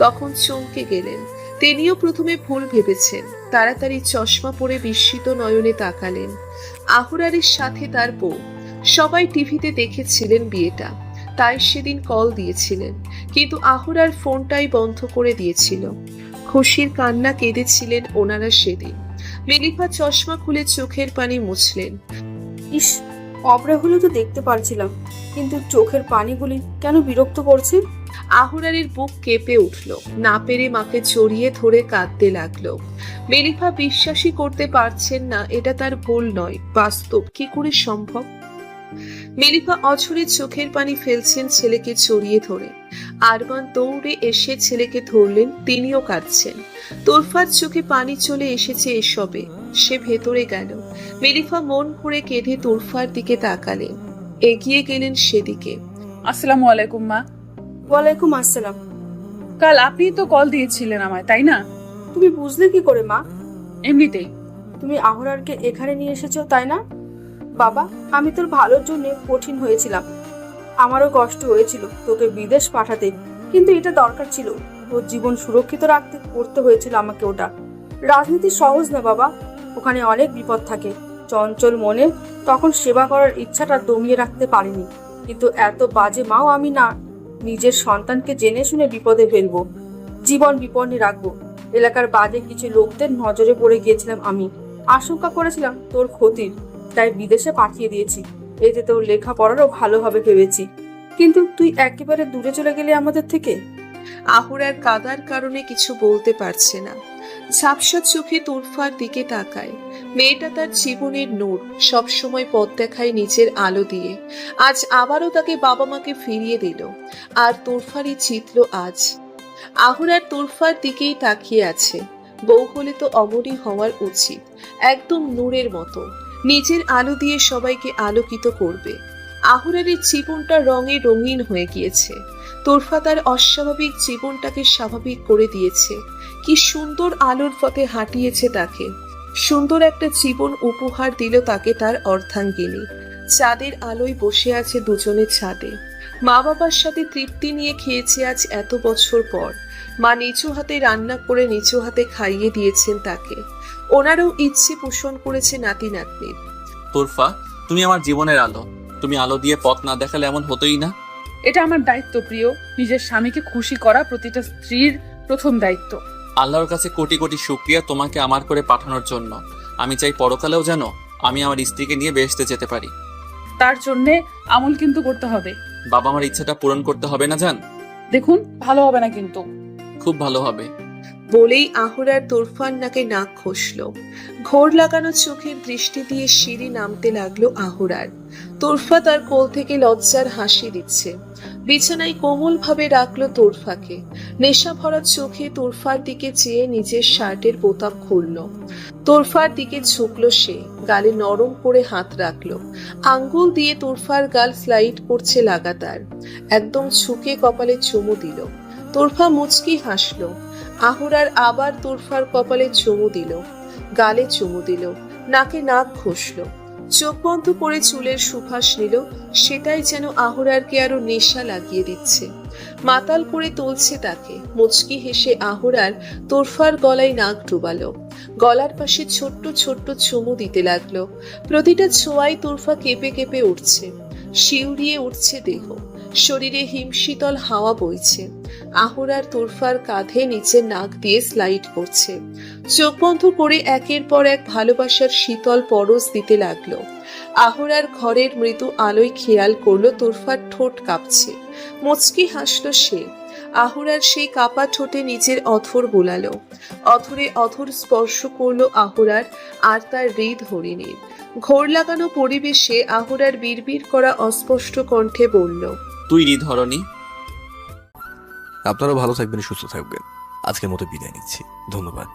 তখন চমকে গেলেন। তিনিও প্রথমে ভুল ভেবেছেন। তাড়াতাড়ি চশমা পরে বিস্মিত নয়নে তাকালেন। আহুরারের সাথে তার বউ। সবাই টিভিতে দেখেছিলেন বিয়েটা, তাই সেদিন কল দিয়েছিলেন, কিন্তু আহুরার ফোনটাই বন্ধ করে দিয়েছিল। খুশির কান্না কেঁদেছিলেন ওনারা সেদিন। মেলিফা চশমা খুলে চোখের পানি মুছলেন। ইস, অবরা হলে তো দেখতে পারছিলাম, কিন্তু চোখের পানিগুলি কেন বিরক্ত করছে? আহুরারের বুক কেঁপে উঠল, না পেরে মাকে জড়িয়ে ধরে কাঁদতে লাগলো। মেলিফা বিশ্বাসই করতে পারছেন না এটা তার ভুল নয়, বাস্তব। কি করে সম্ভব? মেলিফা অঝরে চোখের পানি ফেলছেন ছেলেকে জড়িয়ে ধরে। আরমান দৌড়ে এসে ছেলেকে ধরলেন, তিনিও কাঁদছেন। তোরফার চোখে পানি চলে এসেছে এসবে। সে ভেতরে গেল। মেলিফা মন ভরে কেঁদে তোরফার দিকে তাকালেন, এগিয়ে গেলেন সেদিকে। আসসালামু আলাইকুম মা। ওয়ালাইকুম আসসালাম। কাল আপনি তো কল দিয়েছিলেন আমায়, তাই না? তুমি বুঝলে কি করে মা? এমনিতেই। তুমি আহরারকে এখানে নিয়ে এসেছো, তাই না? বাবা, আমি তোর ভালোর জন্য কঠিন হয়েছিলাম। আমারও কষ্ট হয়েছিল তোকে বিদেশ পাঠাতে, কিন্তু এটা দরকার ছিল। ওর জীবন সুরক্ষিত রাখতে করতে হয়েছিল আমাকে ওটা। রাজনীতি সহজ না বাবা, ওখানে অনেক বিপদ থাকে। চঞ্চল মনে তখন সেবা করার ইচ্ছাটা দমিয়ে রাখতে পারিনি, কিন্তু এত বাজে মাও আমি না। নিজের সন্তানকে জেনে শুনে বিপদে ফেলবো, জীবন বিপন্নে রাখবো। এলাকার বাজে কিছু লোকদের নজরে পড়ে গিয়েছিলাম আমি। আশঙ্কা করেছিলাম তোর ক্ষতির, তাই বিদেশে পাঠিয়ে দিয়েছি। এতে তোর লেখাপড়ারও ভালো হবে ভেবেছি, কিন্তু তুই একেবারে দূরে চলে গেলে আমাদের থেকে। আহুরার কাদার কারণে কিছু বলতে পারছে না। ঝাপসা চোখে তোরফার দিকে তাকায়। মেয়েটা তার জীবনের নূর, সবসময় পথ দেখায় নিজের আলো দিয়ে। আজ আবারও তাকে বাবা মাকে ফিরিয়ে দিল, আর তোরফারই জিতল আজ। আহুরার তোরফার দিকেই তাকিয়ে আছে। বউ হলে তো অমরই হওয়ার উচিত, একদম নূরের মতো। নিজের আলো দিয়ে সবাইকে আলোকিত করবে। আহুরারের জীবনটা রঙে রঙিন হয়ে গিয়েছে। তোরফা তার অস্বাভাবিক জীবনটাকে স্বাভাবিক করে দিয়েছে। কি সুন্দর আলোর পথে হাঁটিয়েছে তাকে। সুন্দর একটা জীবন উপহার দিল তাকে তার অর্ধাঙ্গিনী। চাঁদের আলোয় বসে আছে দুজনে ছাদে। মা বাবার সাথে তৃপ্তি নিয়ে খেয়েছে আজ এত বছর পর। মা নিচু হাতে রান্না করে নিচু হাতে খাইয়ে দিয়েছেন তাকে। ওনারও ইচ্ছে পোষণ করেছে নাতি নাতনির। তোরফা, তুমি আমার জীবনের আলো। তুমি আলো দিয়ে পথ না দেখালে এমন হতোই না। এটা আমার দায়িত্ব প্রিয়। নিজের স্বামীকে খুশি করা প্রতিটা স্ত্রীর প্রথম দায়িত্ব। আল্লাহর কাছে কোটি কোটি শুকরিয়া তোমাকে আমার করে পাঠানোর জন্য। আমি চাই পরকালেও যেন আমি আমার স্ত্রীকে নিয়ে বেহেশতে যেতে পারি। তার জন্যে আমল কিন্তু করতে হবে। বাবা, আমার ইচ্ছাটা পূরণ করতে হবে না জান? দেখুন, ভালো হবে না কিন্তু। খুব ভালো হবে। বলেই আহুরার তোরফার নাকে নাক খসল। ঘোর লাগানো চোখের দৃষ্টি দিয়ে সিঁড়ি নামতে লাগলো আহুরার। তোরফা তার কোল থেকে লজ্জার হাসি দিচ্ছে। বিছানায় কোমল ভাবে রাখলো তোরফাকে। নেশা ভরা চোখে তোরফার দিকে চেয়ে নিজের শার্টের বোতাম খুলল। তোরফার দিকে ঝুঁকলো সে, গালে নরম করে হাত রাখলো। আঙ্গুল দিয়ে তোরফার গাল স্লাইড করছে লাগাতার। একদম ঝুঁকে কপালে চুমু দিল। তোরফা মুচকি হাসলো। আহুরার আবার তোরফার কপালে চুমু দিল, গালে চুমু দিল, নাকে নাক ঘষল। চোখ বন্ধ করে চুলের সুবাস নিল। সেটাই যেন আহুরারকে আরো নেশা লাগিয়ে দিচ্ছে, মাতাল করে তুলছে তাকে। মুচকি হেসে আহুরার তোরফার গলায় নাক ডুবালো। গলার পাশে ছোট্ট ছোট্ট চুমু দিতে লাগলো। প্রতিটা ছোঁয়ায় তোরফা কেঁপে কেঁপে উঠছে, শিউরিয়ে উঠছে দেহ। শরীরে হিমশীতল হাওয়া বইছে। আহুরার তোরফার কাঁধে নিচে নাক দিয়ে স্লাইড করছে। চোখ বন্ধ করে একের পর এক ভালোবাসার শীতল পরশ দিতে লাগলো। আহুরার ঘরের মৃদু আলোয় খেয়াল করলো তোরফার ঠোঁট কাঁপছে। মুচকি হাসলো সে। আহুরার সেই কাপা ঠোঁটে নিজের অধর বোলালো। অধরে অধর স্পর্শ করলো আহুরার আর তার হৃদ হরিণীর। ঘোর লাগানো পরিবেশে আহুরার বিড়বিড় করা অস্পষ্ট কণ্ঠে বলল, তুই হৃদহরণী। আপনারাও ভালো থাকবেন, সুস্থ থাকবেন। আজকের মতো বিদায় নিচ্ছি, ধন্যবাদ।